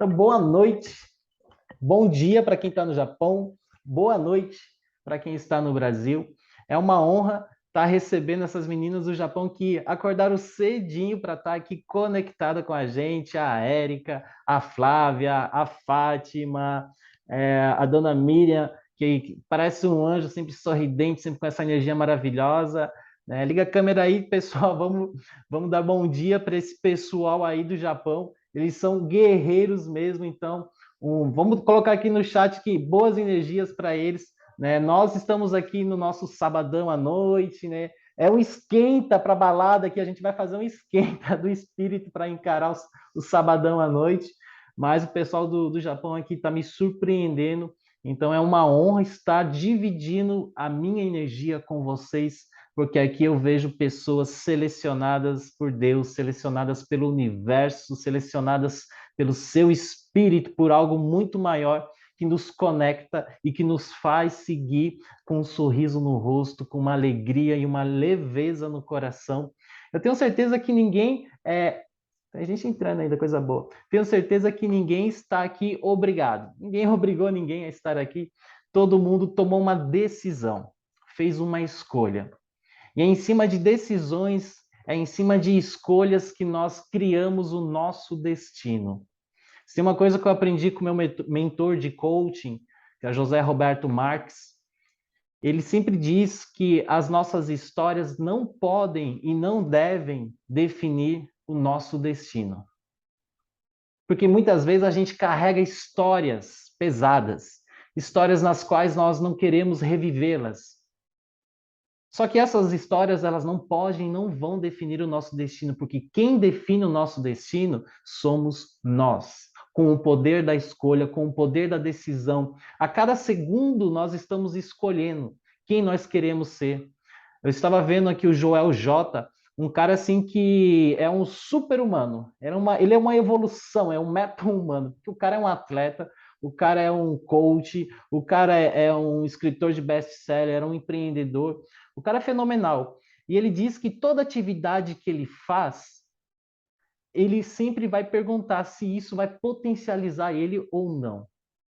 Então, boa noite, bom dia para quem está no Japão, boa noite para quem está no Brasil. É uma honra estar recebendo essas meninas do Japão que acordaram cedinho para estar aqui conectada com a gente, a Érica, a Flávia, a Fátima, a dona Miriam, que parece um anjo, sempre sorridente, sempre com essa energia maravilhosa. Liga a câmera aí, pessoal, vamos dar bom dia para esse pessoal aí do Japão. Eles são guerreiros mesmo, então vamos colocar aqui no chat que boas energias para eles, né? Nós estamos aqui no nosso sabadão à noite, né? É um esquenta para balada que a gente vai fazer um esquenta do espírito para encarar o sabadão à noite. Mas o pessoal do Japão aqui está me surpreendendo. Então é uma honra estar dividindo a minha energia com vocês, porque aqui eu vejo pessoas selecionadas por Deus, selecionadas pelo universo, selecionadas pelo seu espírito, por algo muito maior que nos conecta e que nos faz seguir com um sorriso no rosto, com uma alegria e uma leveza no coração. Eu tenho certeza que ninguém tem gente entrando ainda, coisa boa. Tenho certeza que ninguém está aqui obrigado. Ninguém obrigou ninguém a estar aqui. Todo mundo tomou uma decisão, fez uma escolha. E é em cima de decisões, é em cima de escolhas que nós criamos o nosso destino. Se tem uma coisa que eu aprendi com meu mentor de coaching, que é José Roberto Marques, ele sempre diz que as nossas histórias não podem e não devem definir o nosso destino. Porque muitas vezes a gente carrega histórias pesadas, histórias nas quais nós não queremos revivê-las. Só que essas histórias, elas não podem, não vão definir o nosso destino, porque quem define o nosso destino somos nós, com o poder da escolha, com o poder da decisão. A cada segundo nós estamos escolhendo quem nós queremos ser. Eu estava vendo aqui o Joel J, um cara assim que é um super-humano. Ele é uma evolução, é um meta-humano. O cara é um atleta, o cara é um coach, o cara é um escritor de best-seller, é um empreendedor. O cara é fenomenal. E ele diz que toda atividade que ele faz, ele sempre vai perguntar se isso vai potencializar ele ou não.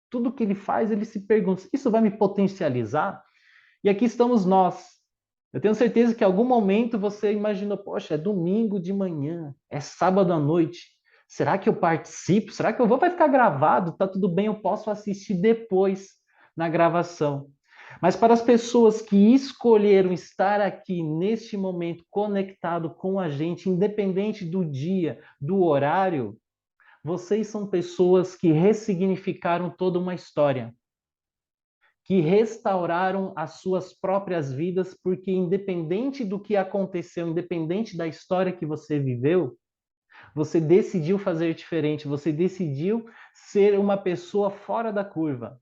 Tudo que ele faz, ele se pergunta: isso vai me potencializar? E aqui estamos nós. Eu tenho certeza que em algum momento você imaginou: poxa, é domingo de manhã, é sábado à noite. Será que eu participo? Será que eu vou? Vai ficar gravado? Tá tudo bem, eu posso assistir depois na gravação. Mas para as pessoas que escolheram estar aqui neste momento conectado com a gente, independente do dia, do horário, vocês são pessoas que ressignificaram toda uma história, que restauraram as suas próprias vidas, porque independente do que aconteceu, independente da história que você viveu, você decidiu fazer diferente, você decidiu ser uma pessoa fora da curva.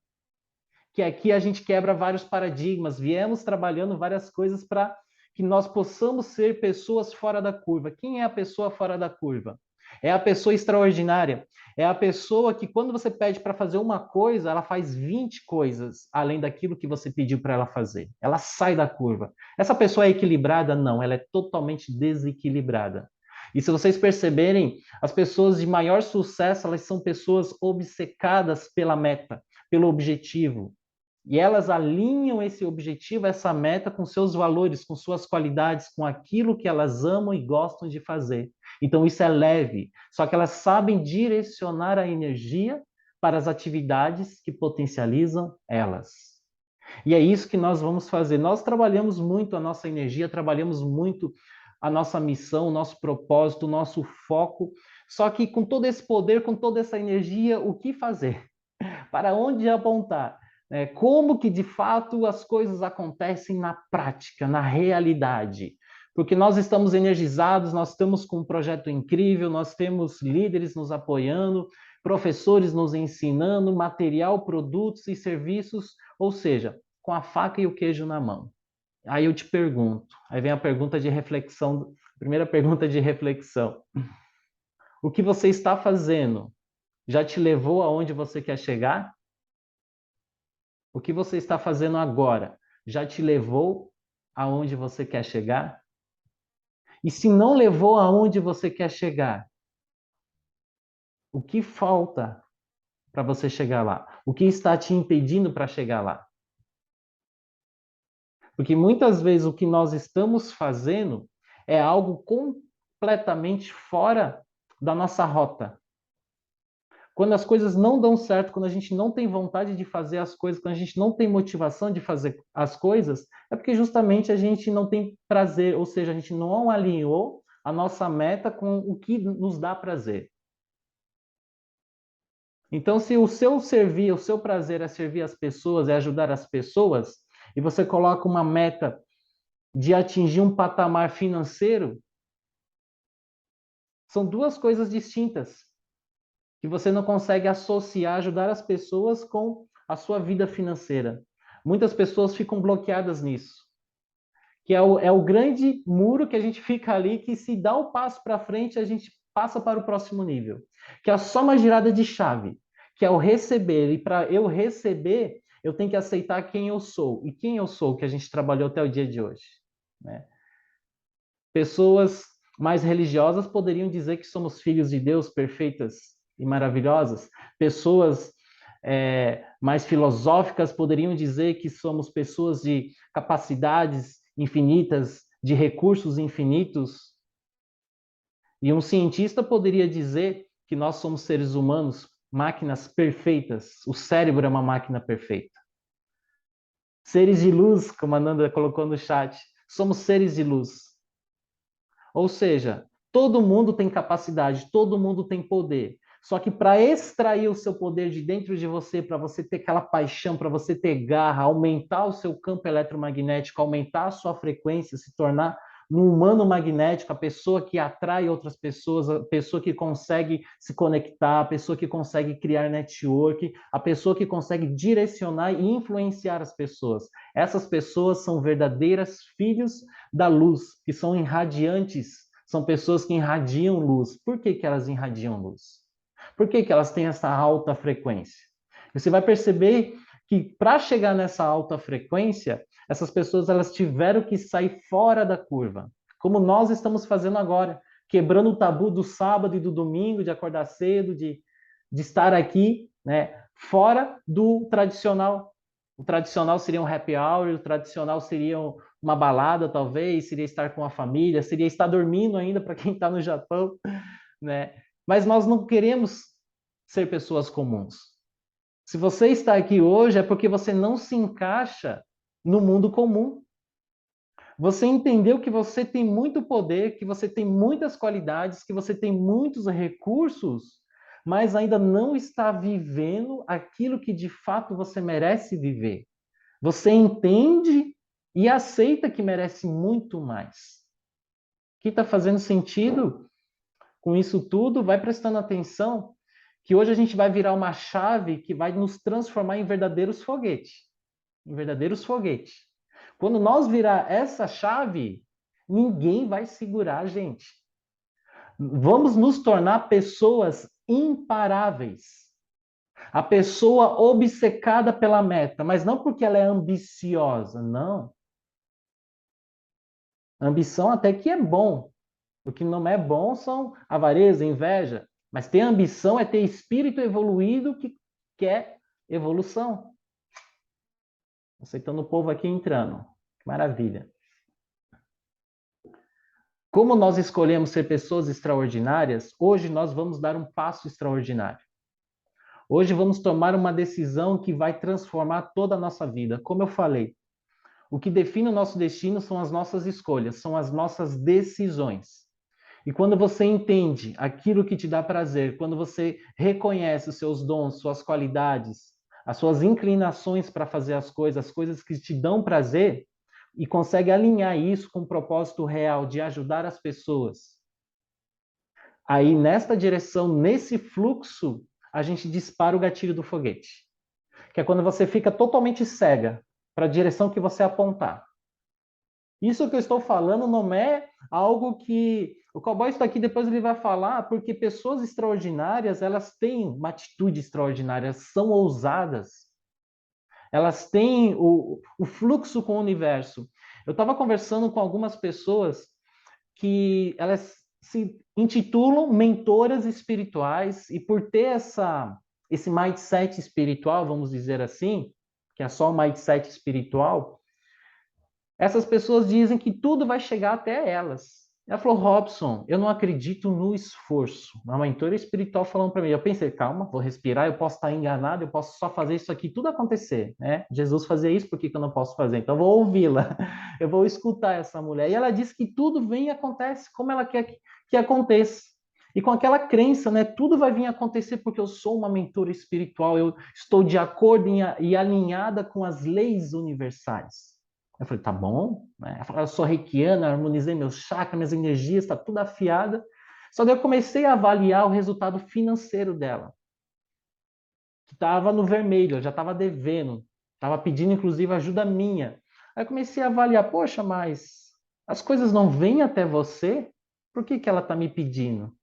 Que aqui a gente quebra vários paradigmas, viemos trabalhando várias coisas para que nós possamos ser pessoas fora da curva. Quem é a pessoa fora da curva? É a pessoa extraordinária. É a pessoa que, quando você pede para fazer uma coisa, ela faz 20 coisas além daquilo que você pediu para ela fazer. Ela sai da curva. Essa pessoa é equilibrada? Não, ela é totalmente desequilibrada. E se vocês perceberem, as pessoas de maior sucesso, elas são pessoas obcecadas pela meta, pelo objetivo. E elas alinham esse objetivo, essa meta, com seus valores, com suas qualidades, com aquilo que elas amam e gostam de fazer. Então, isso é leve, só que elas sabem direcionar a energia para as atividades que potencializam elas. E é isso que nós vamos fazer. Nós trabalhamos muito a nossa energia, trabalhamos muito a nossa missão, o nosso propósito, o nosso foco. Só que com todo esse poder, com toda essa energia, o que fazer? Para onde apontar? Como que de fato as coisas acontecem na prática, na realidade? Porque nós estamos energizados, nós estamos com um projeto incrível, nós temos líderes nos apoiando, professores nos ensinando, material, produtos e serviços, ou seja, com a faca e o queijo na mão. Aí eu te pergunto, aí vem a pergunta de reflexão, primeira pergunta de reflexão. O que você está fazendo já te levou aonde você quer chegar? O que você está fazendo agora já te levou aonde você quer chegar? E se não levou aonde você quer chegar, o que falta para você chegar lá? O que está te impedindo para chegar lá? Porque muitas vezes o que nós estamos fazendo é algo completamente fora da nossa rota. Quando as coisas não dão certo, quando a gente não tem vontade de fazer as coisas, quando a gente não tem motivação de fazer as coisas, é porque justamente a gente não tem prazer, ou seja, a gente não alinhou a nossa meta com o que nos dá prazer. Então, se o seu servir, o seu prazer é servir as pessoas, é ajudar as pessoas, e você coloca uma meta de atingir um patamar financeiro, são duas coisas distintas que você não consegue associar ajudar as pessoas com a sua vida financeira. Muitas pessoas ficam bloqueadas nisso, que é o grande muro que a gente fica ali, que se dá o passo para frente, a gente passa para o próximo nível, que é só uma girada de chave, que é o receber, e para eu receber, eu tenho que aceitar quem eu sou, e quem eu sou, que a gente trabalhou até o dia de hoje, né? Pessoas mais religiosas poderiam dizer que somos filhos de Deus, perfeitas e maravilhosas. Pessoas mais filosóficas poderiam dizer que somos pessoas de capacidades infinitas, de recursos infinitos. E um cientista poderia dizer que nós somos seres humanos, máquinas perfeitas. O cérebro é uma máquina perfeita. Seres de luz, como a Nanda colocou no chat, somos seres de luz. Ou seja, todo mundo tem capacidade, todo mundo tem poder. Só que para extrair o seu poder de dentro de você, para você ter aquela paixão, para você ter garra, aumentar o seu campo eletromagnético, aumentar a sua frequência, se tornar um humano magnético, a pessoa que atrai outras pessoas, a pessoa que consegue se conectar, a pessoa que consegue criar network, a pessoa que consegue direcionar e influenciar as pessoas. Essas pessoas são verdadeiras filhos da luz, que são irradiantes, são pessoas que irradiam luz. Por que que elas irradiam luz? Por que que elas têm essa alta frequência? Você vai perceber que para chegar nessa alta frequência, essas pessoas elas tiveram que sair fora da curva, como nós estamos fazendo agora, quebrando o tabu do sábado e do domingo, de acordar cedo, de estar aqui, né, fora do tradicional. O tradicional seria um happy hour, o tradicional seria uma balada, talvez, seria estar com a família, seria estar dormindo ainda para quem está no Japão, né? Mas nós não queremos ser pessoas comuns. Se você está aqui hoje é porque você não se encaixa no mundo comum. Você entendeu que você tem muito poder, que você tem muitas qualidades, que você tem muitos recursos, mas ainda não está vivendo aquilo que de fato você merece viver. Você entende e aceita que merece muito mais. O que está fazendo sentido com isso tudo? Vai prestando atenção que hoje a gente vai virar uma chave que vai nos transformar em verdadeiros foguetes. Em verdadeiros foguetes. Quando nós virar essa chave, ninguém vai segurar a gente. Vamos nos tornar pessoas imparáveis. A pessoa obcecada pela meta, mas não porque ela é ambiciosa, não. Ambição até que é bom. O que não é bom são avareza, inveja. Mas ter ambição é ter espírito evoluído que quer evolução. Aceitando o povo aqui entrando. Maravilha. Como nós escolhemos ser pessoas extraordinárias, hoje nós vamos dar um passo extraordinário. Hoje vamos tomar uma decisão que vai transformar toda a nossa vida. Como eu falei, o que define o nosso destino são as nossas escolhas, são as nossas decisões. E quando você entende aquilo que te dá prazer, quando você reconhece os seus dons, suas qualidades, as suas inclinações para fazer as coisas que te dão prazer, e consegue alinhar isso com o propósito real de ajudar as pessoas, aí nesta direção, nesse fluxo, a gente dispara o gatilho do foguete, que é quando você fica totalmente cega para a direção que você apontar. Isso que eu estou falando não é algo que o cowboy está aqui, depois ele vai falar, porque pessoas extraordinárias, elas têm uma atitude extraordinária, são ousadas. Elas têm o fluxo com o universo. Eu estava conversando com algumas pessoas que elas se intitulam mentoras espirituais e por ter esse mindset espiritual, vamos dizer assim, que é só o mindset espiritual, essas pessoas dizem que tudo vai chegar até elas. Ela falou, Robson, eu não acredito no esforço. Uma mentora espiritual falando para mim. Eu pensei, calma, vou respirar, eu posso estar enganado, eu posso só fazer isso aqui, tudo acontecer, né? Jesus fazia isso, por que eu não posso fazer? Então eu vou ouvi-la, eu vou escutar essa mulher. E ela disse que tudo vem e acontece como ela quer que aconteça. E com aquela crença, né? Tudo vai vir acontecer porque eu sou uma mentora espiritual, eu estou de acordo e alinhada com as leis universais. Eu falei, tá bom, né? Ela falou, eu sou reikiana, harmonizei meus chakras, minhas energias, está tudo afiada. Só daí eu comecei a avaliar o resultado financeiro dela, que estava no vermelho, eu já estava devendo, estava pedindo inclusive ajuda minha. Aí eu comecei a avaliar, poxa, mas as coisas não vêm até você? Por que ela está me pedindo?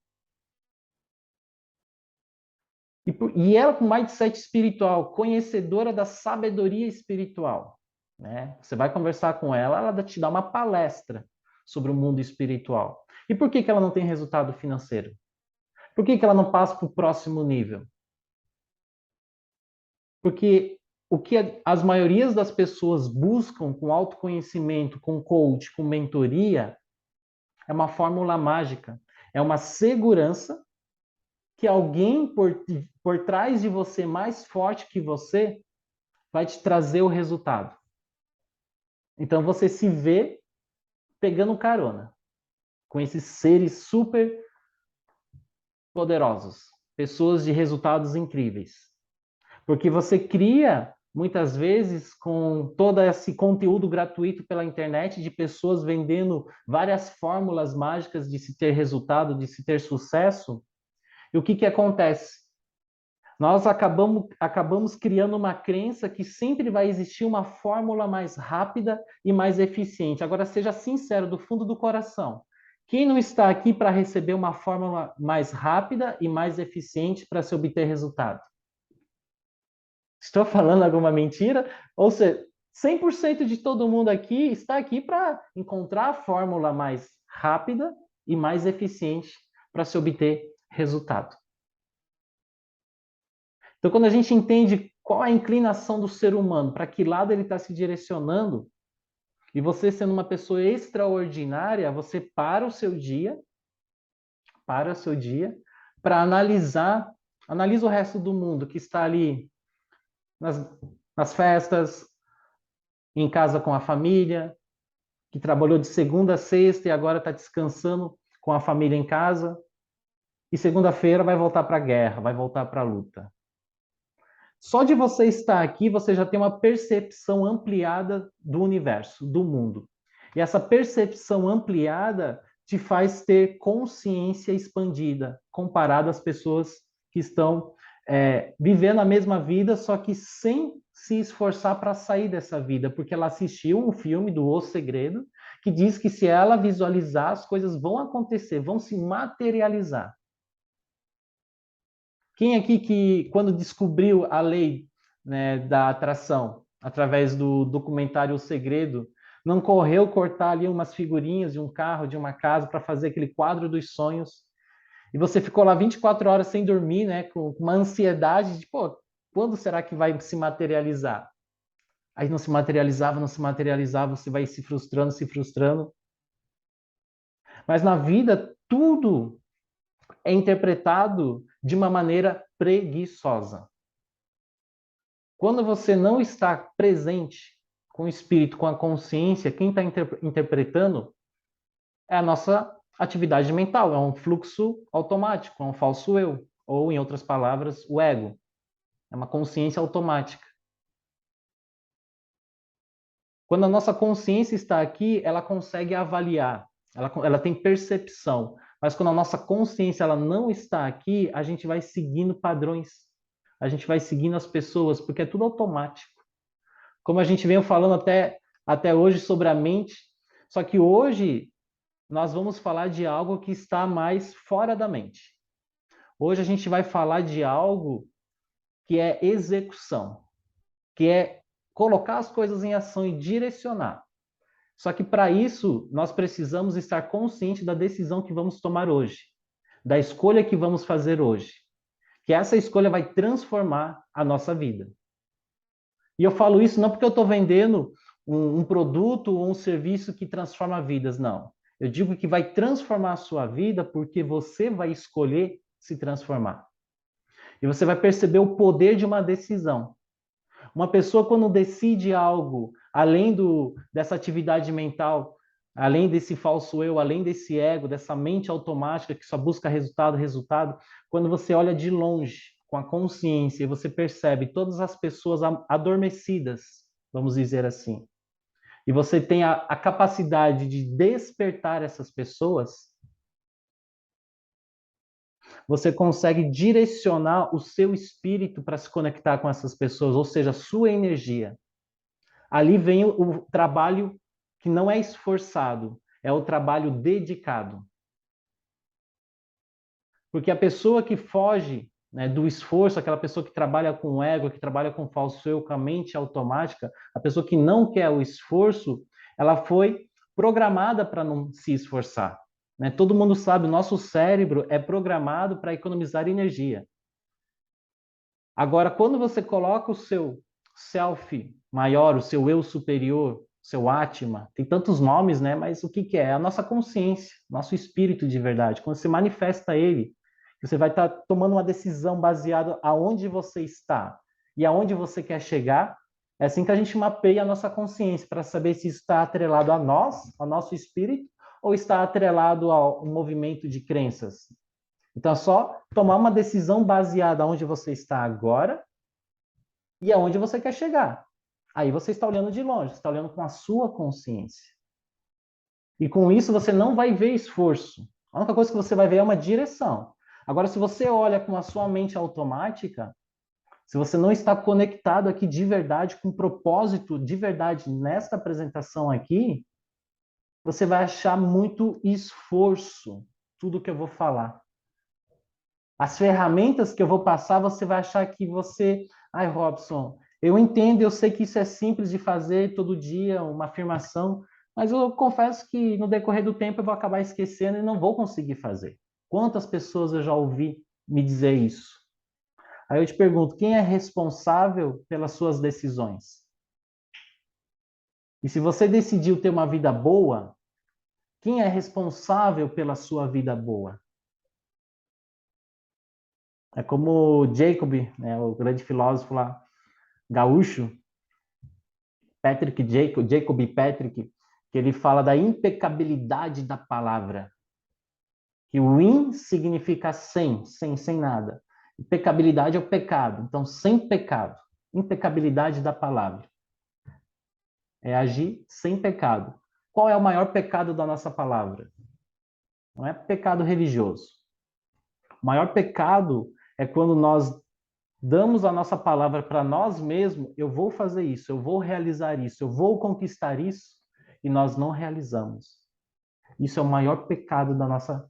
E ela com mindset espiritual, conhecedora da sabedoria espiritual, né? Você vai conversar com ela, ela te dá uma palestra sobre o mundo espiritual. E por que ela não tem resultado financeiro? Por que ela não passa para o próximo nível? Porque o que as maiorias das pessoas buscam com autoconhecimento, com coach, com mentoria, é uma fórmula mágica, é uma segurança que alguém por trás de você mais forte que você vai te trazer o resultado. Então você se vê pegando carona com esses seres super poderosos, pessoas de resultados incríveis. Porque você cria muitas vezes com todo esse conteúdo gratuito pela internet de pessoas vendendo várias fórmulas mágicas de se ter resultado, de se ter sucesso. E o que acontece? Nós acabamos criando uma crença que sempre vai existir uma fórmula mais rápida e mais eficiente. Agora, seja sincero, do fundo do coração. Quem não está aqui para receber uma fórmula mais rápida e mais eficiente para se obter resultado? Estou falando alguma mentira? Ou seja, 100% de todo mundo aqui está aqui para encontrar a fórmula mais rápida e mais eficiente para se obter resultado. Então, quando a gente entende qual a inclinação do ser humano, para que lado ele está se direcionando, e você sendo uma pessoa extraordinária, você para o seu dia, para analisa o resto do mundo que está ali nas, nas festas, em casa com a família, que trabalhou de segunda a sexta e agora está descansando com a família em casa, e segunda-feira vai voltar para a guerra, vai voltar para a luta. Só de você estar aqui, você já tem uma percepção ampliada do universo, do mundo. E essa percepção ampliada te faz ter consciência expandida, comparado às pessoas que estão vivendo a mesma vida, só que sem se esforçar para sair dessa vida, porque ela assistiu um filme do O Segredo, que diz que se ela visualizar, as coisas vão acontecer, vão se materializar. Quem aqui que, quando descobriu a lei, né, da atração, através do documentário O Segredo, não correu cortar ali umas figurinhas de um carro, de uma casa, para fazer aquele quadro dos sonhos? E você ficou lá 24 horas sem dormir, né, com uma ansiedade de, pô, quando será que vai se materializar? Aí não se materializava, não se materializava, você vai se frustrando, se frustrando. Mas na vida, tudo é interpretado de uma maneira preguiçosa. Quando você não está presente com o espírito, com a consciência, quem está interpretando é a nossa atividade mental, é um fluxo automático, é um falso eu, ou, em outras palavras, o ego. É uma consciência automática. Quando a nossa consciência está aqui, ela consegue avaliar, ela tem percepção. Mas quando a nossa consciência ela não está aqui, a gente vai seguindo padrões, a gente vai seguindo as pessoas, porque é tudo automático. Como a gente veio falando até hoje sobre a mente, só que hoje nós vamos falar de algo que está mais fora da mente. Hoje a gente vai falar de algo que é execução, que é colocar as coisas em ação e direcionar. Só que para isso nós precisamos estar conscientes da decisão que vamos tomar hoje, da escolha que vamos fazer hoje, que essa escolha vai transformar a nossa vida. E eu falo isso não porque eu estou vendendo um produto ou um serviço que transforma vidas, não. Eu digo que vai transformar a sua vida porque você vai escolher se transformar. E você vai perceber o poder de uma decisão. Uma pessoa, quando decide algo, além dessa atividade mental, além desse falso eu, além desse ego, dessa mente automática que só busca resultado, resultado, quando você olha de longe, com a consciência, e você percebe todas as pessoas adormecidas, vamos dizer assim, e você tem a capacidade de despertar essas pessoas, você consegue direcionar o seu espírito para se conectar com essas pessoas, ou seja, a sua energia. Ali vem o trabalho que não é esforçado, é o trabalho dedicado. Porque a pessoa que foge, né, do esforço, aquela pessoa que trabalha com o ego, que trabalha com o falso eu, com a mente automática, a pessoa que não quer o esforço, ela foi programada para não se esforçar. Né? Todo mundo sabe, o nosso cérebro é programado para economizar energia. Agora, quando você coloca o seu self maior, o seu eu superior, seu Atma, tem tantos nomes, né? Mas o que que é? É a nossa consciência, nosso espírito de verdade. Quando você manifesta ele, você vai estar tomando uma decisão baseada aonde você está e aonde você quer chegar. É assim que a gente mapeia a nossa consciência para saber se está atrelado a nós, ao nosso espírito, ou está atrelado ao movimento de crenças. Então, é só tomar uma decisão baseada onde você está agora e aonde você quer chegar. Aí você está olhando de longe, você está olhando com a sua consciência. E com isso você não vai ver esforço. A única coisa que você vai ver é uma direção. Agora, se você olha com a sua mente automática, se você não está conectado aqui de verdade, com propósito de verdade nesta apresentação aqui, você vai achar muito esforço, tudo que eu vou falar. As ferramentas que eu vou passar, você vai achar que você... Ai, Robson, eu entendo, eu sei que isso é simples de fazer todo dia, uma afirmação, mas eu confesso que no decorrer do tempo eu vou acabar esquecendo e não vou conseguir fazer. Quantas pessoas eu já ouvi me dizer isso? Aí eu te pergunto, quem é responsável pelas suas decisões? E se você decidiu ter uma vida boa, quem é responsável pela sua vida boa? É como Jacob, né, o grande filósofo lá, gaúcho, Jacob Patrick, que ele fala da impecabilidade da palavra. Que o in significa sem nada. Impecabilidade é o pecado, então sem pecado. Impecabilidade da palavra. É agir sem pecado. Qual é o maior pecado da nossa palavra? Não é pecado religioso. O maior pecado é quando nós damos a nossa palavra para nós mesmos, eu vou fazer isso, eu vou realizar isso, eu vou conquistar isso, e nós não realizamos. Isso é o maior pecado da nossa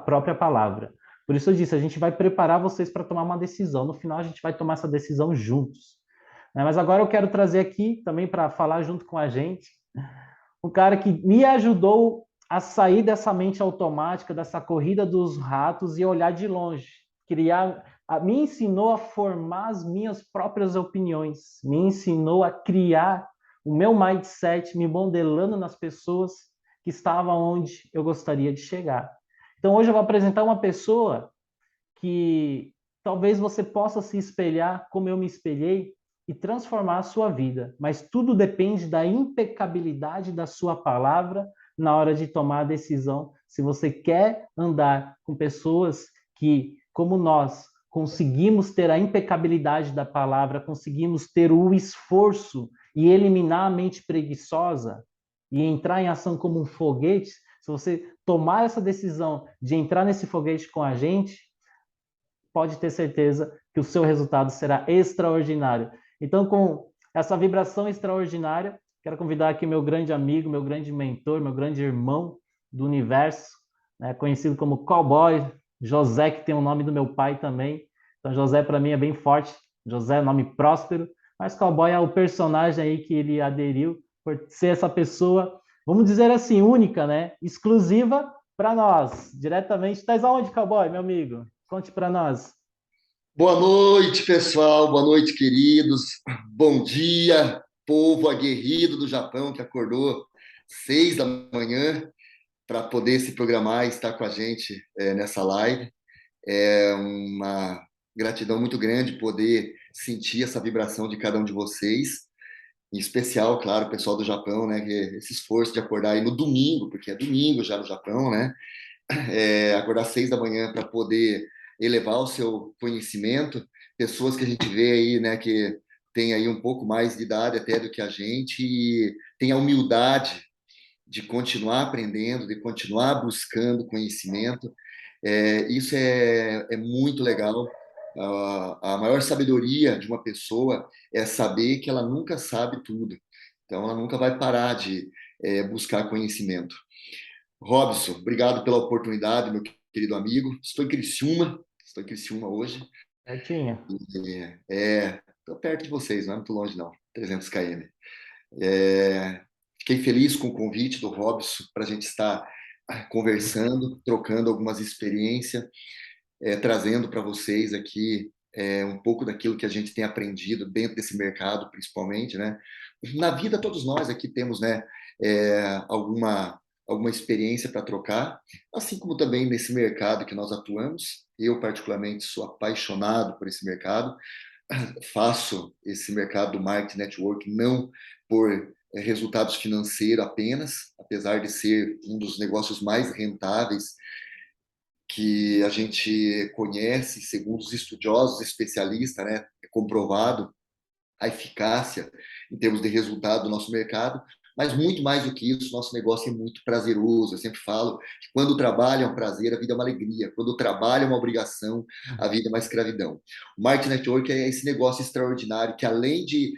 própria palavra. Por isso eu disse, a gente vai preparar vocês para tomar uma decisão. No final, a gente vai tomar essa decisão juntos. Mas agora eu quero trazer aqui, também para falar junto com a gente, um cara que me ajudou a sair dessa mente automática, dessa corrida dos ratos e olhar de longe. Me ensinou a formar as minhas próprias opiniões, me ensinou a criar o meu mindset, me modelando nas pessoas que estavam onde eu gostaria de chegar. Então hoje eu vou apresentar uma pessoa que talvez você possa se espelhar como eu me espelhei e transformar a sua vida, mas tudo depende da impecabilidade da sua palavra na hora de tomar a decisão. Se você quer andar com pessoas que, como nós, conseguimos ter a impecabilidade da palavra, conseguimos ter o esforço e eliminar a mente preguiçosa e entrar em ação como um foguete, se você tomar essa decisão de entrar nesse foguete com a gente, pode ter certeza que o seu resultado será extraordinário. Então, com essa vibração extraordinária, quero convidar aqui meu grande amigo, meu grande mentor, meu grande irmão do universo, né, conhecido como Cowboy, José, que tem o nome do meu pai também. Então, José para mim é bem forte. José é nome próspero, mas Cowboy é o personagem aí que ele aderiu por ser essa pessoa, vamos dizer assim, única, né? Exclusiva para nós, diretamente. Estás aonde, Cowboy, meu amigo? Conte para nós. Boa noite, pessoal. Boa noite, queridos. Bom dia, povo aguerrido do Japão que acordou 6 da manhã para poder se programar e estar com a gente nessa live. É uma gratidão muito grande poder sentir essa vibração de cada um de vocês. Em especial, claro, o pessoal do Japão, né? Esse esforço de acordar aí no domingo, porque é domingo já no Japão, né? Acordar 6 da manhã para poder elevar o seu conhecimento, pessoas que a gente vê aí, né, que tem aí um pouco mais de idade até do que a gente e tem a humildade de continuar aprendendo, de continuar buscando conhecimento. Isso é muito legal. A maior sabedoria de uma pessoa é saber que ela nunca sabe tudo. Então, ela nunca vai parar de buscar conhecimento. Robson, obrigado pela oportunidade, meu querido amigo. Estou em Criciúma hoje. Certinho. Estou perto de vocês, não é muito longe não, 300 km. Fiquei feliz com o convite do Robson para a gente estar conversando, trocando algumas experiências, trazendo para vocês aqui um pouco daquilo que a gente tem aprendido dentro desse mercado, principalmente, né? Na vida, todos nós aqui temos, né, alguma experiência para trocar, assim como também nesse mercado que nós atuamos. Eu, particularmente, sou apaixonado por esse mercado, faço esse mercado do marketing network não por resultados financeiros apenas, apesar de ser um dos negócios mais rentáveis que a gente conhece, segundo os estudiosos, especialistas, né, é comprovado a eficácia em termos de resultado do nosso mercado, mas muito mais do que isso, nosso negócio é muito prazeroso. Eu sempre falo que quando o trabalho é um prazer, a vida é uma alegria. Quando o trabalho é uma obrigação, a vida é uma escravidão. O Marketing Network é esse negócio extraordinário que, além de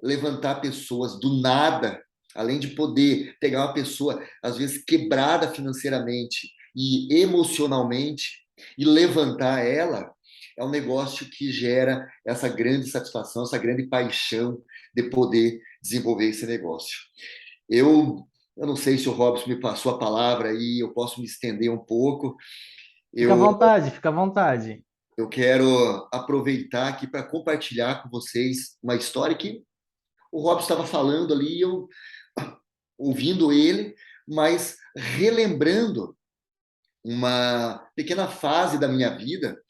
levantar pessoas do nada, além de poder pegar uma pessoa, às vezes, quebrada financeiramente e emocionalmente, e levantar ela, é um negócio que gera essa grande satisfação, essa grande paixão de poder desenvolver esse negócio. Eu, eu não sei se o Robson me passou a palavra aí, eu posso me estender um pouco. Fica à Eu, vontade, fica à vontade. eu quero aproveitar aqui para compartilhar com vocês uma história que o Robson estava falando ali, eu ouvindo ele, mas relembrando uma pequena fase da minha vida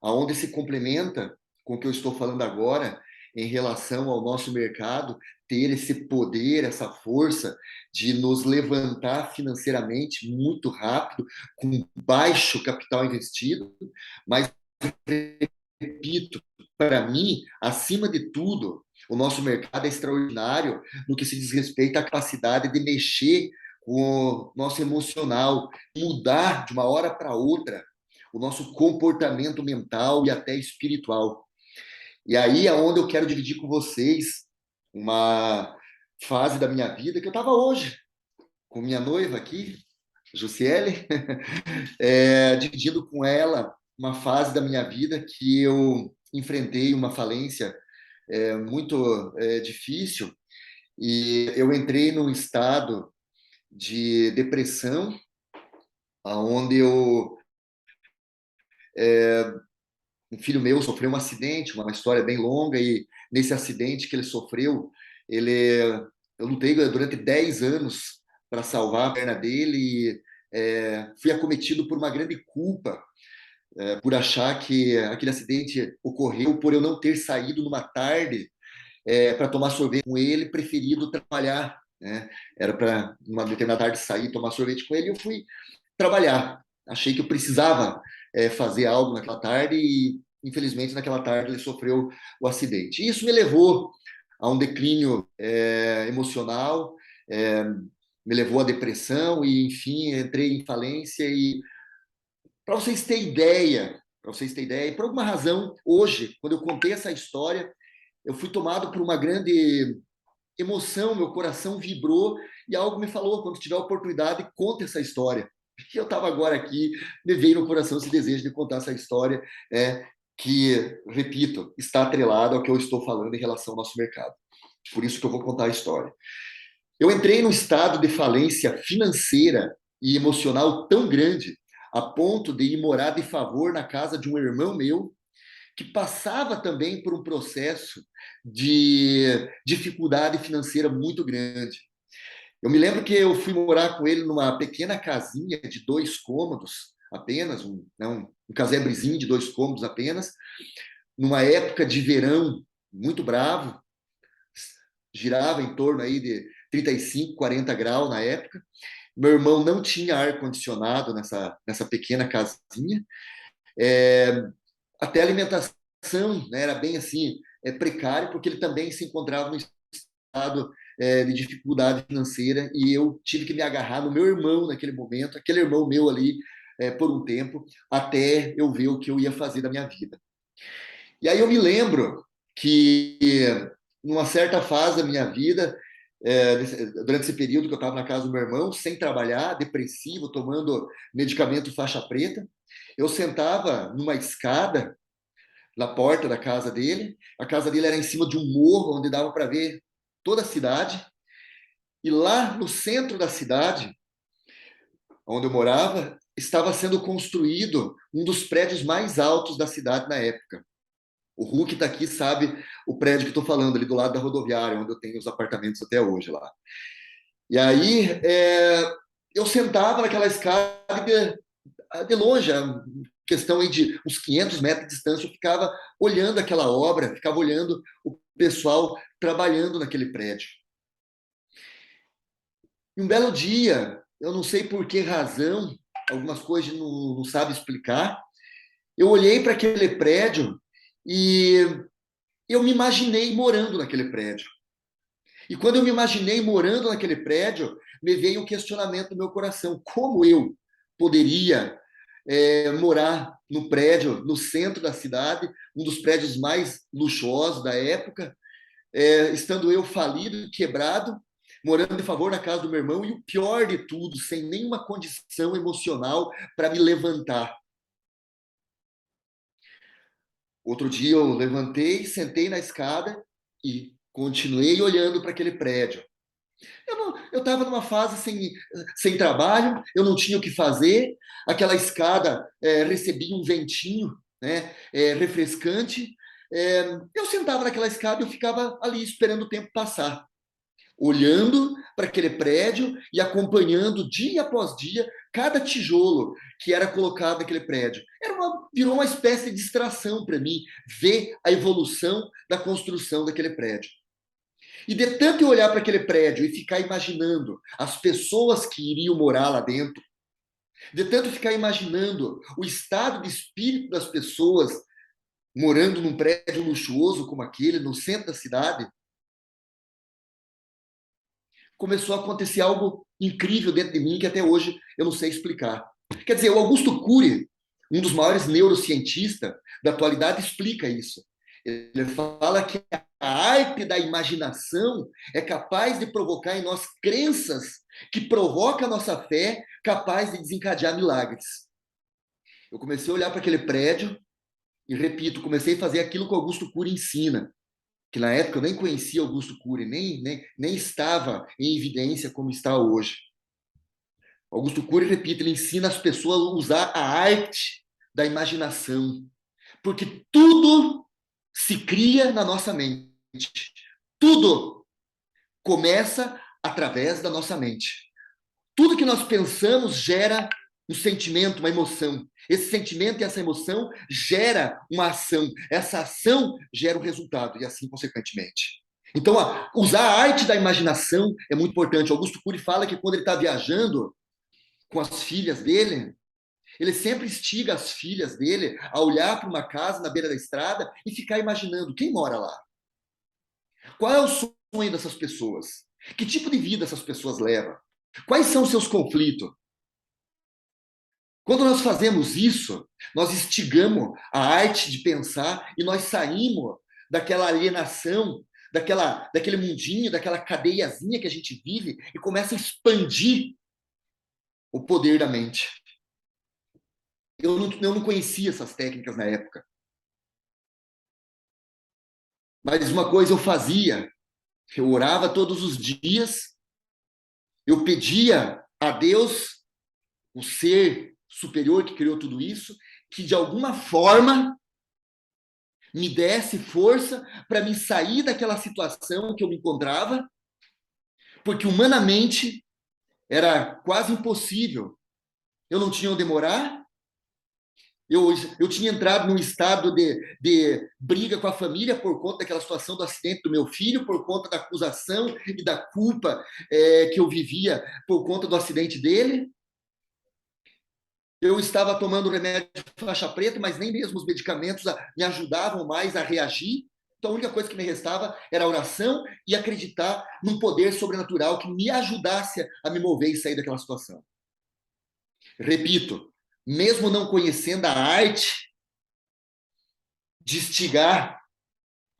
aonde se complementa com o que eu estou falando agora em relação ao nosso mercado ter esse poder, essa força de nos levantar financeiramente muito rápido, com baixo capital investido, mas repito, para mim, acima de tudo, o nosso mercado é extraordinário no que se diz respeito à capacidade de mexer com o nosso emocional, mudar de uma hora para outra o nosso comportamento mental e até espiritual. E aí é onde eu quero dividir com vocês uma fase da minha vida que eu estava hoje com minha noiva aqui, Jussiele, dividindo com ela uma fase da minha vida que eu enfrentei uma falência muito difícil e eu entrei num estado de depressão, onde um filho meu sofreu um acidente, uma história bem longa, e nesse acidente que ele sofreu, eu lutei durante 10 anos para salvar a perna dele e fui acometido por uma grande culpa, por achar que aquele acidente ocorreu por eu não ter saído numa tarde para tomar sorvete com ele, preferido trabalhar, né? Era para uma determinada tarde sair, tomar sorvete com ele, e eu fui trabalhar. Achei que eu precisava fazer algo naquela tarde e, infelizmente, naquela tarde ele sofreu o acidente. E isso me levou a um declínio emocional, é, me levou à depressão e, enfim, entrei em falência. E para vocês terem ideia, e por alguma razão, hoje, quando eu contei essa história, eu fui tomado por uma grande emoção, meu coração vibrou e algo me falou: quando tiver oportunidade, conta essa história. E eu estava agora aqui, me veio no coração esse desejo de contar essa história, que, repito, está atrelada ao que eu estou falando em relação ao nosso mercado. Por isso que eu vou contar a história. Eu entrei num estado de falência financeira e emocional tão grande, a ponto de ir morar de favor na casa de um irmão meu, que passava também por um processo de dificuldade financeira muito grande. Eu me lembro que eu fui morar com ele numa pequena casinha de 2 cômodos, apenas, um casebrezinho de 2 cômodos apenas, numa época de verão muito bravo, girava em torno aí de 35, 40 graus na época. Meu irmão não tinha ar-condicionado nessa pequena casinha. Até a alimentação, né, era bem assim, precário, porque ele também se encontrava no estado de dificuldade financeira e eu tive que me agarrar no meu irmão naquele momento, aquele irmão meu ali, por um tempo, até eu ver o que eu ia fazer da minha vida. E aí eu me lembro que, numa certa fase da minha vida, durante esse período que eu estava na casa do meu irmão, sem trabalhar, depressivo, tomando medicamento faixa preta, eu sentava numa escada na porta da casa dele. A casa dele era em cima de um morro onde dava para ver toda a cidade. E lá no centro da cidade, onde eu morava, estava sendo construído um dos prédios mais altos da cidade na época. O Hulk está aqui, sabe o prédio que estou falando, ali do lado da rodoviária, onde eu tenho os apartamentos até hoje lá. E aí eu sentava naquela escada de longe, questão aí de uns 500 metros de distância, eu ficava olhando aquela obra, ficava olhando o pessoal trabalhando naquele prédio. E um belo dia, eu não sei por que razão, algumas coisas não sabe explicar, eu olhei para aquele prédio e eu me imaginei morando naquele prédio. E quando eu me imaginei morando naquele prédio, me veio um questionamento no meu coração: como eu poderia morar no prédio, no centro da cidade, um dos prédios mais luxuosos da época, estando eu falido e quebrado, morando de favor na casa do meu irmão, e o pior de tudo, sem nenhuma condição emocional para me levantar. Outro dia eu levantei, sentei na escada e continuei olhando para aquele prédio. Eu estava numa fase sem trabalho, eu não tinha o que fazer, aquela escada recebia um ventinho, né, refrescante. Eu sentava naquela escada e eu ficava ali esperando o tempo passar, olhando para aquele prédio e acompanhando dia após dia cada tijolo que era colocado naquele prédio. Virou uma espécie de distração para mim ver a evolução da construção daquele prédio. E de tanto eu olhar para aquele prédio e ficar imaginando as pessoas que iriam morar lá dentro, de tanto ficar imaginando o estado de espírito das pessoas morando num prédio luxuoso como aquele, no centro da cidade, começou a acontecer algo incrível dentro de mim que até hoje eu não sei explicar. Quer dizer, o Augusto Cury, um dos maiores neurocientistas da atualidade, explica isso. Ele fala que a arte da imaginação é capaz de provocar em nós crenças que provocam a nossa fé, capaz de desencadear milagres. Eu comecei a olhar para aquele prédio e, repito, comecei a fazer aquilo que o Augusto Cury ensina, que na época eu nem conhecia Augusto Cury, nem estava em evidência como está hoje. Augusto Cury, repito, ele ensina as pessoas a usar a arte da imaginação, porque tudo se cria na nossa mente. Tudo começa através da nossa mente. Tudo que nós pensamos gera um sentimento, uma emoção. Esse sentimento e essa emoção gera uma ação. Essa ação gera um resultado, e assim consequentemente. Então, usar a arte da imaginação é muito importante. Augusto Cury fala que quando ele está viajando com as filhas dele, ele sempre instiga as filhas dele a olhar para uma casa na beira da estrada e ficar imaginando quem mora lá. Qual é o sonho dessas pessoas? Que tipo de vida essas pessoas levam? Quais são os seus conflitos? Quando nós fazemos isso, nós instigamos a arte de pensar e nós saímos daquela alienação, daquele mundinho, daquela cadeiazinha que a gente vive e começa a expandir o poder da mente. Eu não conhecia essas técnicas na época. Mas uma coisa eu fazia, eu orava todos os dias, eu pedia a Deus, o ser superior que criou tudo isso, que de alguma forma me desse força para me sair daquela situação que eu me encontrava, porque humanamente era quase impossível. Eu não tinha onde morar, eu tinha entrado num estado de briga com a família por conta daquela situação do acidente do meu filho, por conta da acusação e da culpa que eu vivia por conta do acidente dele. Eu estava tomando remédio faixa preta, mas nem mesmo os medicamentos me ajudavam mais a reagir. Então, a única coisa que me restava era a oração e acreditar num poder sobrenatural que me ajudasse a me mover e sair daquela situação. Repito, mesmo não conhecendo a arte de instigar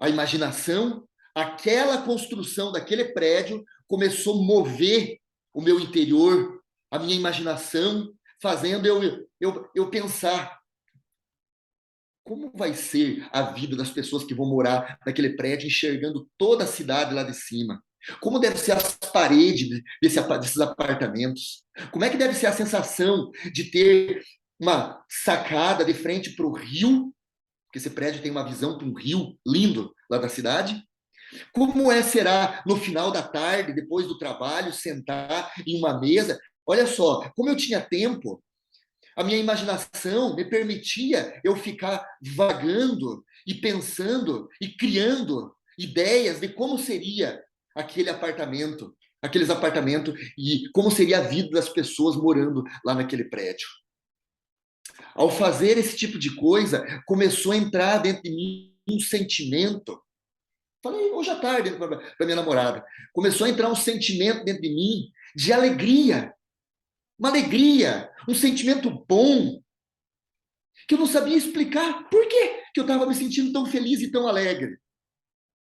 a imaginação, aquela construção daquele prédio começou a mover o meu interior, a minha imaginação, fazendo eu pensar como vai ser a vida das pessoas que vão morar naquele prédio, enxergando toda a cidade lá de cima. Como deve ser as paredes desses apartamentos? Como é que deve ser a sensação de ter uma sacada de frente para o rio, porque esse prédio tem uma visão para um rio lindo lá da cidade? Como será no final da tarde, depois do trabalho, sentar em uma mesa? Olha só, como eu tinha tempo, a minha imaginação me permitia eu ficar vagando e pensando e criando ideias de como seria aqueles apartamentos e como seria a vida das pessoas morando lá naquele prédio. Ao fazer esse tipo de coisa, começou a entrar dentro de mim um sentimento. Falei hoje à tarde para minha namorada. Começou a entrar um sentimento dentro de mim de alegria. Uma alegria, um sentimento bom, que eu não sabia explicar por que eu estava me sentindo tão feliz e tão alegre.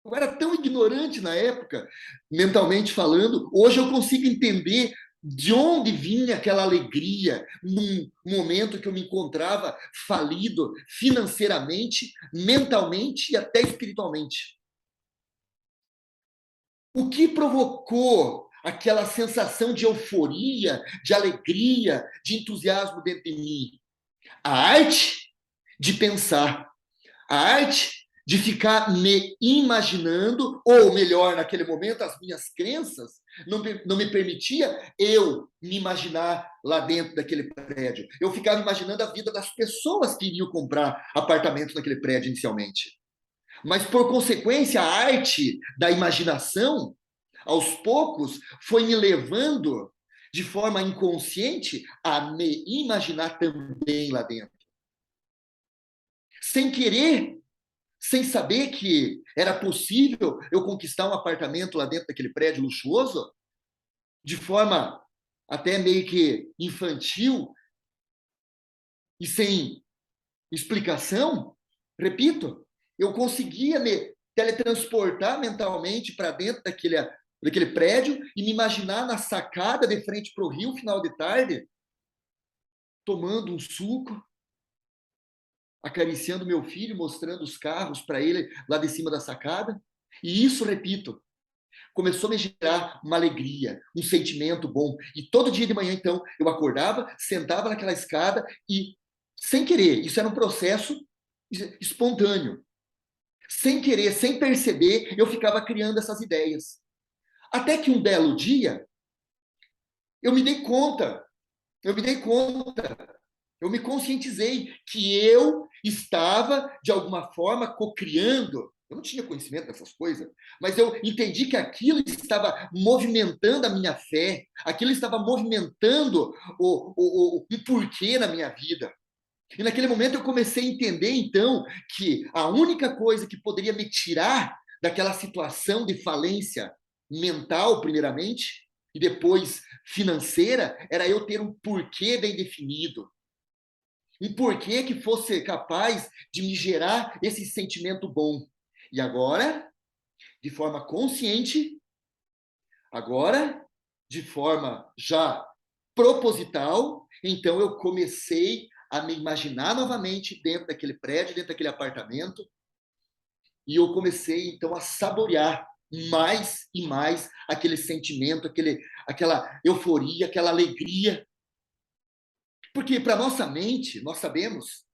Eu era tão ignorante na época, mentalmente falando. Hoje eu consigo entender de onde vinha aquela alegria num momento que eu me encontrava falido financeiramente, mentalmente e até espiritualmente. O que provocou aquela sensação de euforia, de alegria, de entusiasmo dentro de mim? A arte de pensar, a arte de ficar me imaginando, ou melhor, naquele momento, as minhas crenças não me permitia eu me imaginar lá dentro daquele prédio. Eu ficava imaginando a vida das pessoas que iriam comprar apartamentos naquele prédio inicialmente. Mas, por consequência, a arte da imaginação, aos poucos, foi me levando de forma inconsciente a me imaginar também lá dentro. Sem querer, sem saber que era possível eu conquistar um apartamento lá dentro daquele prédio luxuoso, de forma até meio que infantil e sem explicação. Repito, eu conseguia me teletransportar mentalmente para dentro daquele prédio e me imaginar na sacada de frente para o rio, final de tarde, tomando um suco, acariciando meu filho, mostrando os carros para ele lá de cima da sacada. E isso, repito, começou a me gerar uma alegria, um sentimento bom. E todo dia de manhã, então, eu acordava, sentava naquela escada e, sem querer, isso era um processo espontâneo. Sem querer, sem perceber, eu ficava criando essas ideias. Até que um belo dia, eu me dei conta, eu me dei conta, eu me conscientizei que eu estava, de alguma forma, cocriando. Eu não tinha conhecimento dessas coisas, mas eu entendi que aquilo estava movimentando a minha fé, aquilo estava movimentando o porquê na minha vida. E naquele momento eu comecei a entender, então, que a única coisa que poderia me tirar daquela situação de falência mental, primeiramente, e depois financeira, era eu ter um porquê bem definido. Um porquê que fosse capaz de me gerar esse sentimento bom. E agora, de forma consciente, agora, de forma já proposital, então eu comecei a me imaginar novamente dentro daquele prédio, dentro daquele apartamento, e eu comecei então a saborear mais e mais aquele sentimento, aquela euforia, aquela alegria. Porque para nossa mente, nós sabemos,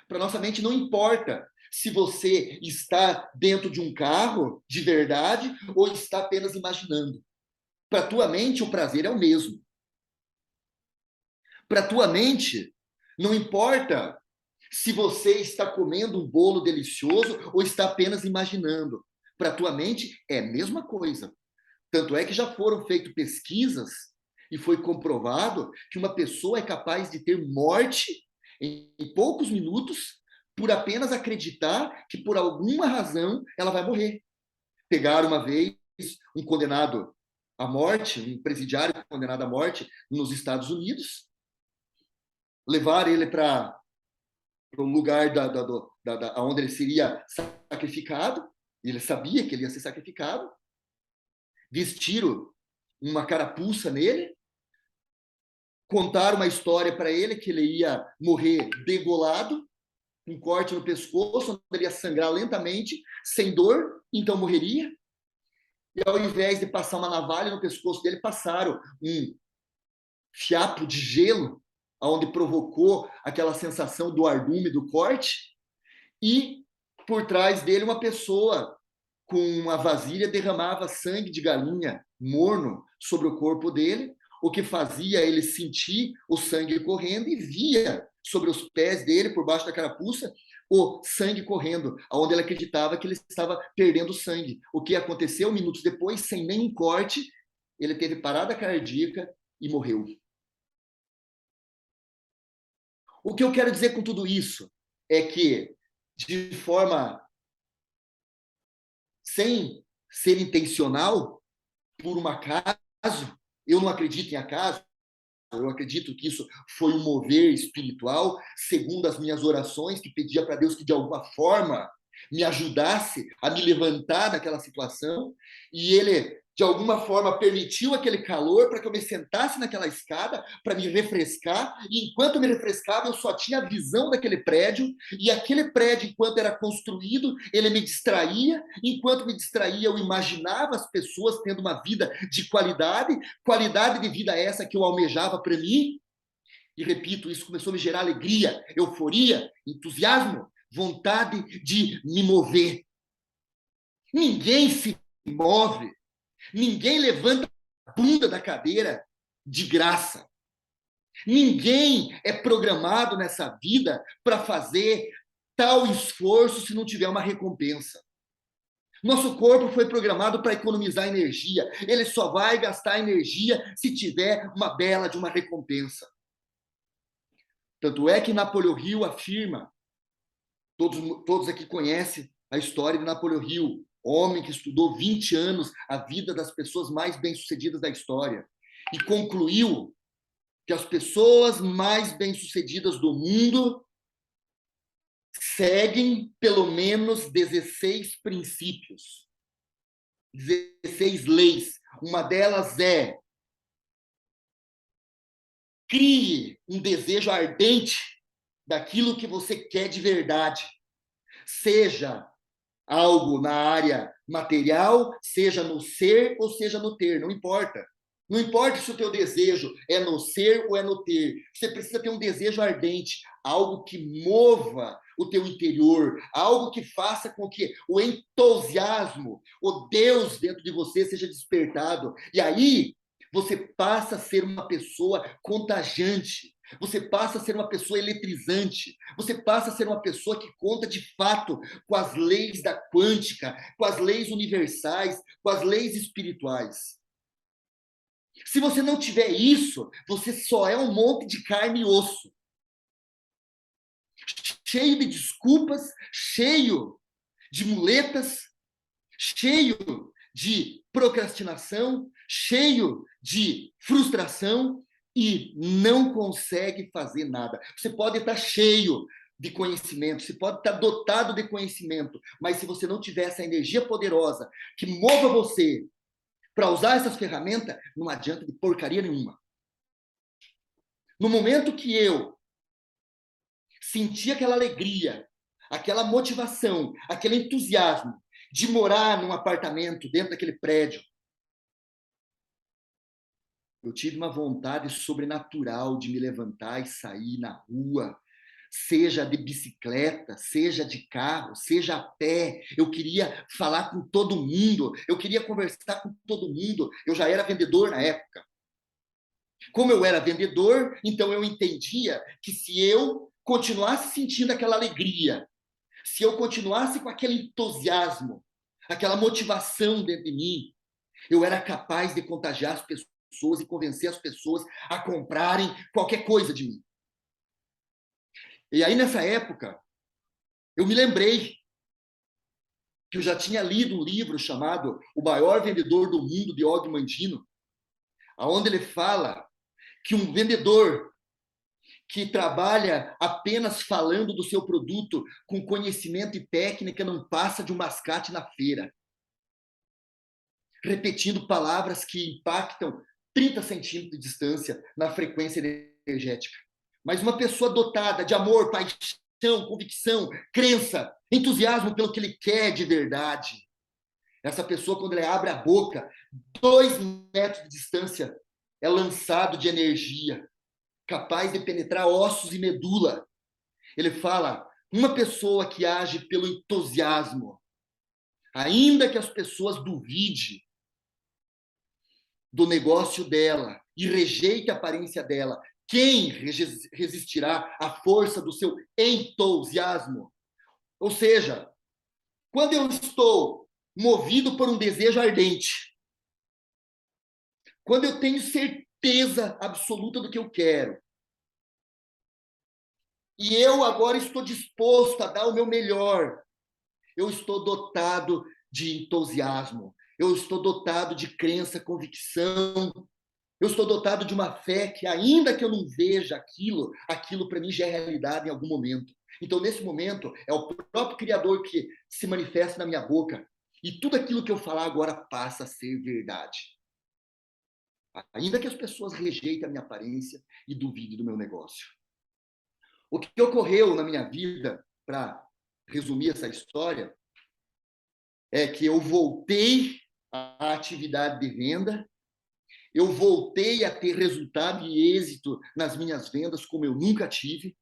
para nossa mente não importa se você está dentro de um carro de verdade ou está apenas imaginando. Para a tua mente, o prazer é o mesmo. Para a tua mente, não importa se você está comendo um bolo delicioso ou está apenas imaginando. Para a tua mente, é a mesma coisa. Tanto é que já foram feitas pesquisas e foi comprovado que uma pessoa é capaz de ter morte em poucos minutos por apenas acreditar que por alguma razão ela vai morrer. Pegaram uma vez um condenado à morte, um presidiário condenado à morte nos Estados Unidos, levaram ele para o lugar onde ele seria sacrificado, ele sabia que ele ia ser sacrificado, vestiram uma carapuça nele, contaram uma história para ele que ele ia morrer degolado, um corte no pescoço, onde ele ia sangrar lentamente, sem dor, então morreria. E ao invés de passar uma navalha no pescoço dele, passaram um fiapo de gelo, onde provocou aquela sensação do ardume do corte, e por trás dele uma pessoa com uma vasilha derramava sangue de galinha morno sobre o corpo dele, o que fazia ele sentir o sangue correndo e via sobre os pés dele, por baixo da carapuça, o sangue correndo, onde ele acreditava que ele estava perdendo sangue. O que aconteceu minutos depois, sem nenhum corte, ele teve parada cardíaca e morreu. O que eu quero dizer com tudo isso é que, de forma sem ser intencional, por um acaso, eu não acredito em acaso, eu acredito que isso foi um mover espiritual, segundo as minhas orações, que pedia para Deus que de alguma forma me ajudasse a me levantar daquela situação, e ele de alguma forma permitiu aquele calor para que eu me sentasse naquela escada para me refrescar, e enquanto eu me refrescava eu só tinha a visão daquele prédio, e aquele prédio, enquanto era construído, ele me distraía, enquanto me distraía eu imaginava as pessoas tendo uma vida de qualidade de vida essa que eu almejava para mim, e repito, isso começou a me gerar alegria, euforia, entusiasmo, vontade de me mover. Ninguém se move, ninguém levanta a bunda da cadeira de graça. Ninguém é programado nessa vida para fazer tal esforço se não tiver uma recompensa. Nosso corpo foi programado para economizar energia. Ele só vai gastar energia se tiver uma bela de uma recompensa. Tanto é que Napoleão Hill afirma, todos aqui conhecem a história de Napoleão Hill, homem que estudou 20 anos a vida das pessoas mais bem-sucedidas da história e concluiu que as pessoas mais bem-sucedidas do mundo seguem pelo menos 16 princípios, 16 leis. Uma delas é: crie um desejo ardente daquilo que você quer de verdade. Seja algo na área material, seja no ser ou seja no ter, não importa. Não importa se o teu desejo é no ser ou é no ter. Você precisa ter um desejo ardente, algo que mova o teu interior, algo que faça com que o entusiasmo, o Deus dentro de você seja despertado. E aí você passa a ser uma pessoa contagiante. Você passa a ser uma pessoa eletrizante. Você passa a ser uma pessoa que conta de fato com as leis da quântica, com as leis universais, com as leis espirituais. Se você não tiver isso, você só é um monte de carne e osso. Cheio de desculpas, cheio de muletas, cheio de procrastinação, cheio de frustração e não consegue fazer nada. Você pode estar cheio de conhecimento, você pode estar dotado de conhecimento, mas se você não tiver essa energia poderosa que mova você para usar essas ferramentas, não adianta de porcaria nenhuma. No momento que eu senti aquela alegria, aquela motivação, aquele entusiasmo de morar num apartamento dentro daquele prédio, eu tive uma vontade sobrenatural de me levantar e sair na rua, seja de bicicleta, seja de carro, seja a pé. Eu queria falar com todo mundo, eu queria conversar com todo mundo. Eu já era vendedor na época. Como eu era vendedor, então eu entendia que se eu continuasse sentindo aquela alegria, se eu continuasse com aquele entusiasmo, aquela motivação dentro de mim, eu era capaz de contagiar as pessoas e convencer as pessoas a comprarem qualquer coisa de mim. E aí, nessa época, eu me lembrei que eu já tinha lido um livro chamado O Maior Vendedor do Mundo, de Og Mandino, onde ele fala que um vendedor que trabalha apenas falando do seu produto com conhecimento e técnica não passa de um mascate na feira, repetindo palavras que impactam 30 centímetros de distância na frequência energética. Mas uma pessoa dotada de amor, paixão, convicção, crença, entusiasmo pelo que ele quer de verdade, essa pessoa, quando ele abre a boca, 2 metros de distância, é lançado de energia, capaz de penetrar ossos e medula. Ele fala, uma pessoa que age pelo entusiasmo, ainda que as pessoas duvidem do negócio dela e rejeite a aparência dela, quem resistirá à força do seu entusiasmo? Ou seja, quando eu estou movido por um desejo ardente, quando eu tenho certeza absoluta do que eu quero, e eu agora estou disposto a dar o meu melhor, eu estou dotado de entusiasmo, eu estou dotado de crença, convicção, eu estou dotado de uma fé que, ainda que eu não veja aquilo para mim já é realidade em algum momento. Então, nesse momento, é o próprio Criador que se manifesta na minha boca. E tudo aquilo que eu falar agora passa a ser verdade. Ainda que as pessoas rejeitem a minha aparência e duvidem do meu negócio. O que ocorreu na minha vida, para resumir essa história, é que eu voltei à atividade de venda, eu voltei a ter resultado e êxito nas minhas vendas como eu nunca tive,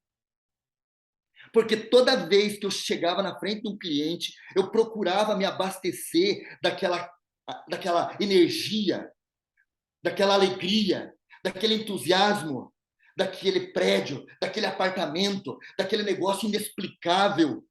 porque toda vez que eu chegava na frente de um cliente, eu procurava me abastecer daquela energia, daquela alegria, daquele entusiasmo, daquele prédio, daquele apartamento, daquele negócio inexplicável.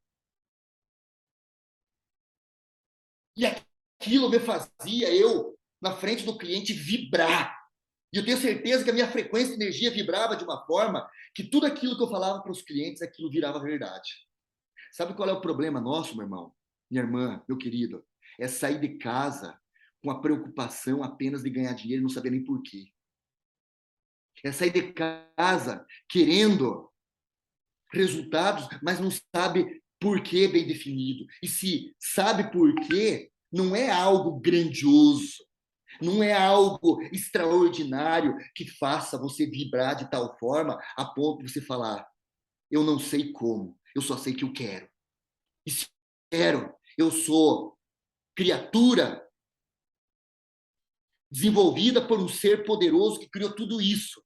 E aquilo me fazia eu, na frente do cliente, vibrar. E eu tenho certeza que a minha frequência de energia vibrava de uma forma que tudo aquilo que eu falava para os clientes, aquilo virava verdade. Sabe qual é o problema nosso, meu irmão? Minha irmã, meu querido? É sair de casa com a preocupação apenas de ganhar dinheiro e não saber nem por quê. É sair de casa querendo resultados, mas não sabe por que bem definido. E se sabe por quê, não é algo grandioso, não é algo extraordinário que faça você vibrar de tal forma a ponto de você falar, eu não sei como, eu só sei que eu quero. E se quero, eu sou criatura desenvolvida por um ser poderoso que criou tudo isso.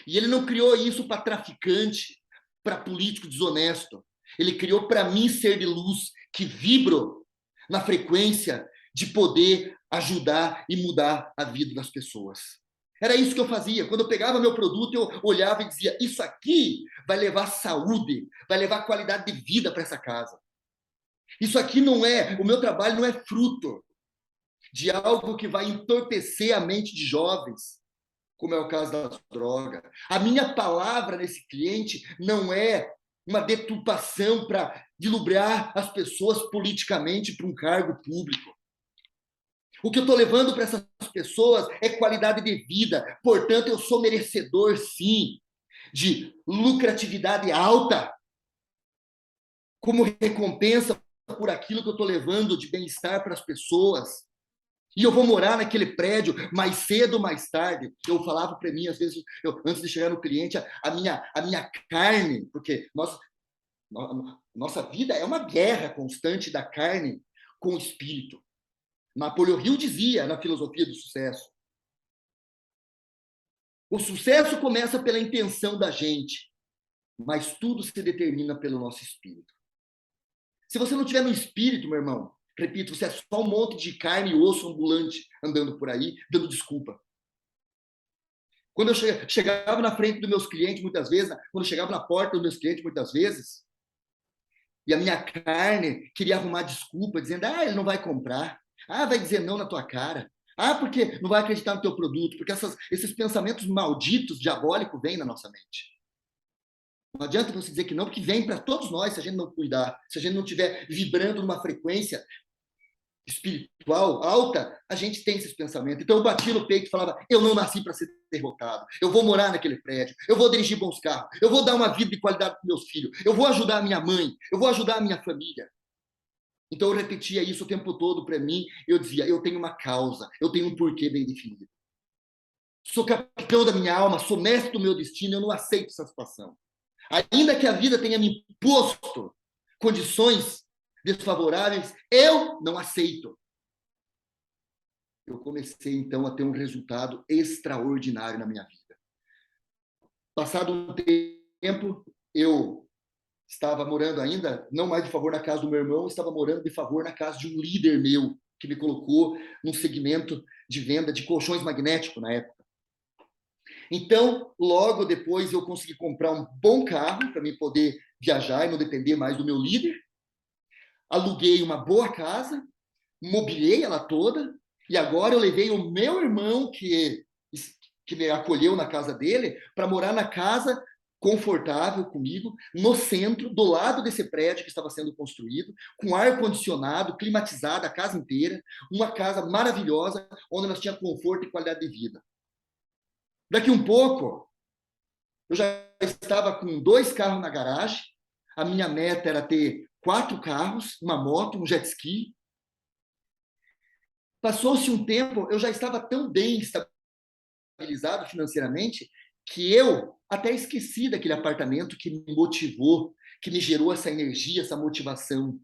E ele não criou isso para traficante, para político desonesto. Ele criou para mim ser de luz, que vibro na frequência de poder ajudar e mudar a vida das pessoas. Era isso que eu fazia. Quando eu pegava meu produto, eu olhava e dizia, isso aqui vai levar saúde, vai levar qualidade de vida para essa casa. Isso aqui não é, o meu trabalho não é fruto de algo que vai entorpecer a mente de jovens, como é o caso da droga. A minha palavra nesse cliente não é uma deturpação para dilubriar as pessoas politicamente para um cargo público. O que eu estou levando para essas pessoas é qualidade de vida. Portanto, eu sou merecedor, sim, de lucratividade alta, como recompensa por aquilo que eu estou levando de bem-estar para as pessoas. E eu vou morar naquele prédio mais cedo ou mais tarde. Eu falava para mim, às vezes, antes de chegar no cliente, a minha carne, porque nossa vida é uma guerra constante da carne com o espírito. Napoleão Hill dizia na filosofia do sucesso. O sucesso começa pela intenção da gente. mas tudo se determina pelo nosso espírito. Se você não tiver no espírito, meu irmão, repito, você é só um monte de carne e osso ambulante andando por aí, dando desculpa. Quando eu chegava na frente dos meus clientes, muitas vezes, quando eu chegava na porta dos meus clientes, muitas vezes, e a minha carne queria arrumar desculpa, dizendo, ele não vai comprar, vai dizer não na tua cara, porque não vai acreditar no teu produto, porque esses pensamentos malditos, diabólicos, vêm na nossa mente. Não adianta você dizer que não, porque vem para todos nós, se a gente não cuidar, se a gente não estiver vibrando numa frequência espiritual alta, a gente tem esses pensamentos. Então eu bati no peito e falava, eu não nasci para ser derrotado, eu vou morar naquele prédio, eu vou dirigir bons carros, eu vou dar uma vida de qualidade para meus filhos, eu vou ajudar a minha mãe, eu vou ajudar a minha família. Então eu repetia isso o tempo todo para mim, eu dizia, eu tenho uma causa, eu tenho um porquê bem definido. Sou capitão da minha alma, sou mestre do meu destino, eu não aceito essa situação. Ainda que a vida tenha me imposto condições desfavoráveis, eu não aceito. Eu comecei, então, a ter um resultado extraordinário na minha vida. Passado um tempo, eu estava morando ainda, não mais de favor na casa do meu irmão, estava morando de favor na casa de um líder meu, que me colocou num segmento de venda de colchões magnéticos na época. Então, logo depois, eu consegui comprar um bom carro para me poder viajar e não depender mais do meu líder. Aluguei uma boa casa, mobiliei ela toda, e agora eu levei o meu irmão, que me acolheu na casa dele, para morar na casa confortável comigo, no centro, do lado desse prédio que estava sendo construído, com ar-condicionado, climatizada a casa inteira, uma casa maravilhosa, onde nós tínhamos conforto e qualidade de vida. Daqui um pouco, eu já estava com 2 carros na garagem, a minha meta era ter 4 carros, uma moto, um jet ski. Passou-se um tempo, eu já estava tão bem estabilizado financeiramente que eu até esqueci daquele apartamento que me motivou, que me gerou essa energia, essa motivação.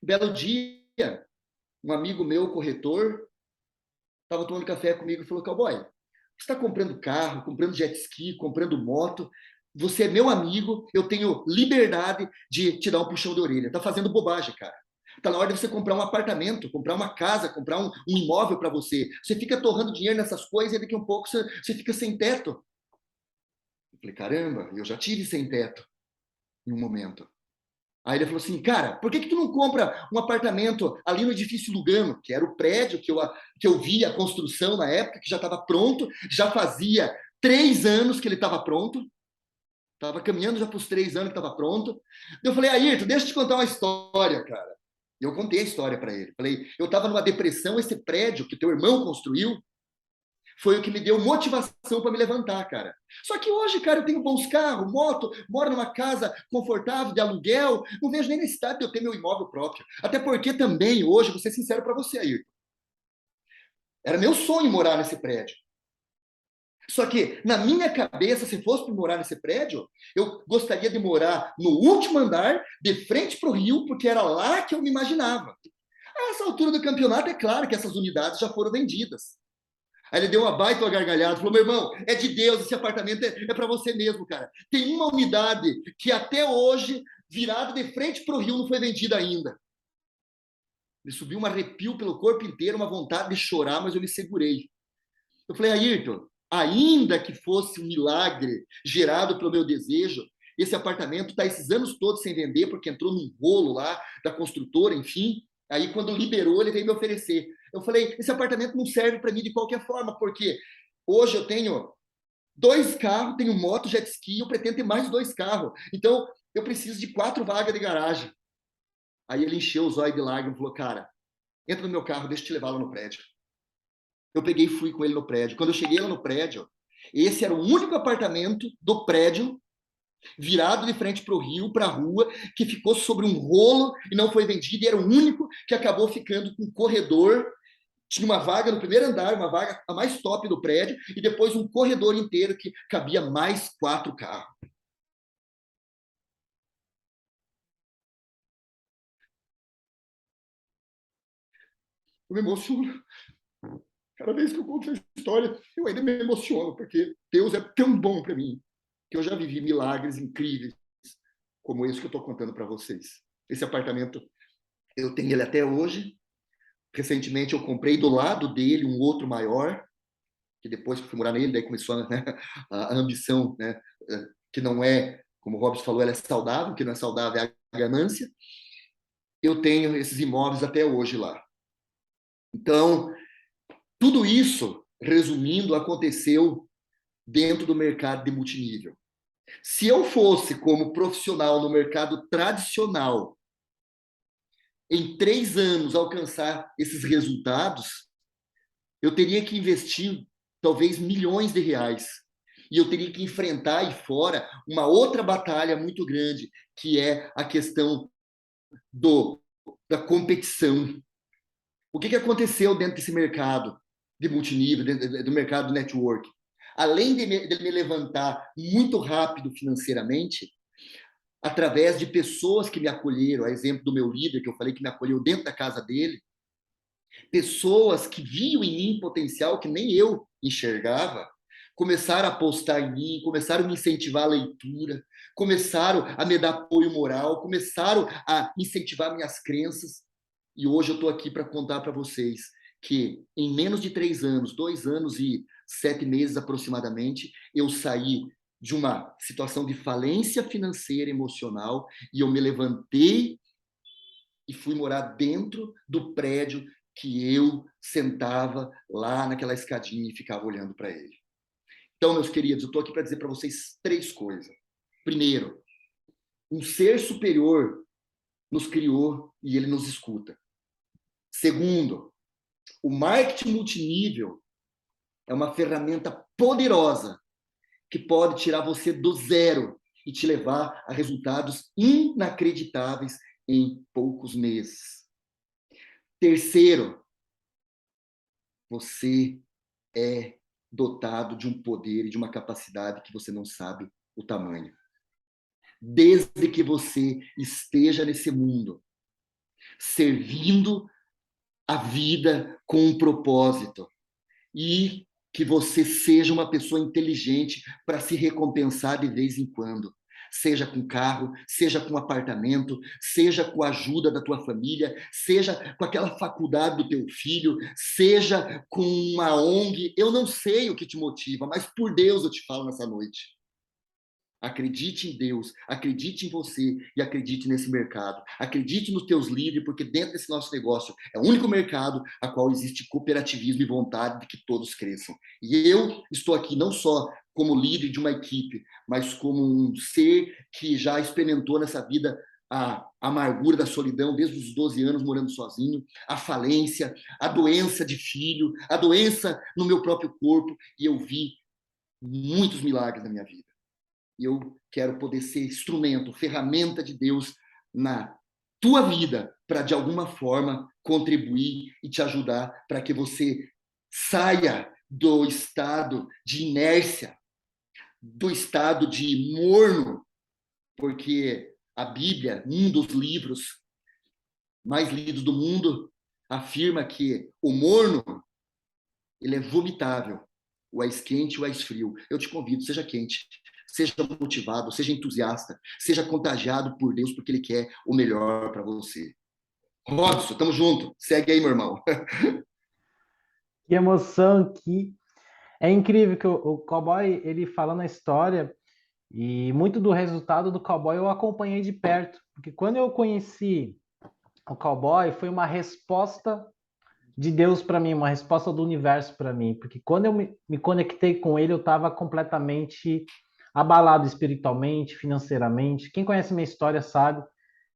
Um belo dia, um amigo meu, corretor, estava tomando café comigo e falou, cowboy, você está comprando carro, comprando jet ski, comprando moto, você é meu amigo, eu tenho liberdade de te dar um puxão de orelha. Está fazendo bobagem, cara. Está na hora de você comprar um apartamento, comprar uma casa, comprar um imóvel para você. Você fica torrando dinheiro nessas coisas e daqui a um pouco você fica sem teto. Eu falei, caramba, eu já tive sem teto em um momento. Aí ele falou assim, cara, por que tu não compra um apartamento ali no edifício Lugano, que era o prédio que eu vi a construção na época, que já estava pronto, já fazia 3 anos que ele estava pronto, estava caminhando já para os 3 anos que estava pronto. Eu falei, Ayrton, deixa eu te contar uma história, cara. Eu contei a história para ele. Falei, eu estava numa depressão, esse prédio que teu irmão construiu foi o que me deu motivação para me levantar, cara. Só que hoje, cara, eu tenho bons carros, moto, moro numa casa confortável, de aluguel, não vejo nem necessidade de eu ter meu imóvel próprio. Até porque também, hoje, vou ser sincero para você, Ayrton, era meu sonho morar nesse prédio. Só que, na minha cabeça, se fosse para morar nesse prédio, eu gostaria de morar no último andar, de frente para o rio, porque era lá que eu me imaginava. A essa altura do campeonato, é claro que essas unidades já foram vendidas. Aí ele deu uma baita gargalhada, falou, meu irmão, é de Deus, esse apartamento é para você mesmo, cara. Tem uma unidade que até hoje, virada de frente para o rio, não foi vendida ainda. Me subiu um arrepio pelo corpo inteiro, uma vontade de chorar, mas eu me segurei. Eu falei, Ayrton, ainda que fosse um milagre gerado pelo meu desejo, esse apartamento está esses anos todos sem vender, porque entrou num rolo lá da construtora, enfim. Aí, quando liberou, ele veio me oferecer. Eu falei, esse apartamento não serve para mim de qualquer forma, porque hoje eu tenho 2 carros, tenho moto, jet ski, eu pretendo ter mais 2 carros. Então, eu preciso de 4 vagas de garagem. Aí ele encheu os olhos de lágrimas e falou, cara, entra no meu carro, deixa eu te levar lá no prédio. Eu peguei e fui com ele no prédio. Quando eu cheguei lá no prédio, esse era o único apartamento do prédio virado de frente para o rio, para a rua, que ficou sobre um rolo e não foi vendido, e era o único que acabou ficando com um corredor. Tinha uma vaga no primeiro andar, uma vaga a mais top do prédio, e depois um corredor inteiro que cabia mais 4 carros. Eu me emociono. Cada vez que eu conto essa história, eu ainda me emociono, porque Deus é tão bom para mim, que eu já vivi milagres incríveis, como esse que eu estou contando para vocês. Esse apartamento, eu tenho ele até hoje. Recentemente eu comprei do lado dele um outro maior, que depois que fui morar nele, daí começou, né, a ambição, né, que não é, como o Robson falou, ela é saudável, que não é saudável é a ganância. Eu tenho esses imóveis até hoje lá. Então, tudo isso, resumindo, aconteceu dentro do mercado de multinível. Se eu fosse como profissional no mercado tradicional, em 3 anos alcançar esses resultados, eu teria que investir talvez milhões de reais. E eu teria que enfrentar aí fora uma outra batalha muito grande, que é a questão da competição. O que aconteceu dentro desse mercado de multinível, do mercado network? Além de me levantar muito rápido financeiramente, através de pessoas que me acolheram, a exemplo do meu líder, que eu falei que me acolheu dentro da casa dele, pessoas que viam em mim potencial que nem eu enxergava, começaram a apostar em mim, começaram a me incentivar a leitura, começaram a me dar apoio moral, começaram a incentivar minhas crenças. E hoje eu estou aqui para contar para vocês que em menos de 3 anos, 2 anos e 7 meses aproximadamente, eu saí de uma situação de falência financeira e emocional e eu me levantei e fui morar dentro do prédio que eu sentava lá naquela escadinha e ficava olhando para ele. Então, meus queridos, eu estou aqui para dizer para vocês 3 coisas. Primeiro, um ser superior nos criou e ele nos escuta. Segundo, o marketing multinível é uma ferramenta poderosa que pode tirar você do zero e te levar a resultados inacreditáveis em poucos meses. Terceiro, você é dotado de um poder e de uma capacidade que você não sabe o tamanho. Desde que você esteja nesse mundo, servindo a vida com um propósito e que você seja uma pessoa inteligente para se recompensar de vez em quando. Seja com carro, seja com apartamento, seja com a ajuda da tua família, seja com aquela faculdade do teu filho, seja com uma ONG. Eu não sei o que te motiva, mas por Deus eu te falo nessa noite. Acredite em Deus, acredite em você e acredite nesse mercado. Acredite nos teus líderes, porque dentro desse nosso negócio é o único mercado a qual existe cooperativismo e vontade de que todos cresçam. E eu estou aqui não só como líder de uma equipe, mas como um ser que já experimentou nessa vida a amargura da solidão desde os 12 anos morando sozinho, a falência, a doença de filho, a doença no meu próprio corpo, e eu vi muitos milagres na minha vida. E eu quero poder ser instrumento, ferramenta de Deus na tua vida para, de alguma forma, contribuir e te ajudar para que você saia do estado de inércia, do estado de morno, porque a Bíblia, um dos livros mais lidos do mundo, afirma que o morno ele é vomitável, ou és quente ou és frio. Eu te convido, seja quente, seja motivado, seja entusiasta, seja contagiado por Deus, porque Ele quer o melhor para você. Robson, tamo junto. Segue aí, meu irmão. Que emoção, que é incrível que o cowboy ele falando a história e muito do resultado do cowboy eu acompanhei de perto, porque quando eu conheci o cowboy foi uma resposta de Deus para mim, uma resposta do universo para mim, porque quando eu me conectei com ele eu estava completamente abalado espiritualmente, financeiramente. Quem conhece minha história sabe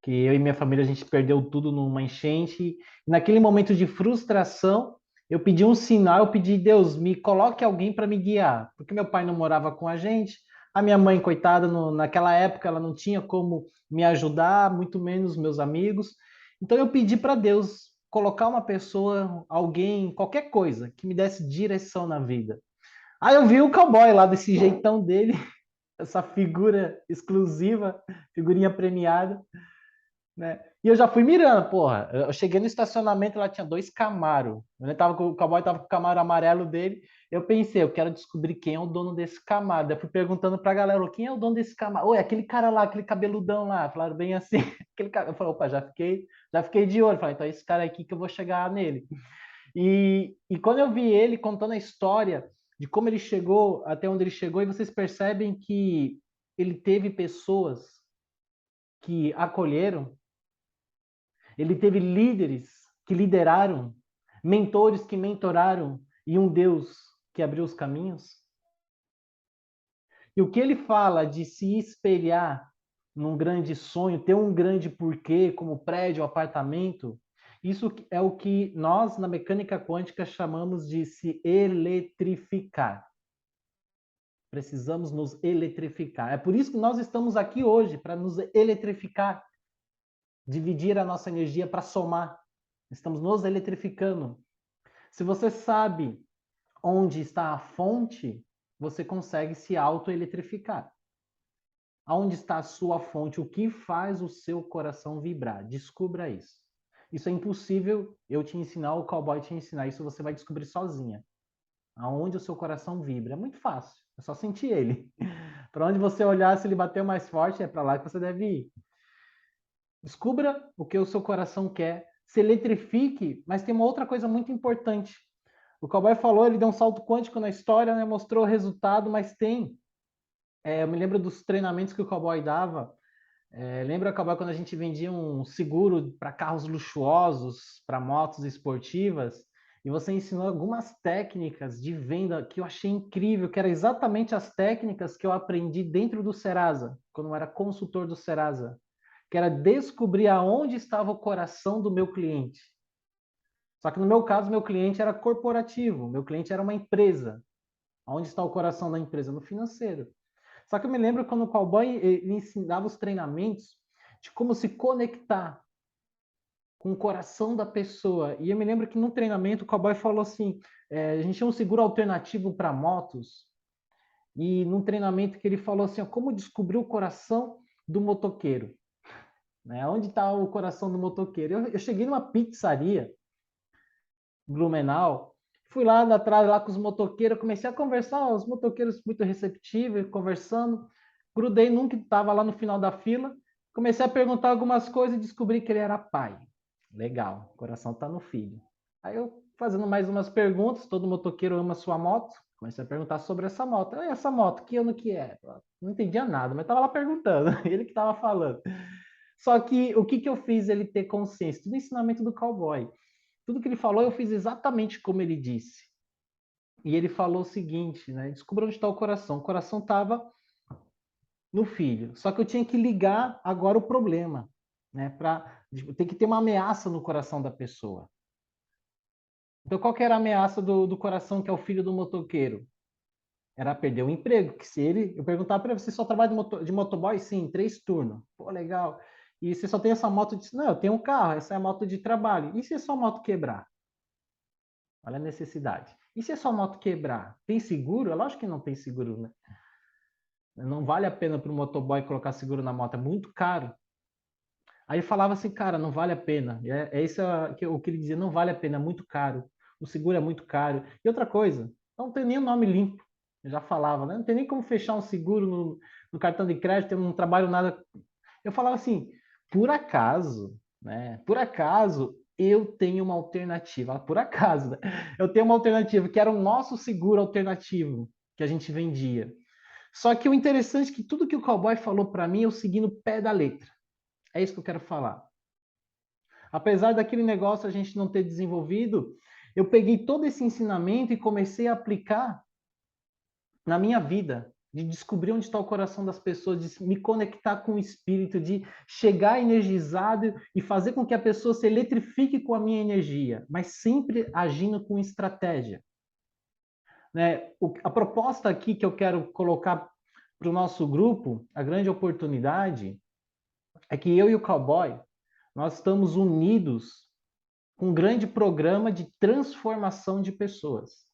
que eu e minha família a gente perdeu tudo numa enchente. E naquele momento de frustração, eu pedi um sinal, eu pedi, Deus, me coloque alguém para me guiar, porque meu pai não morava com a gente, a minha mãe, coitada, naquela época ela não tinha como me ajudar, muito menos meus amigos. Então eu pedi para Deus colocar uma pessoa, alguém, qualquer coisa que me desse direção na vida. Aí eu vi o cowboy lá desse jeitão dele, essa figura exclusiva, figurinha premiada. né? E eu já fui mirando, porra. Eu cheguei no estacionamento, lá tinha 2 Camaro. O cowboy tava com o Camaro amarelo dele. Eu pensei, eu quero descobrir quem é o dono desse Camaro. Daí fui perguntando pra galera, quem é o dono desse Camaro? Oi, aquele cara lá, aquele cabeludão lá. Falaram bem assim. Eu falei, opa, já fiquei de olho. Falei, então é esse cara aqui que eu vou chegar nele. E quando eu vi ele contando a história de como ele chegou até onde ele chegou, e vocês percebem que ele teve pessoas que acolheram, ele teve líderes que lideraram, mentores que mentoraram e um Deus que abriu os caminhos. E o que ele fala de se espelhar num grande sonho, ter um grande porquê, como prédio, apartamento, isso é o que nós, na mecânica quântica, chamamos de se eletrificar. Precisamos nos eletrificar. É por isso que nós estamos aqui hoje, para nos eletrificar, dividir a nossa energia para somar. Estamos nos eletrificando. Se você sabe onde está a fonte, você consegue se autoeletrificar. Aonde está a sua fonte? O que faz o seu coração vibrar? Descubra isso. Isso é impossível eu te ensinar, o cowboy te ensinar. Isso você vai descobrir sozinha. Aonde o seu coração vibra. É muito fácil. É só sentir ele. Para onde você olhar, se ele bateu mais forte, é para lá que você deve ir. Descubra o que o seu coração quer. Se eletrifique, mas tem uma outra coisa muito importante. O cowboy falou, ele deu um salto quântico na história, né? Mostrou o resultado, mas tem. Eu me lembro dos treinamentos que o cowboy dava. Lembra, cowboy, quando a gente vendia um seguro para carros luxuosos, para motos esportivas? E você ensinou algumas técnicas de venda que eu achei incrível, que eram exatamente as técnicas que eu aprendi dentro do Serasa, quando eu era consultor do Serasa, que era descobrir aonde estava o coração do meu cliente. Só que no meu caso, meu cliente era corporativo, meu cliente era uma empresa. Onde está o coração da empresa? No financeiro. Só que eu me lembro quando o cowboy ele ensinava os treinamentos de como se conectar com o coração da pessoa. E eu me lembro que no treinamento o cowboy falou assim: a gente tinha um seguro alternativo para motos. E num treinamento que ele falou assim: ó, como descobrir o coração do motoqueiro? Né? Onde está o coração do motoqueiro? Eu cheguei numa pizzaria, Blumenau, fui lá atrás lá com os motoqueiros, comecei a conversar, os motoqueiros muito receptivos, conversando, grudei num que estava lá no final da fila, comecei a perguntar algumas coisas e descobri que ele era pai. Legal, o coração está no filho. Aí eu fazendo mais umas perguntas, todo motoqueiro ama sua moto, comecei a perguntar sobre essa moto. E essa moto, que ano que é? Não entendia nada, mas estava lá perguntando, ele que estava falando. Só que o que eu fiz ele ter consciência? Tudo ensinamento do cowboy. Tudo que ele falou, eu fiz exatamente como ele disse. E ele falou o seguinte, né? Descubra onde está o coração. O coração estava no filho. Só que eu tinha que ligar agora o problema, né? Tem que ter uma ameaça no coração da pessoa. Então, qual que era a ameaça do coração, que é o filho do motoqueiro? Era perder o emprego. Que se ele, eu perguntava para ele, você só trabalha de motoboy? Sim, 3 turnos. Pô, legal. E você só tem essa moto? Não, eu tenho um carro, essa é a moto de trabalho. E se a sua moto quebrar? Olha a necessidade. E se a sua moto quebrar? Tem seguro? É lógico que não tem seguro, né? Não vale a pena para o motoboy colocar seguro na moto, é muito caro. Aí falava assim, cara, não vale a pena. É isso o que ele dizia, não vale a pena, é muito caro. O seguro é muito caro. E outra coisa, não tem nem o nome limpo. Eu já falava, né? Não tem nem como fechar um seguro no cartão de crédito, eu não trabalho nada. Eu falava assim, por acaso, né? Por acaso, eu tenho uma alternativa. Por acaso, né? Eu tenho uma alternativa, que era o nosso seguro alternativo que a gente vendia. Só que o interessante é que tudo que o cowboy falou para mim, eu segui no pé da letra. É isso que eu quero falar. Apesar daquele negócio a gente não ter desenvolvido, eu peguei todo esse ensinamento e comecei a aplicar na minha vida, de descobrir onde está o coração das pessoas, de me conectar com o espírito, de chegar energizado e fazer com que a pessoa se eletrifique com a minha energia, mas sempre agindo com estratégia. Né? A proposta aqui que eu quero colocar para o nosso grupo, a grande oportunidade, é que eu e o cowboy, nós estamos unidos com um grande programa de transformação de pessoas.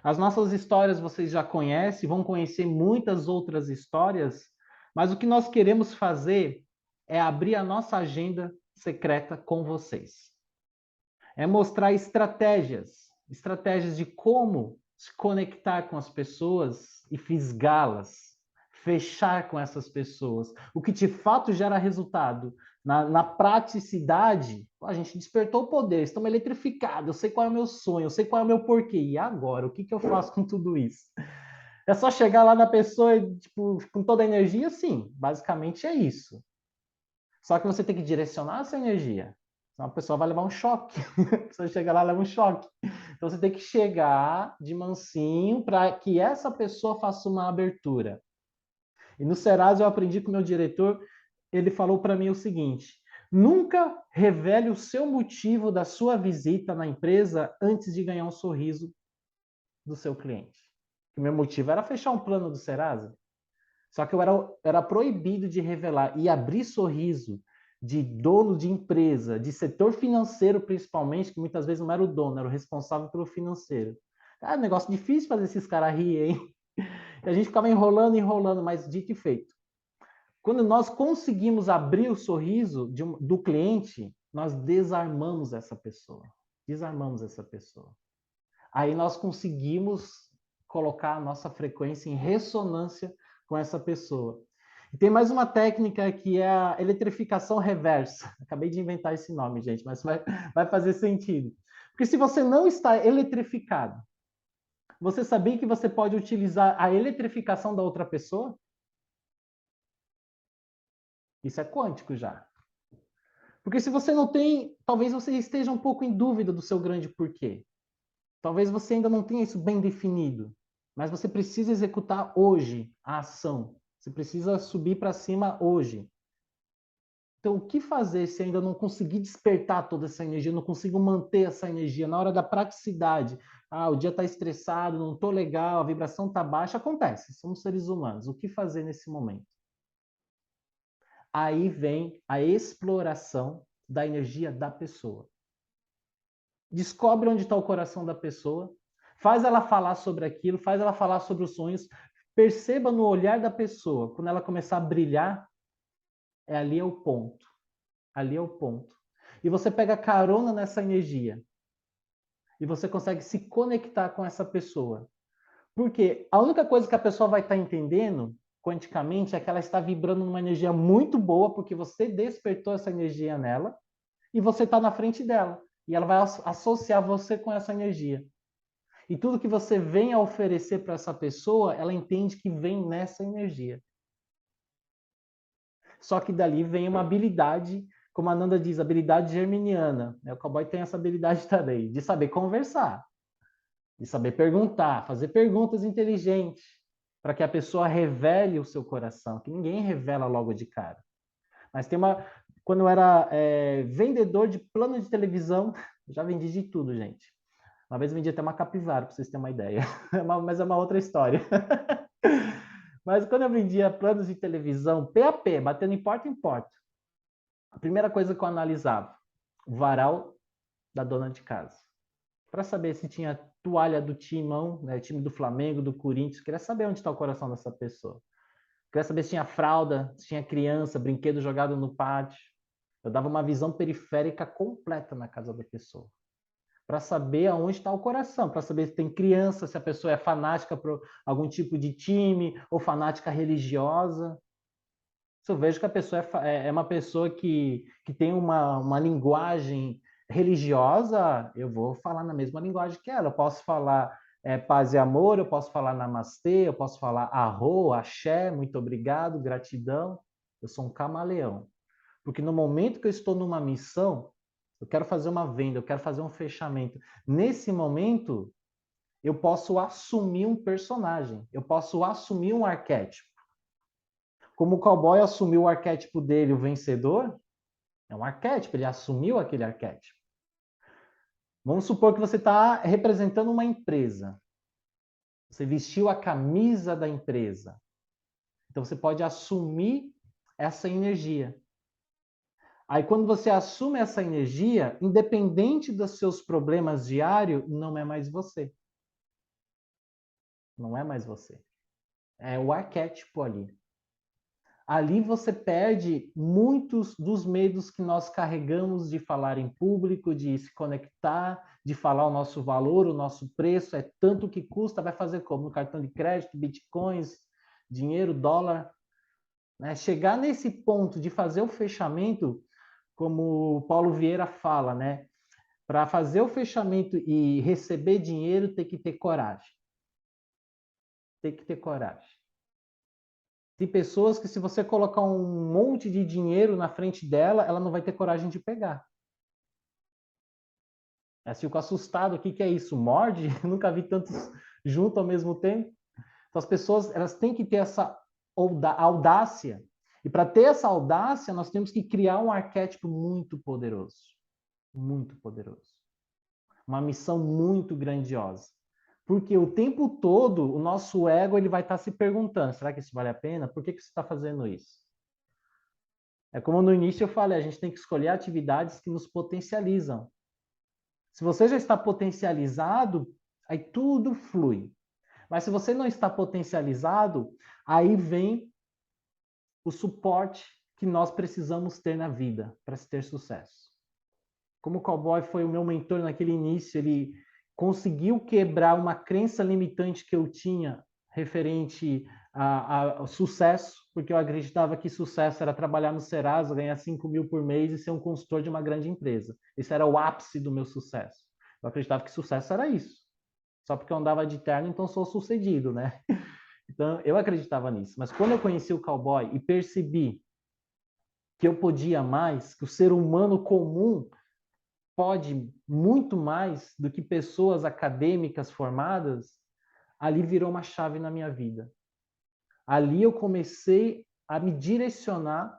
As nossas histórias vocês já conhecem, vão conhecer muitas outras histórias, mas o que nós queremos fazer é abrir a nossa agenda secreta com vocês. É mostrar estratégias de como se conectar com as pessoas e fisgá-las, fechar com essas pessoas, o que de fato gera resultado. Na praticidade, a gente despertou o poder, estamos eletrificados, eu sei qual é o meu sonho, eu sei qual é o meu porquê. E agora, o que eu faço com tudo isso? É só chegar lá na pessoa e, tipo, com toda a energia? Sim, basicamente é isso. Só que você tem que direcionar essa energia. Senão a pessoa vai levar um choque. A pessoa chega lá e leva um choque. Então você tem que chegar de mansinho para que essa pessoa faça uma abertura. E no Serasa eu aprendi com o meu diretor, ele falou para mim o seguinte: nunca revele o seu motivo da sua visita na empresa antes de ganhar um sorriso do seu cliente. O meu motivo era fechar um plano do Serasa. Só que eu era proibido de revelar e abrir sorriso de dono de empresa, de setor financeiro principalmente, que muitas vezes não era o dono, era o responsável pelo financeiro. Ah, negócio difícil fazer esses caras rir, hein? E a gente ficava enrolando, mas dito e feito. Quando nós conseguimos abrir o sorriso do cliente, nós desarmamos essa pessoa. Desarmamos essa pessoa. Aí nós conseguimos colocar a nossa frequência em ressonância com essa pessoa. E tem mais uma técnica que é a eletrificação reversa. Acabei de inventar esse nome, gente, mas vai fazer sentido. Porque se você não está eletrificado, você sabia que você pode utilizar a eletrificação da outra pessoa? Isso é quântico já. Porque se você não tem, talvez você esteja um pouco em dúvida do seu grande porquê. Talvez você ainda não tenha isso bem definido, mas você precisa executar hoje a ação. Você precisa subir para cima hoje. Então, o que fazer se ainda não conseguir despertar toda essa energia, não consigo manter essa energia na hora da praticidade? Ah, o dia está estressado, não estou legal, a vibração está baixa. Acontece, somos seres humanos. O que fazer nesse momento? Aí vem a exploração da energia da pessoa. Descobre onde está o coração da pessoa, faz ela falar sobre aquilo, faz ela falar sobre os sonhos, perceba no olhar da pessoa, quando ela começar a brilhar, ali é o ponto. Ali é o ponto. E você pega carona nessa energia. E você consegue se conectar com essa pessoa. Porque a única coisa que a pessoa vai estar entendendo, quanticamente, é que ela está vibrando numa energia muito boa, porque você despertou essa energia nela, e você está na frente dela. E ela vai associar você com essa energia. E tudo que você vem a oferecer para essa pessoa, ela entende que vem nessa energia. Só que dali vem uma habilidade, como a Nanda diz, habilidade germiniana. O cowboy tem essa habilidade também, de saber conversar, de saber perguntar, fazer perguntas inteligentes, para que a pessoa revele o seu coração, que ninguém revela logo de cara. Mas tem uma... Quando eu era vendedor de plano de televisão, já vendi de tudo, gente. Uma vez eu vendi até uma capivara, para vocês terem uma ideia. Mas é uma outra história. Mas quando eu vendia planos de televisão, PAP, batendo em porta, a primeira coisa que eu analisava, o varal da dona de casa. Para saber se tinha toalha do timão, né, time do Flamengo, do Corinthians. Queria saber onde está o coração dessa pessoa. Queria saber se tinha fralda, se tinha criança, brinquedo jogado no pátio. Eu dava uma visão periférica completa na casa da pessoa. Para saber aonde está o coração, para saber se tem criança, se a pessoa é fanática por algum tipo de time ou fanática religiosa. Se eu vejo que a pessoa é uma pessoa que tem uma linguagem religiosa, eu vou falar na mesma linguagem que ela. Eu posso falar paz e amor, eu posso falar namastê, eu posso falar arro, axé, muito obrigado, gratidão. Eu sou um camaleão. Porque no momento que eu estou numa missão, eu quero fazer uma venda, eu quero fazer um fechamento. Nesse momento, eu posso assumir um personagem, eu posso assumir um arquétipo. Como o cowboy assumiu o arquétipo dele, o vencedor, é um arquétipo, ele assumiu aquele arquétipo. Vamos supor que você está representando uma empresa. Você vestiu a camisa da empresa. Então você pode assumir essa energia. Aí, quando você assume essa energia, independente dos seus problemas diários, não é mais você. Não é mais você. É o arquétipo ali. ali você perde muitos dos medos que nós carregamos de falar em público, de se conectar, de falar o nosso valor, o nosso preço, é tanto que custa, vai fazer como? No cartão de crédito, bitcoins, dinheiro, dólar. Né? Chegar nesse ponto de fazer o fechamento, como o Paulo Vieira fala, né? Para fazer o fechamento e receber dinheiro, tem que ter coragem. Tem que ter coragem. Tem pessoas que, se você colocar um monte de dinheiro na frente dela, ela não vai ter coragem de pegar. Eu fico assustado. O que que é isso? Morde? Nunca vi tantos junto ao mesmo tempo. Então, as pessoas, elas têm que ter essa audácia. E para ter essa audácia, nós temos que criar um arquétipo muito poderoso. Muito poderoso. Uma missão muito grandiosa. Porque o tempo todo, o nosso ego ele vai estar se perguntando, será que isso vale a pena? Por que que você está fazendo isso? É como no início eu falei, a gente tem que escolher atividades que nos potencializam. Se você já está potencializado, aí tudo flui. Mas se você não está potencializado, aí vem o suporte que nós precisamos ter na vida para se ter sucesso. Como o cowboy foi o meu mentor naquele início, ele conseguiu quebrar uma crença limitante que eu tinha referente ao sucesso, porque eu acreditava que sucesso era trabalhar no Serasa, ganhar 5 mil por mês e ser um consultor de uma grande empresa. Esse era o ápice do meu sucesso. Eu acreditava que sucesso era isso. Só porque eu andava de terno, então sou sucedido, né? Então, eu acreditava nisso. Mas quando eu conheci o cowboy e percebi que eu podia mais, que o ser humano comum pode muito mais do que pessoas acadêmicas formadas, ali virou uma chave na minha vida. Ali eu comecei a me direcionar,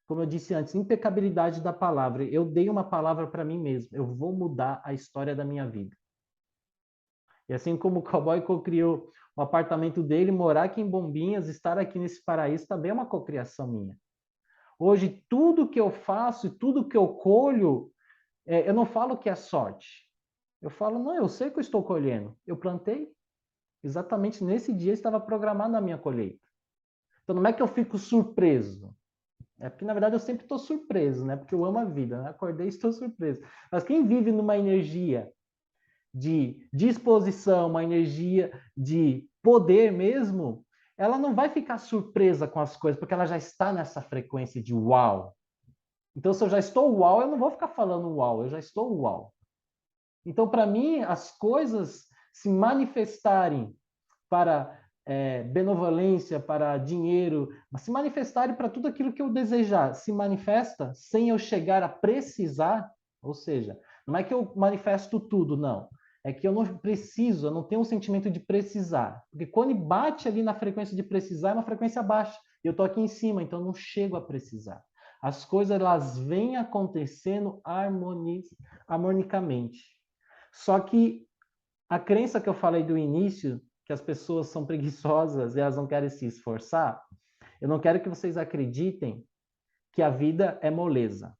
como eu disse antes, impecabilidade da palavra. Eu dei uma palavra para mim mesmo. Eu vou mudar a história da minha vida. E assim como o cowboy co-criou o apartamento dele, morar aqui em Bombinhas, estar aqui nesse paraíso também é uma cocriação minha. Hoje, tudo que eu faço e tudo que eu colho, eu não falo que é sorte. Eu falo, não, eu sei que eu estou colhendo. Eu plantei. Exatamente nesse dia estava programada a minha colheita. Então, não é que eu fico surpreso. É porque, na verdade, eu sempre estou surpreso, né? Porque eu amo a vida. Né? Acordei e estou surpreso. Mas quem vive numa energia de disposição, uma energia de poder mesmo, ela não vai ficar surpresa com as coisas, porque ela já está nessa frequência de uau. Então, se eu já estou uau, eu não vou ficar falando uau, eu já estou uau. Então, para mim, as coisas se manifestarem para benevolência, para dinheiro, se manifestarem para tudo aquilo que eu desejar, se manifesta sem eu chegar a precisar, ou seja, não é que eu manifesto tudo, não. É que eu não preciso, eu não tenho um sentimento de precisar. Porque quando bate ali na frequência de precisar, é uma frequência baixa. Eu estou aqui em cima, então eu não chego a precisar. As coisas elas vêm acontecendo harmonicamente. Só que a crença que eu falei do início, que as pessoas são preguiçosas e elas não querem se esforçar, eu não quero que vocês acreditem que a vida é moleza.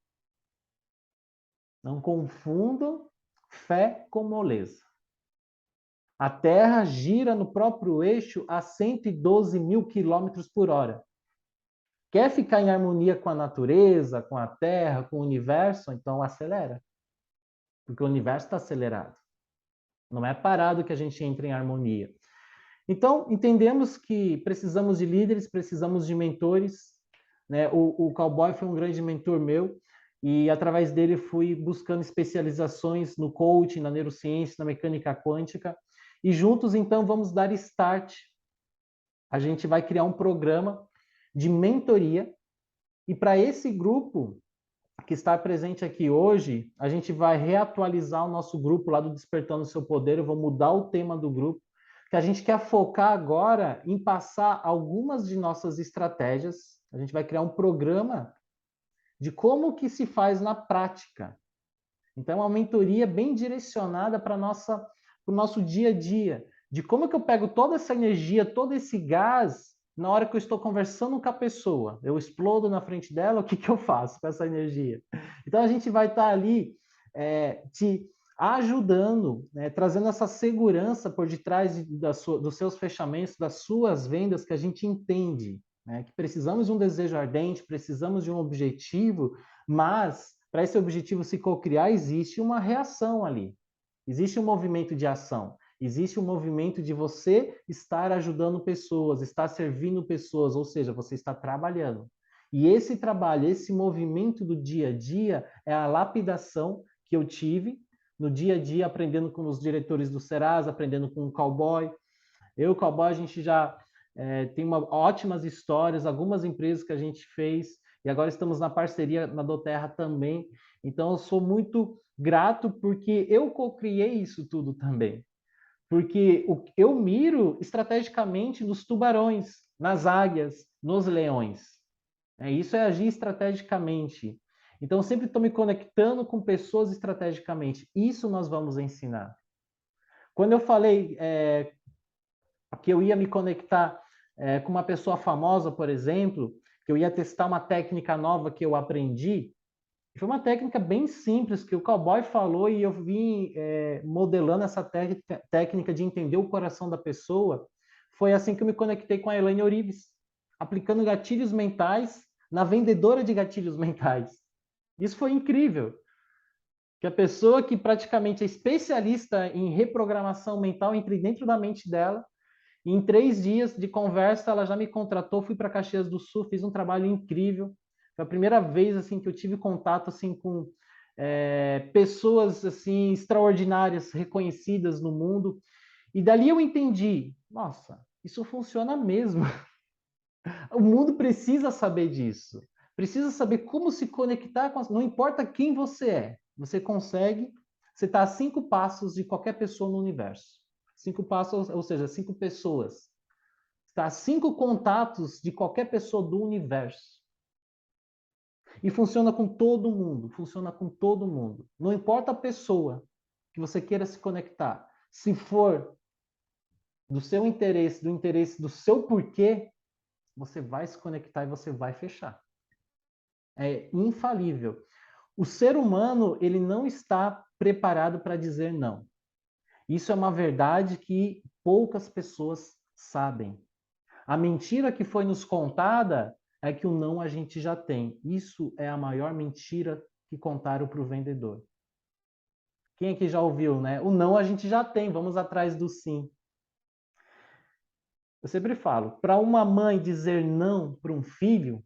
Não confundam fé com moleza. A Terra gira no próprio eixo a 112 mil quilômetros por hora. Quer ficar em harmonia com a natureza, com a Terra, com o universo? Então acelera. Porque o universo está acelerado. Não é parado que a gente entre em harmonia. Então, entendemos que precisamos de líderes, precisamos de mentores. Né? O Cowboy foi um grande mentor meu e, através dele, fui buscando especializações no coaching, na neurociência, na mecânica quântica. E juntos, então, vamos dar start. A gente vai criar um programa de mentoria e, para esse grupo que está presente aqui hoje, a gente vai reatualizar o nosso grupo lá do Despertando o Seu Poder. Eu vou mudar o tema do grupo, que a gente quer focar agora em passar algumas de nossas estratégias. A gente vai criar um programa de como que se faz na prática. Então, é uma mentoria bem direcionada para o nosso dia a dia, de como que eu pego toda essa energia, todo esse gás, na hora que eu estou conversando com a pessoa. Eu explodo na frente dela, o que que eu faço com essa energia? Então, a gente vai estar ali te ajudando, né, trazendo essa segurança por detrás dos seus fechamentos, das suas vendas, que a gente entende né? Que precisamos de um desejo ardente, precisamos de um objetivo, mas para esse objetivo se cocriar, existe uma reação ali. Existe um movimento de ação. Existe um movimento de você estar ajudando pessoas, estar servindo pessoas, ou seja, você está trabalhando. E esse trabalho, esse movimento do dia a dia é a lapidação que eu tive no dia a dia, aprendendo com os diretores do Serasa, aprendendo com o Cowboy. Eu e o Cowboy, a gente já tem ótimas histórias, algumas empresas que a gente fez, e agora estamos na parceria na Doterra também. Então, eu sou muito grato porque eu co-criei isso tudo também. Porque eu miro estrategicamente nos tubarões, nas águias, nos leões. Isso é agir estrategicamente. Então, eu sempre estou me conectando com pessoas estrategicamente. Isso nós vamos ensinar. Quando eu falei que eu ia me conectar com uma pessoa famosa, por exemplo, que eu ia testar uma técnica nova que eu aprendi, foi uma técnica bem simples que o Cowboy falou e eu vim modelando essa técnica de entender o coração da pessoa. Foi assim que eu me conectei com a Elaine Orives, aplicando gatilhos mentais na vendedora de gatilhos mentais. Isso foi incrível. Que a pessoa que praticamente é especialista em reprogramação mental entre dentro da mente dela, e em 3 dias de conversa, ela já me contratou, fui para Caxias do Sul, fiz um trabalho incrível. Foi a primeira vez assim que eu tive contato assim com pessoas assim extraordinárias, reconhecidas no mundo. E dali eu entendi, nossa, isso funciona mesmo. O mundo precisa saber disso. Precisa saber como se conectar com as... Não importa quem você é, você consegue. Você está a 5 passos de qualquer pessoa no universo. 5 passos, ou seja, 5 pessoas. Está a 5 contatos de qualquer pessoa do universo. E funciona com todo mundo. Funciona com todo mundo. Não importa a pessoa que você queira se conectar. Se for do seu interesse, do interesse do seu porquê, você vai se conectar e você vai fechar. É infalível. O ser humano, ele não está preparado para dizer não. Isso é uma verdade que poucas pessoas sabem. A mentira que foi nos contada é que o não a gente já tem. Isso é a maior mentira que contaram para o vendedor. Quem aqui já ouviu, né? O não a gente já tem, vamos atrás do sim. Eu sempre falo, para uma mãe dizer não para um filho,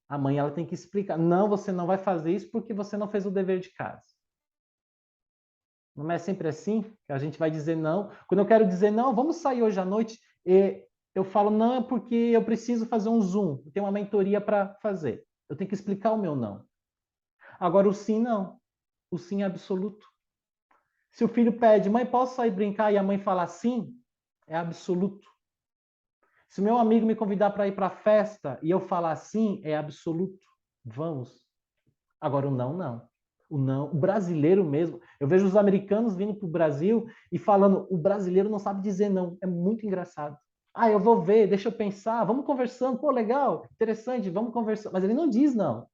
a mãe ela tem que explicar. Não, você não vai fazer isso porque você não fez o dever de casa. Não é sempre assim que a gente vai dizer não. Quando eu quero dizer não, vamos sair hoje à noite, eu falo não é porque eu preciso fazer um Zoom, eu tenho uma mentoria para fazer. Eu tenho que explicar o meu não. Agora o sim não. O sim é absoluto. Se o filho pede, mãe, posso sair brincar? E a mãe fala sim, é absoluto. Se o meu amigo me convidar para ir para a festa e eu falar sim, é absoluto. Vamos. Agora o não, não. O não, o brasileiro mesmo. Eu vejo os americanos vindo para o Brasil e falando, o brasileiro não sabe dizer não. É muito engraçado. Ah, eu vou ver, deixa eu pensar, vamos conversando. Pô, legal, interessante, vamos conversar. Mas ele não diz não.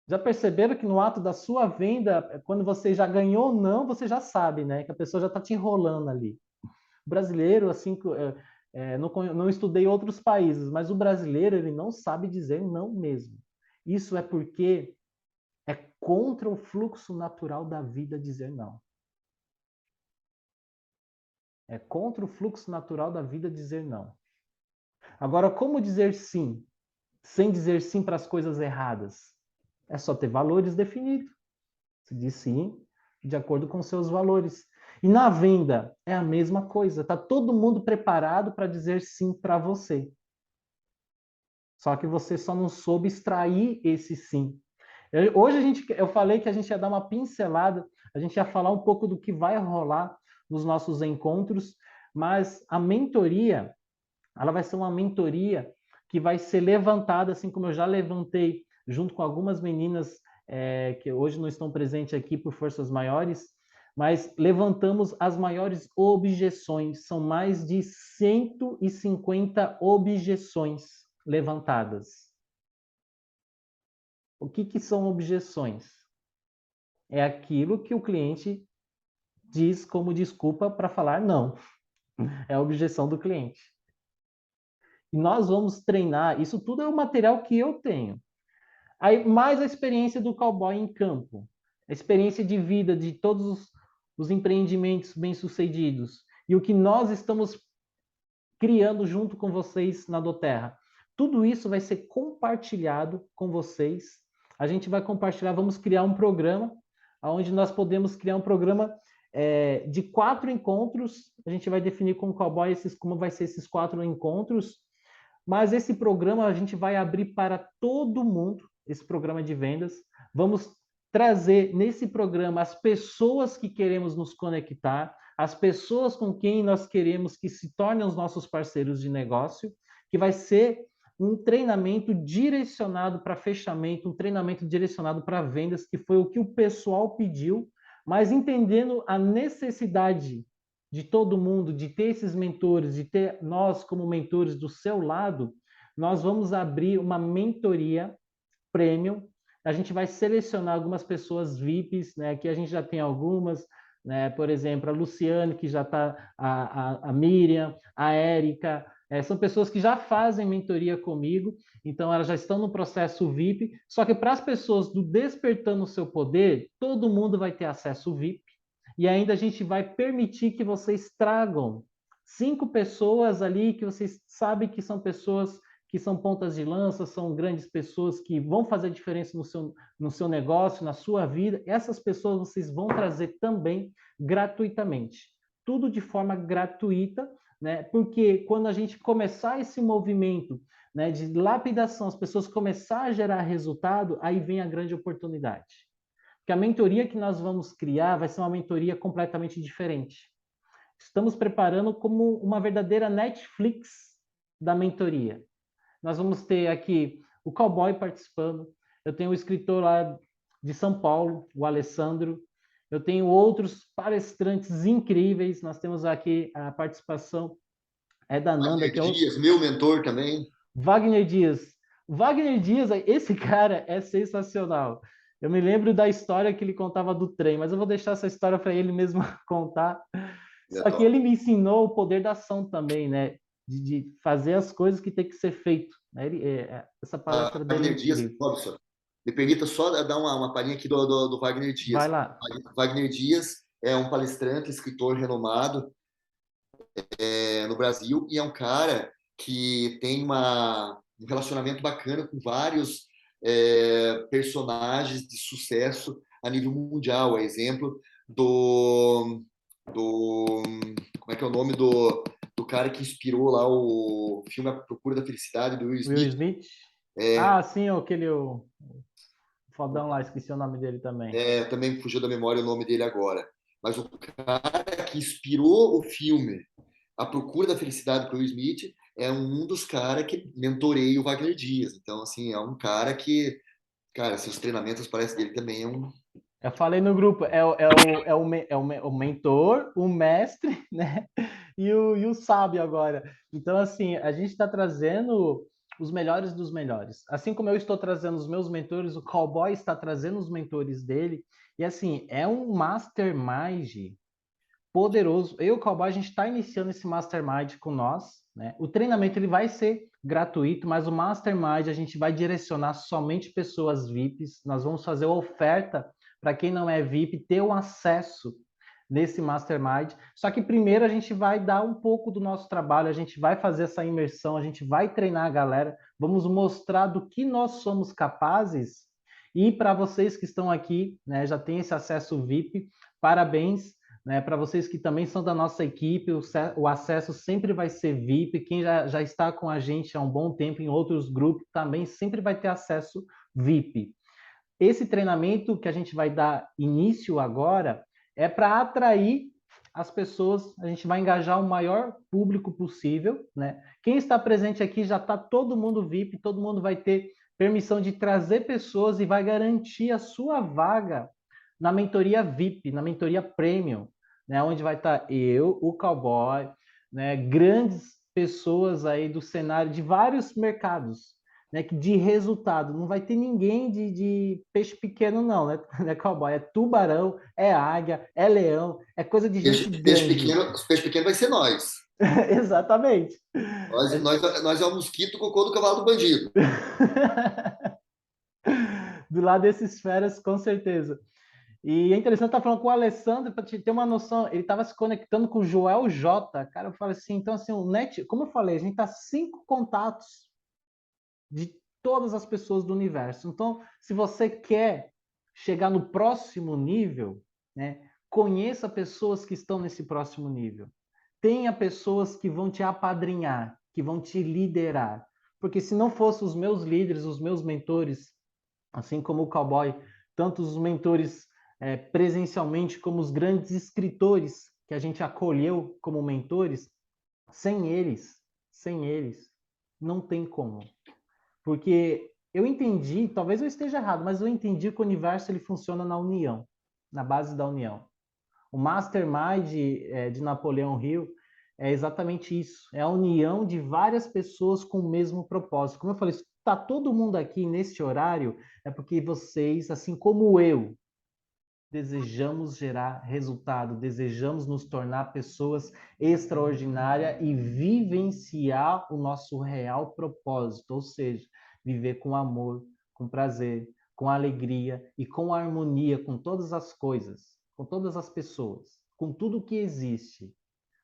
Já perceberam que no ato da sua venda, quando você já ganhou ou não, você já sabe, né? Que a pessoa já está te enrolando ali. O brasileiro, assim, não estudei outros países, mas o brasileiro, ele não sabe dizer não mesmo. Isso é porque é contra o fluxo natural da vida dizer não. É contra o fluxo natural da vida dizer não. Agora, como dizer sim, sem dizer sim para as coisas erradas? É só ter valores definidos. Você diz sim de acordo com seus valores. E na venda é a mesma coisa. Está todo mundo preparado para dizer sim para você. Só que você só não soube extrair esse sim. Hoje eu falei que a gente ia dar uma pincelada, a gente ia falar um pouco do que vai rolar nos nossos encontros, mas a mentoria, ela vai ser uma mentoria que vai ser levantada, assim como eu já levantei junto com algumas meninas que hoje não estão presentes aqui por forças maiores, mas levantamos as maiores objeções. São mais de 150 objeções levantadas. O que são objeções? É aquilo que o cliente diz como desculpa para falar não. É a objeção do cliente. E nós vamos treinar, isso tudo é o material que eu tenho. Aí, mais a experiência do cowboy em campo, a experiência de vida de todos os empreendimentos bem-sucedidos e o que nós estamos criando junto com vocês na Doterra. Tudo isso vai ser compartilhado com vocês. A gente vai compartilhar, vamos criar um programa, onde nós podemos criar um programa de 4 encontros. A gente vai definir com o cowboy como vai ser esses 4 encontros. Mas esse programa a gente vai abrir para todo mundo, esse programa de vendas. Vamos trazer nesse programa as pessoas que queremos nos conectar, as pessoas com quem nós queremos que se tornem os nossos parceiros de negócio, que vai ser um treinamento direcionado para fechamento, um treinamento direcionado para vendas, que foi o que o pessoal pediu, mas entendendo a necessidade de todo mundo, de ter esses mentores, de ter nós como mentores do seu lado, nós vamos abrir uma mentoria premium. A gente vai selecionar algumas pessoas VIPs, né? Aqui a gente já tem algumas, né? Por exemplo, a Luciane, que já está, a Miriam, a Érica, são pessoas que já fazem mentoria comigo, então elas já estão no processo VIP, só que para as pessoas do Despertando o Seu Poder, todo mundo vai ter acesso VIP, e ainda a gente vai permitir que vocês tragam 5 pessoas ali que vocês sabem que são pessoas que são pontas de lança, são grandes pessoas que vão fazer diferença no seu negócio, na sua vida. Essas pessoas vocês vão trazer também gratuitamente. Tudo de forma gratuita, né? Porque quando a gente começar esse movimento, né, de lapidação, as pessoas começar a gerar resultado, aí vem a grande oportunidade. Porque a mentoria que nós vamos criar vai ser uma mentoria completamente diferente. Estamos preparando como uma verdadeira Netflix da mentoria. Nós vamos ter aqui o Cowboy participando, eu tenho o escritor lá de São Paulo, o Alessandro, eu tenho outros palestrantes incríveis, nós temos aqui a participação da Nanda, Wagner que é o Dias, meu mentor também. Wagner Dias. Wagner Dias, esse cara é sensacional. Eu me lembro da história que ele contava do trem, mas eu vou deixar essa história para ele mesmo contar. É Só que top. ele me ensinou o poder da ação também, né? De fazer as coisas que tem que ser feito. Né? Essa palestra dele é Wagner Dias, incrível. Robson, me permita só dar uma palhinha aqui do Wagner Vai Dias. lá. Wagner Dias é um palestrante, escritor renomado no Brasil e é um cara que tem um relacionamento bacana com vários personagens de sucesso a nível mundial. É exemplo do como é que é o nome do cara que inspirou lá o filme A Procura da Felicidade, do Will Will Smith. Smith. É, Ah, sim, o fodão lá, esqueci o nome dele também. também fugiu da memória o nome dele agora. Mas o cara que inspirou o filme A Procura da Felicidade para o Will Smith é um dos caras que mentoreia o Wagner Dias. Então, assim, é um cara que, cara, seus treinamentos parece dele também é um. Eu falei no grupo, o mentor, o mestre, né? E o sábio agora. Então, assim, a gente está trazendo os melhores dos melhores. Assim como eu estou trazendo os meus mentores, o Cowboy está trazendo os mentores dele. E, assim, é um mastermind poderoso. Eu e o Cowboy, a gente está iniciando esse mastermind com nós, né? O treinamento ele vai ser gratuito, mas o mastermind a gente vai direcionar somente pessoas VIPs. Nós vamos fazer uma oferta para quem não é VIP ter um acesso nesse mastermind. Só que primeiro a gente vai dar um pouco do nosso trabalho, a gente vai fazer essa imersão, a gente vai treinar a galera, vamos mostrar do que nós somos capazes. E para vocês que estão aqui, né, já tem esse acesso VIP, parabéns, né, para vocês que também são da nossa equipe, o acesso sempre vai ser VIP. Quem já está com a gente há um bom tempo em outros grupos também sempre vai ter acesso VIP. Esse treinamento que a gente vai dar início agora é para atrair as pessoas, a gente vai engajar o maior público possível, né? Quem está presente aqui já está todo mundo VIP, todo mundo vai ter permissão de trazer pessoas e vai garantir a sua vaga na mentoria VIP, na mentoria Premium, né? Onde vai estar eu, o Cowboy, né? Grandes pessoas aí do cenário de vários mercados, né, de resultado. Não vai ter ninguém de peixe pequeno, não, né, né, Cowboy? É tubarão, é águia, é leão, é coisa de gente Peixe grande. pequeno, peixe pequeno vai ser nós. Exatamente. Nós é o mosquito cocô do cavalo do bandido. Do lado desses feras, com certeza. E é interessante estar falando com o Alessandro para te ter uma noção. Ele estava se conectando com o Joel J. Cara, eu falo assim, então assim, o net, como eu falei, a gente tá 5 contatos de todas as pessoas do universo. Então, se você quer chegar no próximo nível, né, conheça pessoas que estão nesse próximo nível. Tenha pessoas que vão te apadrinhar, que vão te liderar. Porque se não fossem os meus líderes, os meus mentores, assim como o cowboy, tanto os mentores presencialmente como os grandes escritores que a gente acolheu como mentores, sem eles, não tem como. Porque eu entendi, talvez eu esteja errado, mas eu entendi que o universo ele funciona na união, na base da união. O Mastermind de Napoleão Hill é exatamente isso. É a união de várias pessoas com o mesmo propósito. Como eu falei, se está todo mundo aqui nesse horário, é porque vocês, assim como eu, desejamos gerar resultado, desejamos nos tornar pessoas extraordinárias e vivenciar o nosso real propósito, ou seja, viver com amor, com prazer, com alegria e com harmonia com todas as coisas, com todas as pessoas, com tudo que existe,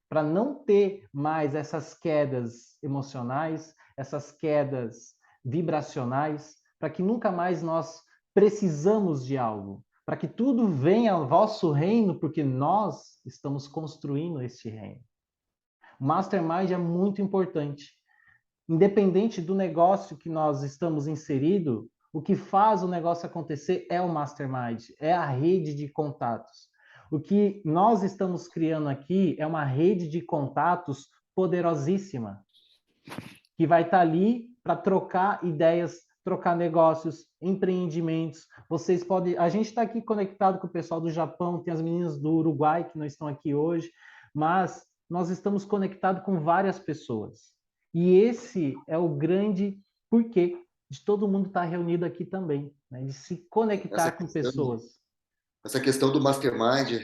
para não ter mais essas quedas emocionais, essas quedas vibracionais, para que nunca mais nós precisamos de algo, para que tudo venha ao vosso reino, porque nós estamos construindo este reino. O Mastermind é muito importante. Independente do negócio que nós estamos inserido, o que faz o negócio acontecer é o Mastermind, é a rede de contatos. O que nós estamos criando aqui é uma rede de contatos poderosíssima, que vai estar ali para trocar ideias, trocar negócios, empreendimentos. Vocês podem. A gente está aqui conectado com o pessoal do Japão, tem as meninas do Uruguai que não estão aqui hoje, mas nós estamos conectados com várias pessoas. E esse é o grande porquê de todo mundo estar reunido aqui também, né? De se conectar Essa com questão, pessoas. essa questão do mastermind,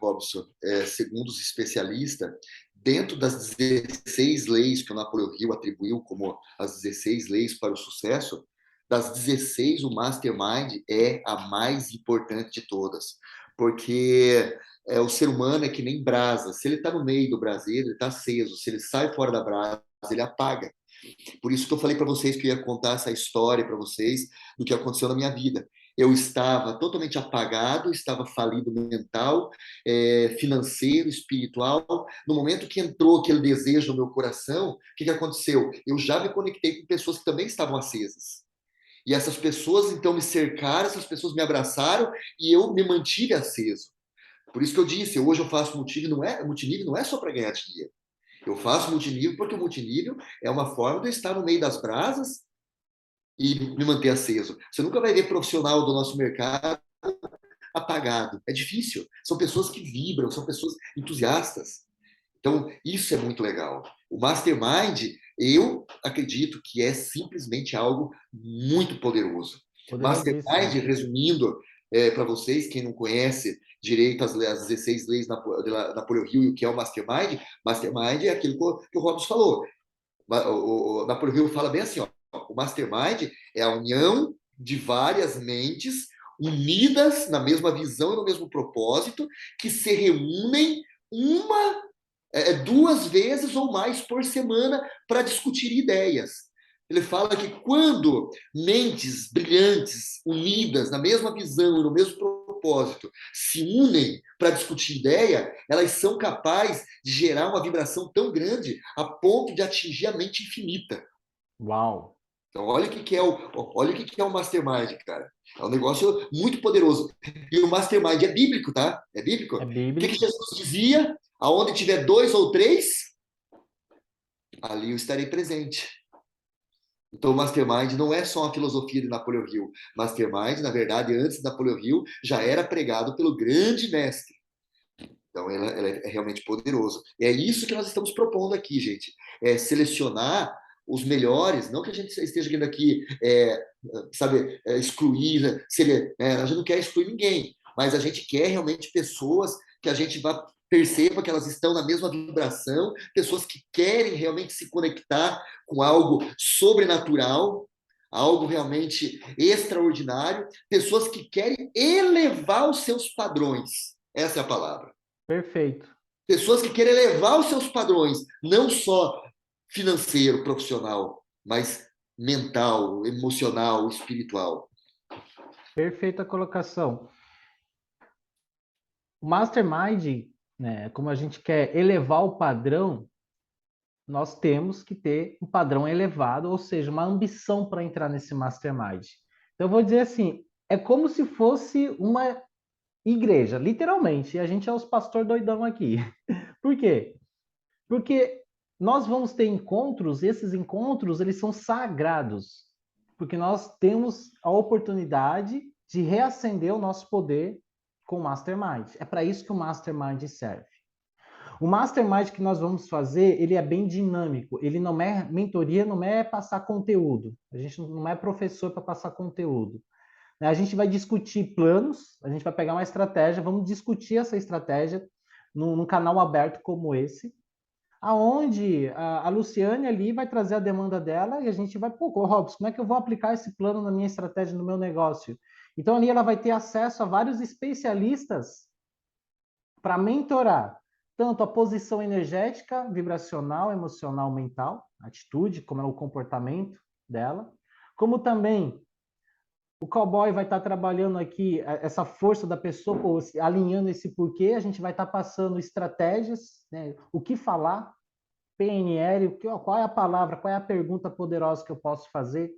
Robson, segundo os especialistas, dentro das 16 leis que o Napoleão Hill atribuiu como as 16 leis para o sucesso, das 16, o mastermind é a mais importante de todas, porque o ser humano é que nem brasa. Se ele está no meio do braseiro, ele está aceso. Se ele sai fora da brasa, ele apaga. Por isso que eu falei para vocês que eu ia contar essa história para vocês do que aconteceu na minha vida. Eu estava totalmente apagado, estava falido mental, financeiro, espiritual. No momento que entrou aquele desejo no meu coração, o que aconteceu? Eu já me conectei com pessoas que também estavam acesas. E essas pessoas, então, me cercaram, essas pessoas me abraçaram e eu me mantive aceso. Por isso que eu disse, hoje eu faço multinível não é só para ganhar dinheiro. Eu faço multinível porque o multinível é uma forma de eu estar no meio das brasas e me manter aceso. Você nunca vai ver profissional do nosso mercado apagado. É difícil. São pessoas que vibram, são pessoas entusiastas. Então, isso é muito legal. O Mastermind, eu acredito que é simplesmente algo muito poderoso. Mastermind, Poderosíssimo. resumindo para vocês, quem não conhece direito as 16 leis de Napoleão Hill e o que é o Mastermind, Mastermind é aquilo que o Robson falou. O Napoleão Hill fala bem assim, ó, o Mastermind é a união de várias mentes unidas na mesma visão e no mesmo propósito, que se reúnem uma 2 vezes ou mais por semana para discutir ideias. Ele fala que quando mentes brilhantes, unidas na mesma visão e no mesmo propósito, se unem para discutir ideia, elas são capazes de gerar uma vibração tão grande a ponto de atingir a mente infinita. Uau! Então, olha o que é o Mastermind, cara. É um negócio muito poderoso. E o Mastermind é bíblico, tá? É bíblico. É O que bíblico. Jesus dizia? Aonde tiver 2 ou 3, ali eu estarei presente. Então, o Mastermind não é só uma filosofia de Napoleão Hill. Mastermind, na verdade, antes de Napoleão Hill, já era pregado pelo grande mestre. Então, ela é realmente poderoso. E é isso que nós estamos propondo aqui, gente. É selecionar os melhores, não que a gente esteja querendo aqui, sabe, excluir, a gente não quer excluir ninguém, mas a gente quer realmente pessoas que a gente vá perceba que elas estão na mesma vibração, pessoas que querem realmente se conectar com algo sobrenatural, algo realmente extraordinário, pessoas que querem elevar os seus padrões. Essa é a palavra. Perfeito. Pessoas que querem elevar os seus padrões, não só financeiro, profissional, mas mental, emocional, espiritual. Perfeita colocação. O Mastermind, né, como a gente quer elevar o padrão, nós temos que ter um padrão elevado, ou seja, uma ambição para entrar nesse Mastermind. Então, eu vou dizer assim, é como se fosse uma igreja, literalmente, e a gente é os pastor doidão aqui. Por quê? Porque nós vamos ter encontros, esses encontros, eles são sagrados, porque nós temos a oportunidade de reacender o nosso poder com o Mastermind. É para isso que o Mastermind serve. O Mastermind que nós vamos fazer, ele é bem dinâmico. Ele não é mentoria, não é passar conteúdo. A gente não é professor para passar conteúdo. A gente vai discutir planos, a gente vai pegar uma estratégia, vamos discutir essa estratégia num canal aberto como esse, aonde a Luciane ali vai trazer a demanda dela e a gente vai, pô, Robson, como é que eu vou aplicar esse plano na minha estratégia, no meu negócio? Então ali ela vai ter acesso a vários especialistas para mentorar tanto a posição energética, vibracional, emocional, mental, atitude, como é o comportamento dela, como também o cowboy vai estar trabalhando aqui essa força da pessoa, alinhando esse porquê, a gente vai estar passando estratégias, né, o que falar, PNL, qual é a palavra, qual é a pergunta poderosa que eu posso fazer.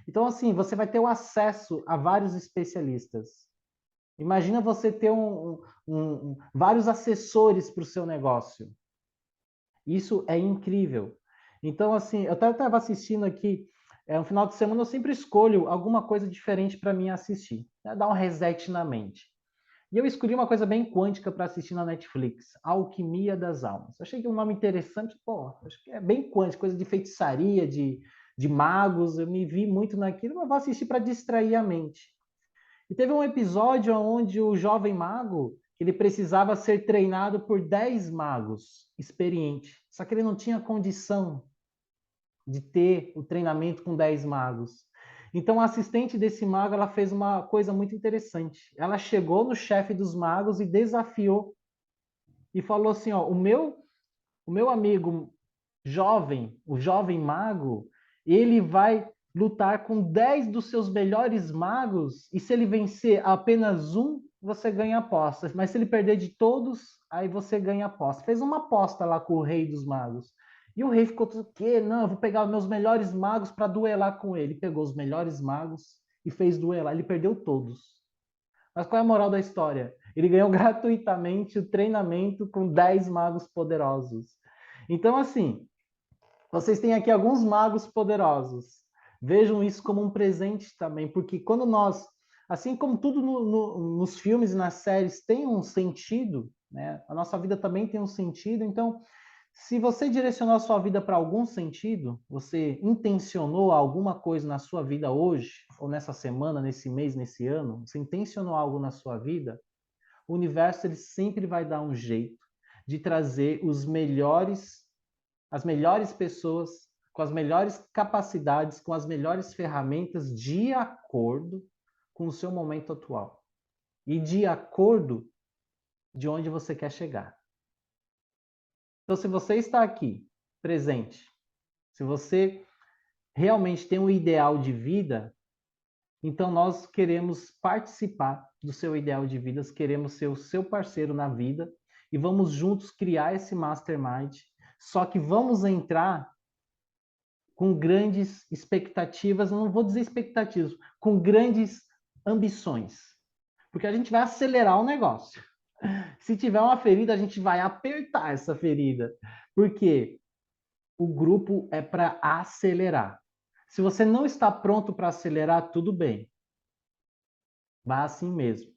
Então, assim, você vai ter o acesso a vários especialistas. Imagina você ter vários assessores para o seu negócio. Isso é incrível. Então, assim, eu até estava assistindo aqui, um final de semana eu sempre escolho alguma coisa diferente para mim assistir, né? Dar um reset na mente. E eu escolhi uma coisa bem quântica para assistir na Netflix, Alquimia das Almas. Achei que é um nome interessante, pô, acho que é bem quântico, coisa de feitiçaria, de magos, eu me vi muito naquilo, mas vou assistir para distrair a mente. E teve um episódio onde o jovem mago, ele precisava ser treinado por 10 magos experientes. Só que ele não tinha condição de ter o treinamento com 10 magos. Então, a assistente desse mago, ela fez uma coisa muito interessante. Ela chegou no chefe dos magos e desafiou e falou assim, ó, o meu amigo jovem, o jovem mago, ele vai lutar com 10 dos seus melhores magos, e se ele vencer apenas um, você ganha aposta. Mas se ele perder de todos, aí você ganha aposta. Fez uma aposta lá com o rei dos magos. E o rei ficou o quê? Não, eu vou pegar os meus melhores magos para duelar com ele. Ele pegou os melhores magos e fez duelar. Ele perdeu todos. Mas qual é a moral da história? Ele ganhou gratuitamente o treinamento com 10 magos poderosos. Então, assim, vocês têm aqui alguns magos poderosos. Vejam isso como um presente também, porque quando nós, assim como tudo nos filmes e nas séries tem um sentido, né? A nossa vida também tem um sentido. Então, se você direcionou a sua vida para algum sentido, você intencionou alguma coisa na sua vida hoje, ou nessa semana, nesse mês, nesse ano, você intencionou algo na sua vida, o universo ele sempre vai dar um jeito de trazer as melhores pessoas, com as melhores capacidades, com as melhores ferramentas de acordo com o seu momento atual e de acordo de onde você quer chegar. Então, se você está aqui presente, se você realmente tem um ideal de vida, então nós queremos participar do seu ideal de vida, queremos ser o seu parceiro na vida e vamos juntos criar esse mastermind. Só que vamos entrar com grandes expectativas, não vou dizer expectativas, com grandes ambições. Porque a gente vai acelerar o negócio. Se tiver uma ferida, a gente vai apertar essa ferida. Porque o grupo é para acelerar. Se você não está pronto para acelerar, tudo bem. Vá assim mesmo.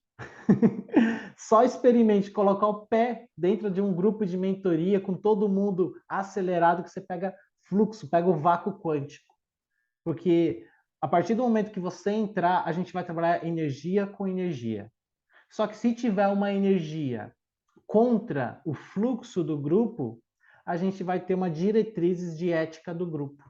Só experimente colocar o pé dentro de um grupo de mentoria com todo mundo acelerado que você pega fluxo, pega o vácuo quântico. Porque a partir do momento que você entrar, a gente vai trabalhar energia com energia. Só que se tiver uma energia contra o fluxo do grupo, a gente vai ter uma diretrizes de ética do grupo.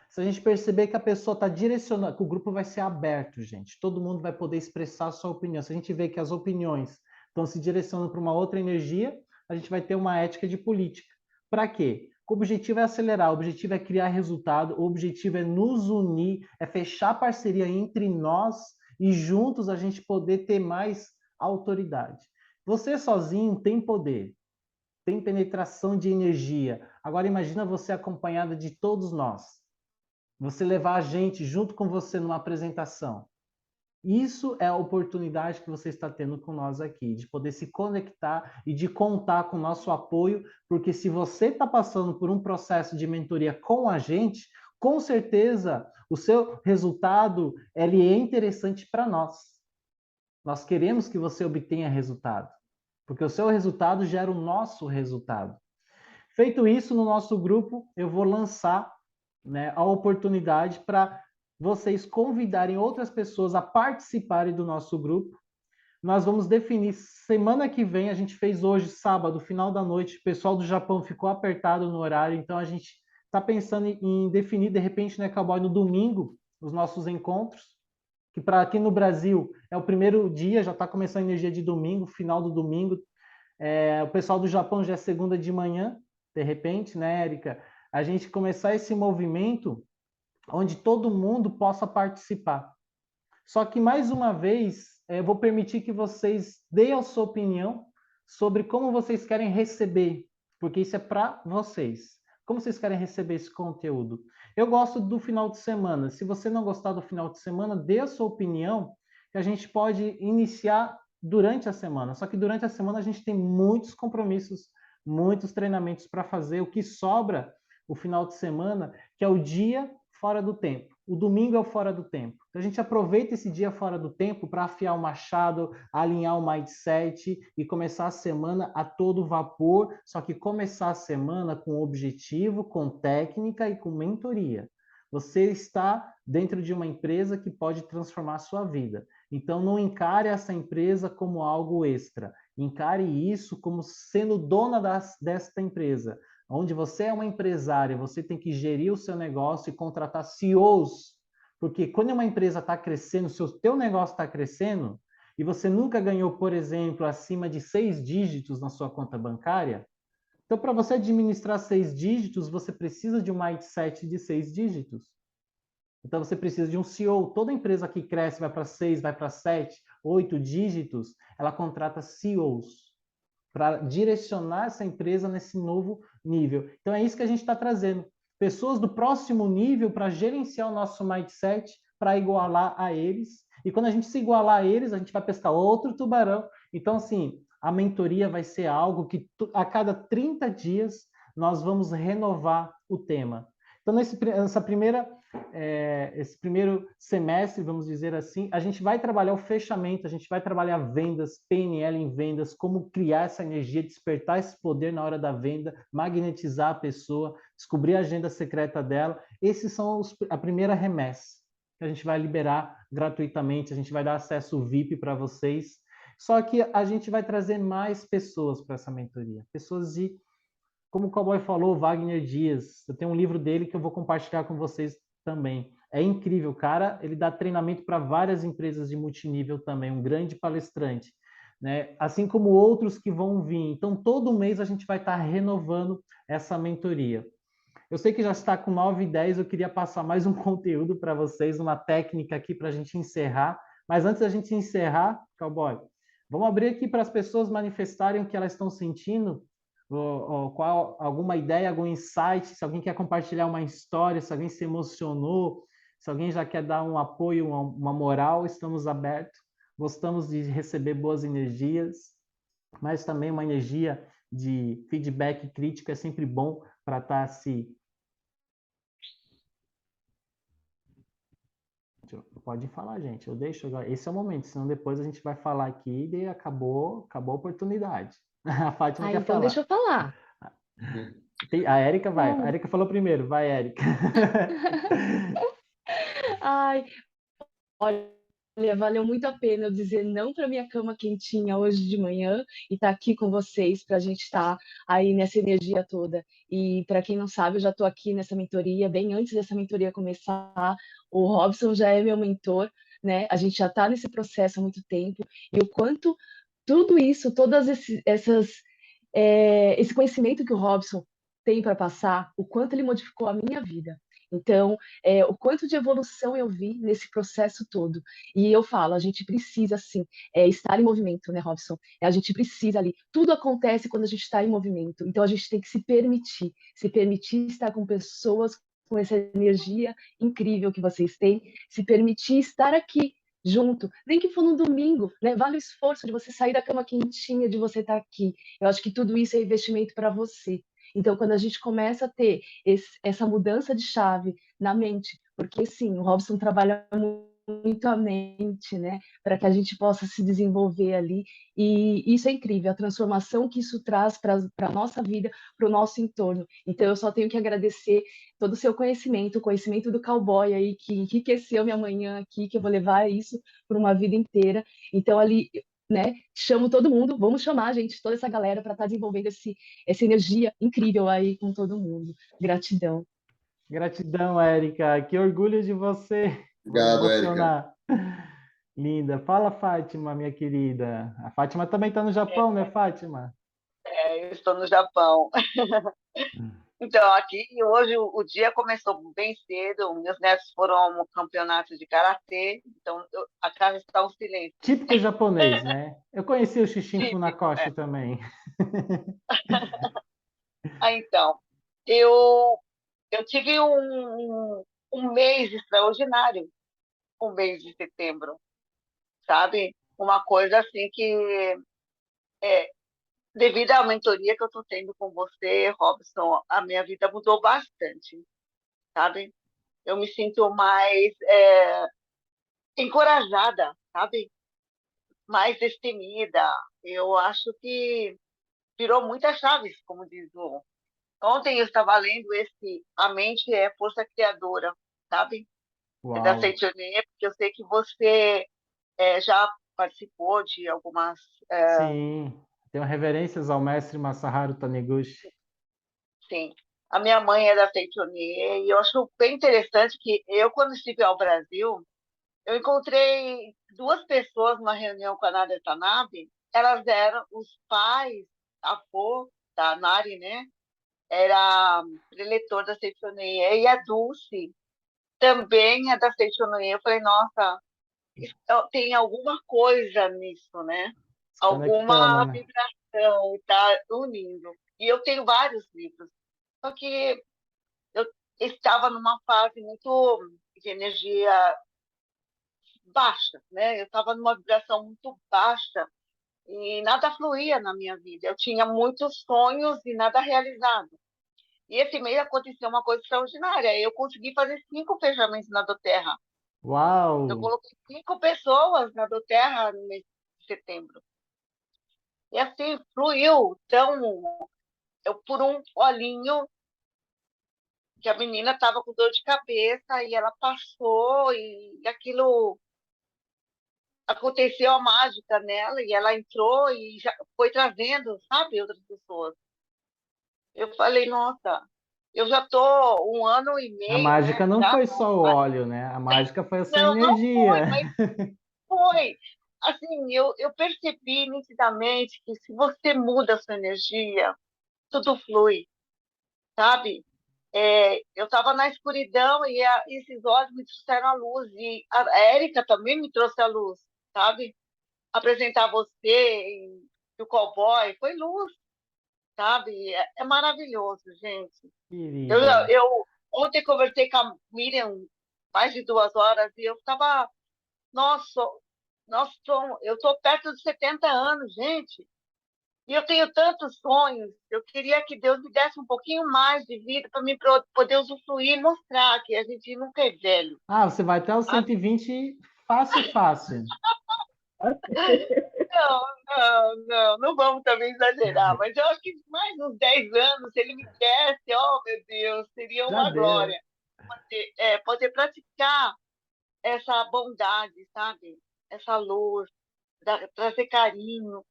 Se a gente perceber que a pessoa está direcionando, que o grupo vai ser aberto, gente, todo mundo vai poder expressar a sua opinião. Se a gente vê que as opiniões estão se direcionando para uma outra energia, a gente vai ter uma ética de política. Para quê? O objetivo é acelerar, o objetivo é criar resultado, o objetivo é nos unir, é fechar parceria entre nós e juntos a gente poder ter mais autoridade. Você sozinho tem poder, tem penetração de energia. Agora imagina você acompanhada de todos nós. Você levar a gente junto com você numa apresentação. Isso é a oportunidade que você está tendo com nós aqui, de poder se conectar e de contar com o nosso apoio, porque se você está passando por um processo de mentoria com a gente, com certeza o seu resultado ele é interessante para nós. Nós queremos que você obtenha resultado, porque o seu resultado gera o nosso resultado. Feito isso, no nosso grupo, eu vou lançar, né, a oportunidade para vocês convidarem outras pessoas a participarem do nosso grupo. Nós vamos definir semana que vem, a gente fez hoje, sábado, final da noite, o pessoal do Japão ficou apertado no horário, então a gente está pensando em definir, de repente, né, Cowboy, no domingo, os nossos encontros, que para aqui no Brasil é o primeiro dia, já está começando a energia de domingo, final do domingo. O pessoal do Japão já é segunda de manhã, de repente, né, Érica? A gente começar esse movimento onde todo mundo possa participar. Só que, mais uma vez, eu vou permitir que vocês deem a sua opinião sobre como vocês querem receber, porque isso é para vocês. Como vocês querem receber esse conteúdo? Eu gosto do final de semana. Se você não gostar do final de semana, dê a sua opinião, que a gente pode iniciar durante a semana. Só que durante a semana a gente tem muitos compromissos, muitos treinamentos para fazer. O que sobra o final de semana, que é o dia fora do tempo. O domingo é o fora do tempo. Então a gente aproveita esse dia fora do tempo para afiar o machado, alinhar o mindset e começar a semana a todo vapor, só que começar a semana com objetivo, com técnica e com mentoria. Você está dentro de uma empresa que pode transformar a sua vida. Então não encare essa empresa como algo extra. Encare isso como sendo dona desta empresa. Onde você é uma empresária, você tem que gerir o seu negócio e contratar CEOs, porque quando uma empresa está crescendo, se o teu negócio está crescendo, e você nunca ganhou, por exemplo, acima de 6 dígitos na sua conta bancária, então para você administrar 6 dígitos, você precisa de um mindset de 6 dígitos. Então você precisa de um CEO. Toda empresa que cresce, vai para 6, vai para 7, 8 dígitos, ela contrata CEOs para direcionar essa empresa nesse novo nível. Então é isso que a gente está trazendo. Pessoas do próximo nível para gerenciar o nosso mindset, para igualar a eles. E quando a gente se igualar a eles, a gente vai pescar outro tubarão. Então, assim, a mentoria vai ser algo que a cada 30 dias nós vamos renovar o tema. Então, esse primeiro semestre, vamos dizer assim, a gente vai trabalhar o fechamento, a gente vai trabalhar vendas, PNL em vendas, como criar essa energia, despertar esse poder na hora da venda, magnetizar a pessoa, descobrir a agenda secreta dela. Esses são a primeira remessa que a gente vai liberar gratuitamente, a gente vai dar acesso VIP para vocês. Só que a gente vai trazer mais pessoas para essa mentoria, pessoas como o Cowboy falou, Wagner Dias. Eu tenho um livro dele que eu vou compartilhar com vocês também. É incrível, cara. Ele dá treinamento para várias empresas de multinível também, um grande palestrante, né? Assim como outros que vão vir. Então, todo mês a gente vai estar renovando essa mentoria. Eu sei que já está com 9 e 10, eu queria passar mais um conteúdo para vocês, uma técnica aqui para a gente encerrar. Mas antes da gente encerrar, Cowboy, vamos abrir aqui para as pessoas manifestarem o que elas estão sentindo, ou qual alguma ideia, algum insight, se alguém quer compartilhar uma história, se alguém se emocionou, se alguém já quer dar um apoio, uma moral, estamos abertos. Gostamos de receber boas energias, mas também uma energia de feedback crítico é sempre bom para estar se... Pode falar, gente. Eu deixo agora. Esse é o momento, senão depois a gente vai falar aqui e acabou a oportunidade. A Fátima quer Então falar. deixa eu falar. A Érica vai. A Bom. Érica falou primeiro. Vai, Érica. Ai, olha, valeu muito a pena eu dizer não para minha cama quentinha hoje de manhã e estar aqui com vocês para a gente estar aí nessa energia toda. E para quem não sabe, eu já estou aqui nessa mentoria, bem antes dessa mentoria começar. O Robson já é meu mentor, né? A gente já está nesse processo há muito tempo e o quanto tudo isso, esse conhecimento que o Robson tem para passar, o quanto ele modificou a minha vida. Então, o quanto de evolução eu vi nesse processo todo. E eu falo, a gente precisa, sim, estar em movimento, né, Robson? A gente precisa ali. Tudo acontece quando a gente está em movimento. Então, a gente tem que se permitir estar com pessoas com essa energia incrível que vocês têm, se permitir estar aqui junto, nem que for no domingo, né? Vale o esforço de você sair da cama quentinha, de você estar aqui. Eu acho que tudo isso é investimento para você. Então, quando a gente começa a ter essa mudança de chave na mente, porque sim, o Robson trabalha muito a mente, né, para que a gente possa se desenvolver ali, e isso é incrível, a transformação que isso traz para a nossa vida, para o nosso entorno. Então, eu só tenho que agradecer todo o seu conhecimento, o conhecimento do cowboy aí, que enriqueceu minha manhã aqui, que eu vou levar isso por uma vida inteira. Então, ali, né, chamo todo mundo, vamos chamar, gente, toda essa galera para estar desenvolvendo essa energia incrível aí com todo mundo. Gratidão. Gratidão, Érica. Que orgulho de você. Vou me Obrigado, Érica. emocionar. Linda. Fala, Fátima, minha querida. A Fátima também está no Japão, né, Fátima? Eu estou no Japão. Então, aqui hoje o dia começou bem cedo. Meus netos foram ao campeonato de karatê, então a casa está um silêncio. Típico japonês, né? Eu conheci o Xixim Típico, Funakoshi também. Então, eu, eu tive um mês extraordinário, um mês de setembro, sabe? Uma coisa assim que, é, devido à mentoria que eu estou tendo com você, Robson, a minha vida mudou bastante, sabe? Eu me sinto mais encorajada, sabe? Mais destemida. Eu acho que virou muitas chaves, como diz o. Ontem eu estava lendo esse A Mente é Força Criadora, sabe? É da Uau. Seitione, porque eu sei que você já participou de algumas. Sim. Tenho reverências ao mestre Masaharu Taniguchi. Sim. A minha mãe é da Seitione e eu acho bem interessante que eu, quando estive ao Brasil, eu encontrei duas pessoas numa reunião com a Nadia Tanabe. Elas eram os pais, avô da Nari, né? Era preletor da Seitonoye, e a Dulce também é da Seitonoye. Eu falei, nossa, tem alguma coisa nisso, né? Se conectando, Alguma né? vibração está unindo. E eu tenho vários livros. Só que eu estava numa fase muito de energia baixa, né? Eu estava numa vibração muito baixa e nada fluía na minha vida. Eu tinha muitos sonhos e nada realizado. E esse mês aconteceu uma coisa extraordinária. Eu consegui fazer 5 fechamentos na Doterra. Eu Uau! coloquei 5 pessoas na Doterra no mês de setembro. E assim, fluiu. Então, eu por um olhinho, que a menina estava com dor de cabeça e ela passou e aquilo aconteceu a mágica nela e ela entrou e já foi trazendo, sabe, outras pessoas. Eu falei, nossa, eu já tô A1 ano e meio, mágica né? não Já foi só o óleo, né? A mágica foi a sua não foi, energia. mas foi. Assim, eu percebi nitidamente que se você muda a sua energia, tudo flui, sabe? Eu estava na escuridão e esses olhos me trouxeram a luz e a Érica também me trouxe a luz, sabe? Apresentar você e o cowboy foi luz, sabe? É maravilhoso, gente. Eu, Querida. eu ontem conversei com a Miriam mais de 2 horas e eu estava, nossa, eu estou perto de 70 anos, gente. E eu tenho tantos sonhos. Eu queria que Deus me desse um pouquinho mais de vida para mim poder usufruir e mostrar que a gente nunca é velho. Ah, você vai até os Sabe? 120 fácil, fácil. Não, não vamos também exagerar, mas eu acho que mais uns 10 anos, se ele me desse, oh meu Deus, seria Já uma deu. glória poder praticar essa bondade, sabe? essa luz, trazer carinho.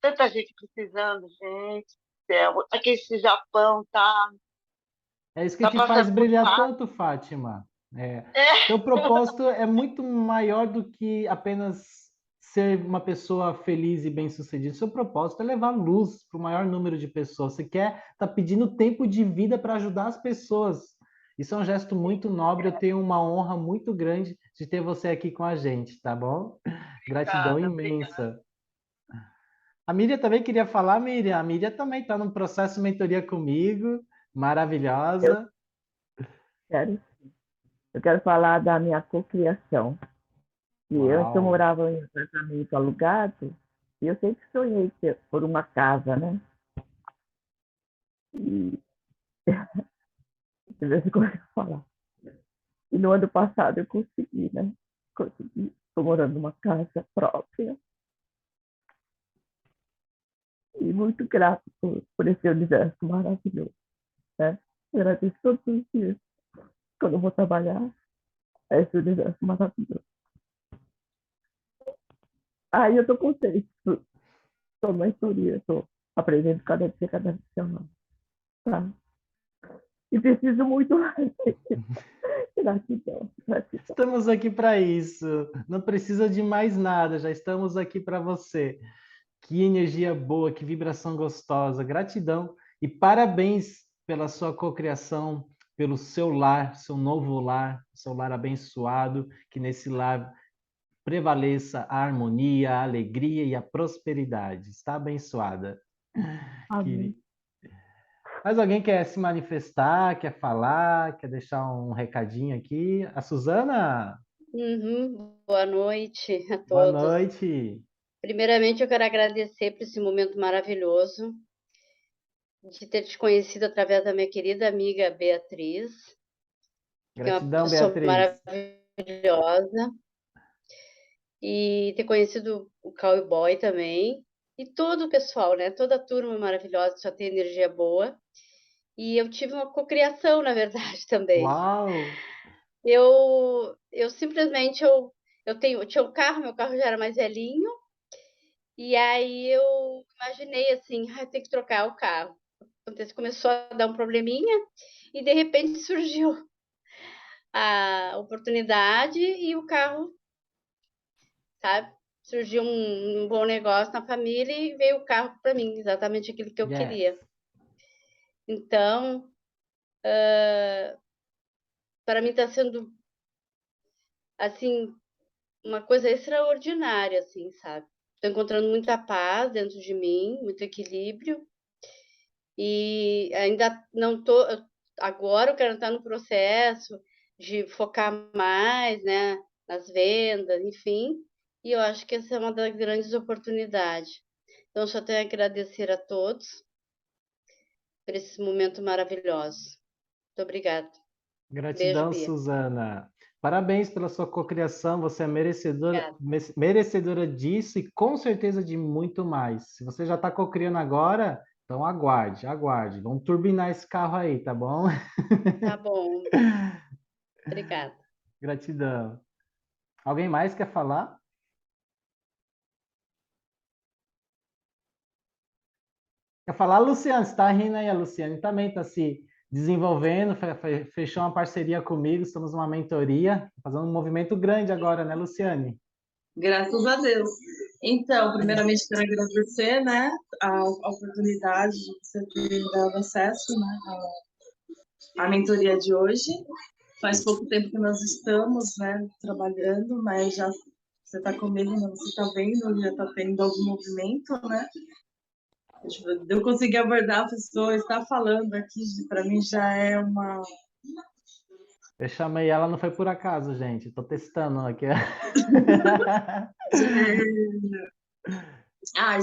Tanta gente precisando, gente do céu. Aqui esse Japão É isso que tá te faz passando por brilhar fase. tanto, Fátima. É. É, Teu propósito é muito maior do que apenas ser uma pessoa feliz e bem-sucedida. Seu propósito é levar luz para o maior número de pessoas. Você quer estar pedindo tempo de vida para ajudar as pessoas. Isso é um gesto muito nobre. Eu tenho uma honra muito grande de ter você aqui com a gente, tá bom? Gratidão obrigada, obrigada. imensa. A Miriam também queria falar, Miriam. A Miriam também está num processo de mentoria comigo, Eu maravilhosa. quero, eu quero falar da minha cocriação. E antes eu Uau! morava em apartamento alugado e eu sempre sonhei por uma casa, né? E de vez em quando eu falar. E no ano passado eu consegui, né? Consegui. Estou morando numa casa própria e muito grato por esse universo maravilhoso, né? Eu agradeço todos os dias quando eu vou trabalhar a esse universo maravilhoso. Aí eu estou contente, estou na mentoria, estou aprendendo cada dia, cada vez mais, tá? E preciso muito mais. Gratidão, gratidão. Estamos aqui para isso. Não precisa de mais nada, já estamos aqui para você. Que energia boa, que vibração gostosa. Gratidão e parabéns pela sua cocriação, pelo seu novo lar, seu lar abençoado, que nesse lar prevaleça a harmonia, a alegria e a prosperidade. Está abençoada. Amém. Mais alguém quer se manifestar, quer falar, quer deixar um recadinho aqui? A Suzana, Boa noite a boa todos. noite. Primeiramente, eu quero agradecer por esse momento maravilhoso de ter te conhecido através da minha querida amiga Beatriz, que é uma Gratidão, pessoa Beatriz. maravilhosa, e ter conhecido o Cowboy também, e todo o pessoal, né? Toda a turma maravilhosa, que só tem energia boa. E eu tive uma cocriação, na verdade, também. Uau! Eu simplesmente eu tinha um carro, meu carro já era mais velhinho, e aí eu imaginei assim, ah, tem que trocar o carro. Acontece, começou a dar um probleminha e de repente surgiu a oportunidade e o carro, sabe? Surgiu um bom negócio na família e veio o carro para mim, exatamente aquilo que eu Yes. queria. Então, para mim está sendo assim uma coisa extraordinária, assim, sabe? Estou encontrando muita paz dentro de mim, muito equilíbrio. E ainda não tô. Agora eu quero estar no processo de focar mais, né, nas vendas, enfim. E eu acho que essa é uma das grandes oportunidades. Então, só tenho a agradecer a todos por esse momento maravilhoso. Muito obrigada. Beijo, Gratidão, Bia. Suzana. Parabéns pela sua cocriação. Você é merecedora, Obrigada. merecedora disso e com certeza de muito mais. Se você já está cocriando agora, então aguarde, aguarde. Vamos turbinar esse carro aí, tá bom? Tá bom. Obrigada. Gratidão. Alguém mais quer falar? Quer falar, Luciane? Você está rindo aí, a Luciane também está se desenvolvendo, fechou uma parceria comigo, estamos numa mentoria, fazendo um movimento grande agora, né, Luciane? Graças a Deus. Então, primeiramente, quero agradecer, né, a oportunidade de você ter dado acesso, né, à mentoria de hoje. Faz pouco tempo que nós estamos, né, trabalhando, mas já você está comigo, né, você está vendo, já está tendo algum movimento, né? Eu consegui abordar a pessoa, está falando aqui, para mim já é uma... Eu chamei ela, não foi por acaso, gente. Estou testando aqui.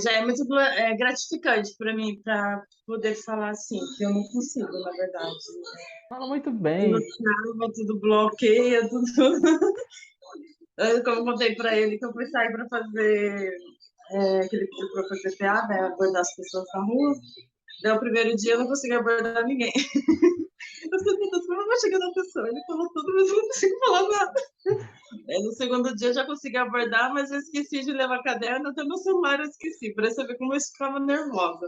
Já é muito gratificante para mim, para poder falar assim, que eu não consigo, na verdade. Fala muito Tudo bem. trava, tudo bloqueia, tudo. Como eu contei para ele que eu fui sair para fazer aquele pedido para fazer PA, né, abordar as pessoas na rua. Daí, o primeiro dia eu não consegui abordar ninguém. Eu falei, meu Deus, como eu vou chegar na pessoa? Ele falou tudo, mas eu não consigo falar nada. Aí, no segundo dia eu já consegui abordar, mas eu esqueci de levar caderno, até meu celular eu esqueci. Para você ver como eu ficava nervosa.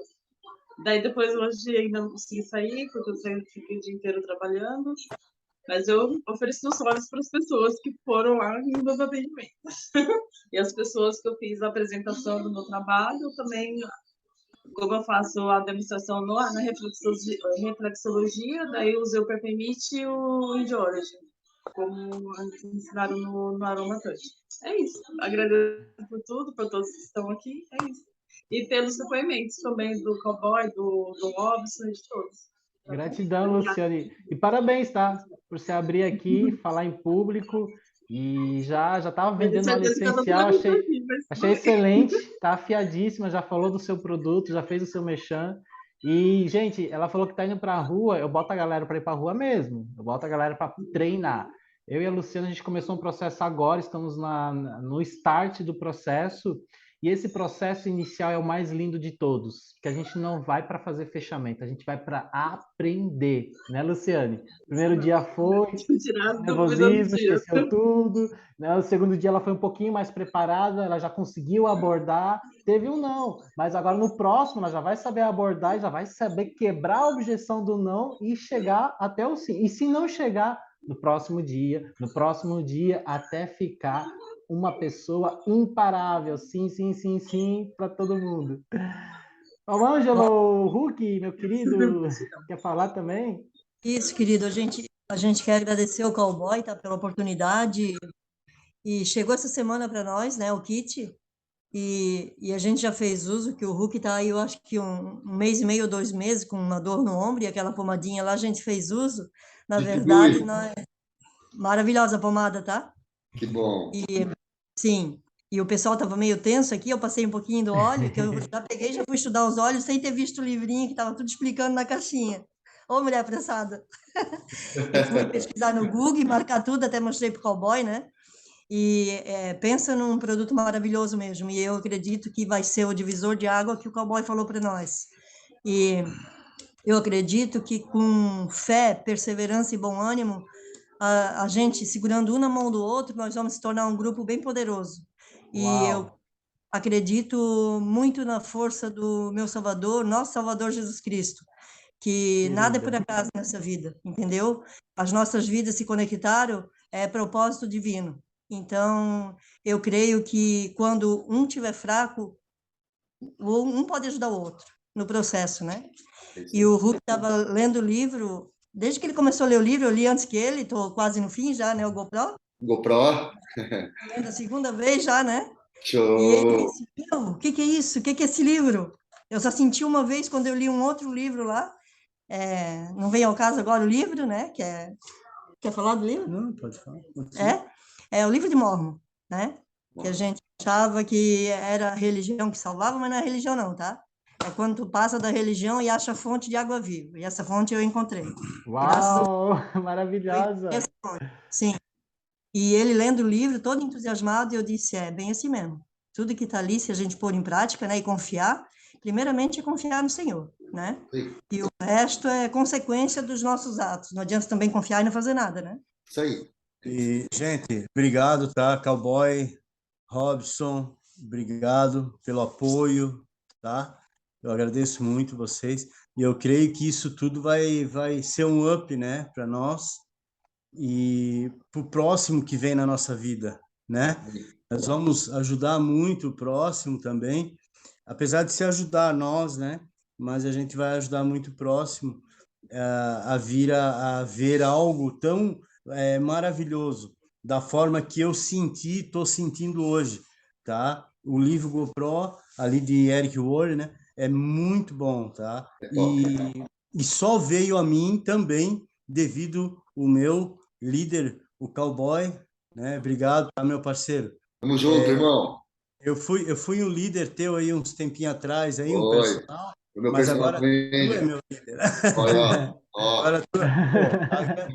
Daí depois hoje ainda não consegui sair, porque eu fiquei o dia inteiro trabalhando. Mas eu ofereci os olhos para as pessoas que foram lá em meus atendimentos. E as pessoas que eu fiz a apresentação do meu trabalho, também, como eu faço a demonstração na reflexologia, daí eu usei o Peppermint e o Indiology, como ensinaram no Aromatouch. É isso. Agradeço por tudo, por todos que estão aqui. É isso. E pelos depoimentos também do Cowboy, do Robson e de todos. Gratidão, Luciane. E parabéns, tá? Por se abrir aqui, falar em público. E já estava Eu tenho vendendo óleo certeza que eu tô essencial, falando aqui, mas achei excelente, tá afiadíssima, já falou do seu produto, já fez o seu merchan. E, gente, ela falou que tá indo para a rua, eu boto a galera para ir para a rua mesmo, eu boto a galera para treinar. Eu e a Luciana, a gente começou um processo agora, estamos no start do processo, e esse processo inicial é o mais lindo de todos, que a gente não vai para fazer fechamento, a gente vai para aprender, né, Luciane? Primeiro dia foi tirar as dúvidas do nervosismo, dia. esqueceu tudo, né? O segundo dia ela foi um pouquinho mais preparada, ela já conseguiu abordar, teve um não, mas agora no próximo ela já vai saber abordar, já vai saber quebrar a objeção do não e chegar até o sim. E se não chegar no próximo dia, até ficar uma pessoa imparável, sim, sim, sim, sim, para todo mundo. O Ângelo Huck, meu querido, quer falar também? Isso, querido, a gente quer agradecer ao Cowboy, tá, pela oportunidade, e chegou essa semana para nós, né, o kit, e a gente já fez uso, que o Hulk tá aí, eu acho que um mês e meio, 2 meses, com uma dor no ombro, e aquela pomadinha lá, a gente fez uso, na verdade, Distribui. maravilhosa a pomada, tá? Que bom. Sim, e o pessoal estava meio tenso aqui, eu passei um pouquinho do óleo, que eu já peguei, já fui estudar os óleos, sem ter visto o livrinho, que estava tudo explicando na caixinha. Ô, mulher apressada! Eu fui pesquisar no Google, marcar tudo, até mostrei para o Cowboy, né? E pensa num produto maravilhoso mesmo, e eu acredito que vai ser o divisor de água que o Cowboy falou para nós. E eu acredito que com fé, perseverança e bom ânimo, a gente segurando um na mão do outro, nós vamos se tornar um grupo bem poderoso. E eu Uau! acredito muito na força do meu Salvador, nosso Salvador Jesus Cristo, que nada é por Querida. acaso nessa vida, entendeu? As nossas vidas se conectaram, é propósito divino. Então, eu creio que quando um tiver fraco, um pode ajudar o outro no processo, né? E o Hulk estava lendo o livro, desde que ele começou a ler o livro, eu li antes que ele, estou quase no fim já, né, o GoPro, GoPro? lendo a segunda vez já, né? E ele Show! disse, meu, o que é isso? O que é esse livro? Eu só senti uma vez quando eu li um outro livro lá, não vem ao caso agora o livro, né? Quer falar do livro? Não, pode falar. É o livro de Mórmon, né? Que a Nossa. gente achava que era a religião que salvava, mas não é religião não, tá? É quando tu passa da religião e acha a fonte de água viva. E essa fonte eu encontrei. Graças ao Uau! Senhor, eu encontrei Maravilhosa! essa fonte. Sim. E ele lendo o livro, todo entusiasmado, eu disse, bem assim mesmo. Tudo que está ali, se a gente pôr em prática, né, e confiar, primeiramente é confiar no Senhor, né? Sim. E o resto é consequência dos nossos atos. Não adianta também confiar e não fazer nada, né? Isso aí. E, gente, obrigado, tá? Cowboy, Robson, obrigado pelo apoio, tá? Eu agradeço muito vocês. E eu creio que isso tudo vai ser um up, né, para nós e para o próximo que vem na nossa vida, né? Nós vamos ajudar muito o próximo também, apesar de se ajudar nós, né? Mas a gente vai ajudar muito o próximo a vir a ver algo tão maravilhoso, da forma que eu estou sentindo hoje, tá? O livro GoPro, ali de Eric Warren, né? É muito bom, tá? É top. E só veio a mim também devido o meu líder, o Cowboy, né? Obrigado, tá, meu parceiro. Tamo junto, irmão. Eu fui um líder teu aí uns tempinhos atrás, aí um Oi. personal, O meu mas personal agora tu é trainer. meu líder. Olha, ó. Agora tu, pô,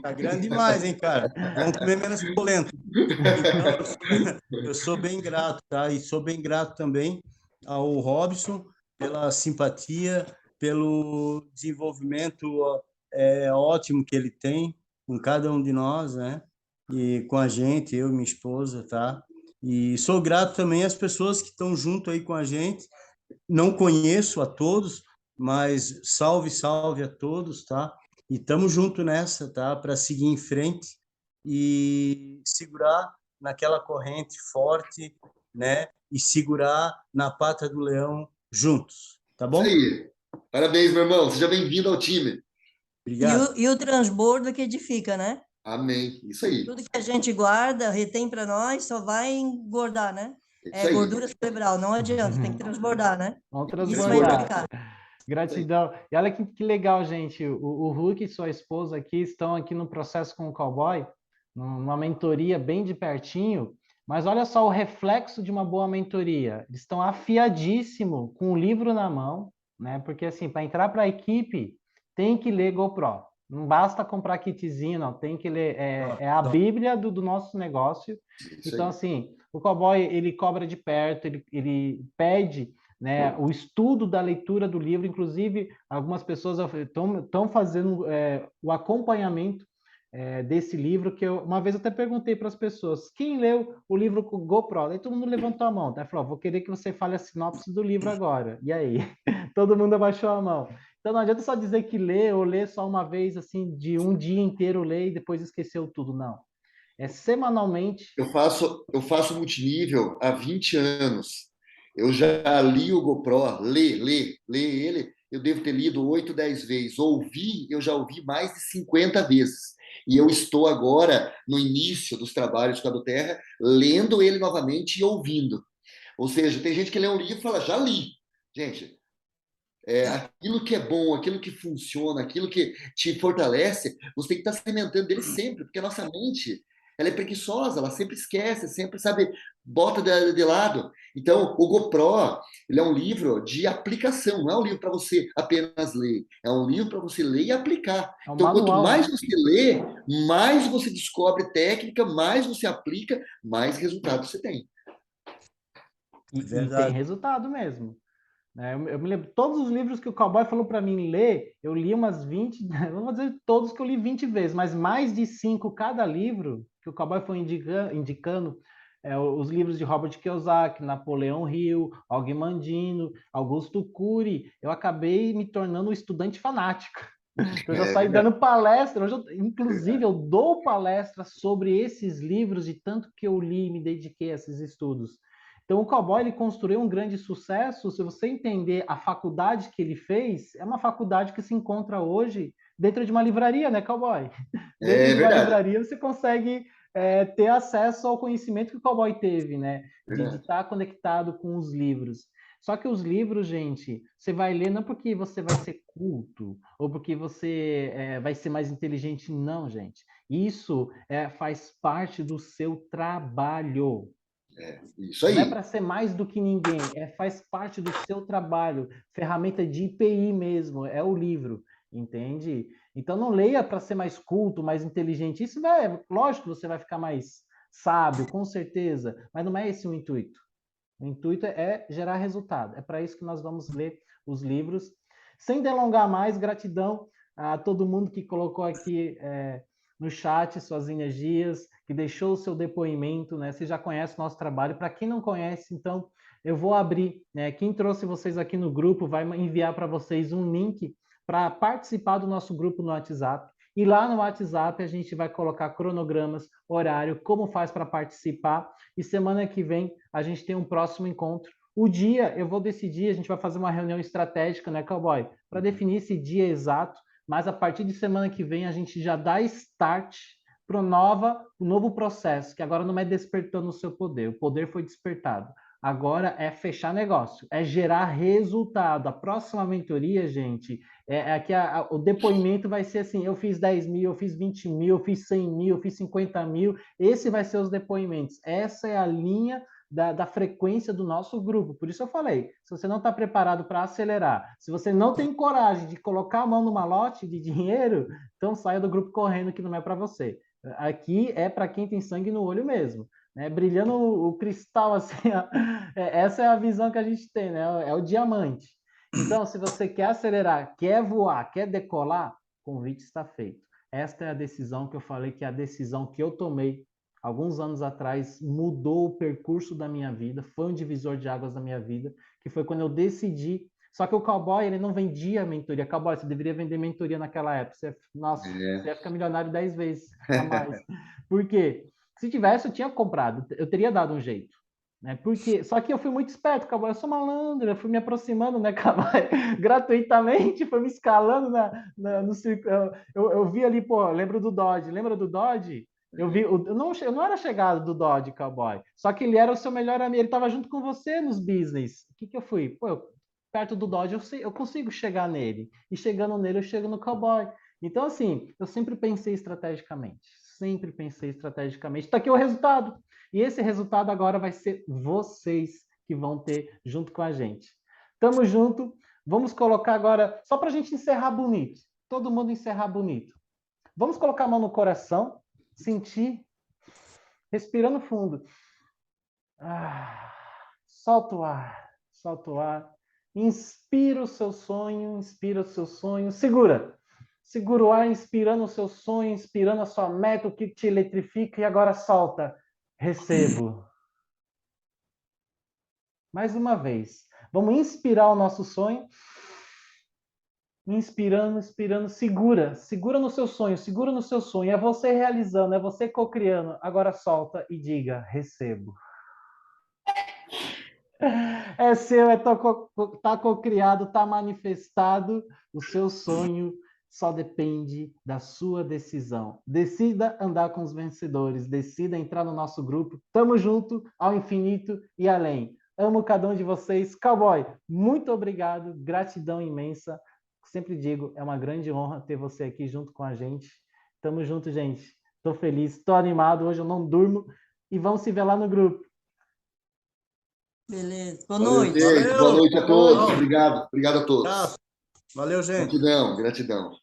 tá grande demais, hein, cara? Vamos comer menos polenta. Então, eu sou bem grato, tá? E sou bem grato também ao Robson pela simpatia pelo desenvolvimento ótimo que ele tem com cada um de nós, né? E com a gente, eu e minha esposa, tá? E sou grato também às pessoas que estão junto aí com a gente. Não conheço a todos, mas salve, salve a todos, tá? E estamos junto nessa, tá? Para seguir em frente e segurar naquela corrente forte, né? E segurar na pata do leão juntos, tá Isso bom? aí. Parabéns, meu irmão. Seja bem-vindo ao time. Obrigado. E o transbordo que edifica, né? Amém. Isso aí. Tudo que a gente guarda, retém para nós, só vai engordar, né? Isso É aí. gordura cerebral, não adianta, tem que transbordar, né? Vamos Isso vai transbordar. edificar. Gratidão. E olha que legal, gente. O Hulk e sua esposa aqui estão aqui no processo com o Cowboy, numa mentoria bem de pertinho. Mas olha só o reflexo de uma boa mentoria. Eles estão afiadíssimo com o livro na mão, né? Porque assim, para entrar para a equipe, tem que ler GoPro. Não basta comprar kitzinho, não. Tem que ler. É a Bíblia do nosso negócio. Isso Então, aí. assim, o Cowboy, ele cobra de perto, ele pede, né, o estudo da leitura do livro. Inclusive, algumas pessoas estão fazendo o acompanhamento desse livro, que uma vez eu até perguntei para as pessoas, quem leu o livro com GoPro? Aí todo mundo levantou a mão, tá? Falou, vou querer que você fale a sinopse do livro agora. E aí? Todo mundo abaixou a mão. Então não adianta só dizer que lê, ou lê só uma vez, assim, de um dia inteiro lê e depois esqueceu tudo, não. É semanalmente. Eu faço multinível há 20 anos. Eu já li o GoPro, lê ele. Eu devo ter lido 8, 10 vezes. Eu já ouvi mais de 50 vezes. E eu estou agora, no início dos trabalhos com a do Terra, lendo ele novamente e ouvindo. Ou seja, tem gente que lê um livro e fala, já li. Gente, aquilo que é bom, aquilo que funciona, aquilo que te fortalece, você tem que estar se alimentando dele sempre, porque a nossa mente, ela é preguiçosa, ela sempre esquece, sempre, sabe, bota de lado. Então, o GoPro, ele é um livro de aplicação, não é um livro para você apenas ler, é um livro para você ler e aplicar. É um Então, quanto manual, mais né? você lê, mais você descobre técnica, mais você aplica, mais resultado você tem. E tem Verdade. resultado mesmo. Eu me lembro, todos os livros que o Cowboy falou para mim ler, eu li umas 20, não vou dizer todos que eu li 20 vezes, mas mais de 5 cada livro que o Cowboy foi indicando, os livros de Robert Kiyosaki, Napoleão Hill, Og Mandino, Augusto Cury, eu acabei me tornando um estudante fanático. Então, eu já saí dando palestra, inclusive eu dou palestra sobre esses livros, de tanto que eu li e me dediquei a esses estudos. Então, o Cowboy, ele construiu um grande sucesso. Se você entender a faculdade que ele fez, é uma faculdade que se encontra hoje dentro de uma livraria, né, Cowboy? Dentro É de uma verdade. livraria, você consegue ter acesso ao conhecimento que o Cowboy teve, né? De estar conectado com os livros. Só que os livros, gente, você vai ler não porque você vai ser culto ou porque você vai ser mais inteligente, não, gente. Isso faz parte do seu trabalho. Isso Não é aí. para ser mais do que ninguém, faz parte do seu trabalho, ferramenta de IPI mesmo, é o livro, entende? Então não leia para ser mais culto, mais inteligente. Isso lógico que você vai ficar mais sábio, com certeza, mas não é esse o intuito. O intuito é gerar resultado. É para isso que nós vamos ler os livros. Sem delongar mais, gratidão a todo mundo que colocou aqui no chat suas energias, que deixou o seu depoimento, né? Você já conhece o nosso trabalho. Para quem não conhece, então, eu vou abrir, né? Quem trouxe vocês aqui no grupo vai enviar para vocês um link para participar do nosso grupo no WhatsApp. E lá no WhatsApp a gente vai colocar cronogramas, horário, como faz para participar. E semana que vem a gente tem um próximo encontro. O dia eu vou decidir, a gente vai fazer uma reunião estratégica, né, Cowboy? Para definir esse dia exato, mas a partir de semana que vem a gente já dá start para o novo processo, que agora não é despertando o seu poder, o poder foi despertado. Agora é fechar negócio, é gerar resultado. A próxima mentoria, gente, que o depoimento vai ser assim, eu fiz 10 mil, eu fiz 20 mil, eu fiz 100 mil, eu fiz 50 mil. Esse vai ser os depoimentos. Essa é a linha da frequência do nosso grupo. Por isso eu falei, se você não está preparado para acelerar, se você não tem coragem de colocar a mão no malote de dinheiro, então saia do grupo correndo, que não é para você. Aqui é para quem tem sangue no olho mesmo. Né, brilhando o cristal, assim, essa é a visão que a gente tem, né? É o diamante. Então, se você quer acelerar, quer voar, quer decolar, o convite está feito. Esta é a decisão que eu falei, que é a decisão que eu tomei alguns anos atrás, mudou o percurso da minha vida, foi um divisor de águas da minha vida, que foi quando eu decidi. Só que o cowboy, ele não vendia mentoria. Cowboy, você deveria vender mentoria naquela época. Nossa, você ia ficar milionário 10 vezes a mais. Por quê? Se tivesse, eu tinha comprado. Eu teria dado um jeito. Né? Porque, só que eu fui muito esperto, cowboy. Eu sou malandro, eu fui me aproximando, né, cowboy? Gratuitamente, foi me escalando no circuito. Eu vi ali, pô, lembro do Dodge. Lembra do Dodge? Eu vi, eu não era chegado do Dodge, cowboy. Só que ele era o seu melhor amigo. Ele estava junto com você nos business. O que eu fui? Pô, perto do Dodge, eu consigo chegar nele. E chegando nele, eu chego no cowboy. Então, assim, eu sempre pensei estrategicamente. Sempre pensei estrategicamente. Está aqui o resultado. E esse resultado agora vai ser vocês que vão ter junto com a gente. Tamo junto. Vamos colocar agora, só para a gente encerrar bonito. Todo mundo encerrar bonito. Vamos colocar a mão no coração, sentir, respirando fundo. Solta o ar, solta o ar. Inspira o seu sonho, inspira o seu sonho. Segura. Segura o ar, inspirando o seu sonho, inspirando a sua meta, o que te eletrifica. E agora solta. Recebo. Mais uma vez. Vamos inspirar o nosso sonho. Inspirando, inspirando. Segura. Segura no seu sonho, segura no seu sonho. É você realizando, é você co-criando. Agora solta e diga, recebo. É seu, tá co-criado, tá manifestado. O seu sonho só depende da sua decisão. Decida andar com os vencedores, decida entrar no nosso grupo. Tamo junto ao infinito e além. Amo cada um de vocês. Cowboy, muito obrigado, gratidão imensa. Sempre digo, é uma grande honra ter você aqui junto com a gente. Tamo junto, gente. Tô feliz, tô animado. Hoje eu não durmo e vamos se ver lá no grupo. Beleza. Boa noite. Valeu. Boa noite a todos. Obrigado. Obrigado a todos. Valeu, gente. Gratidão, gratidão.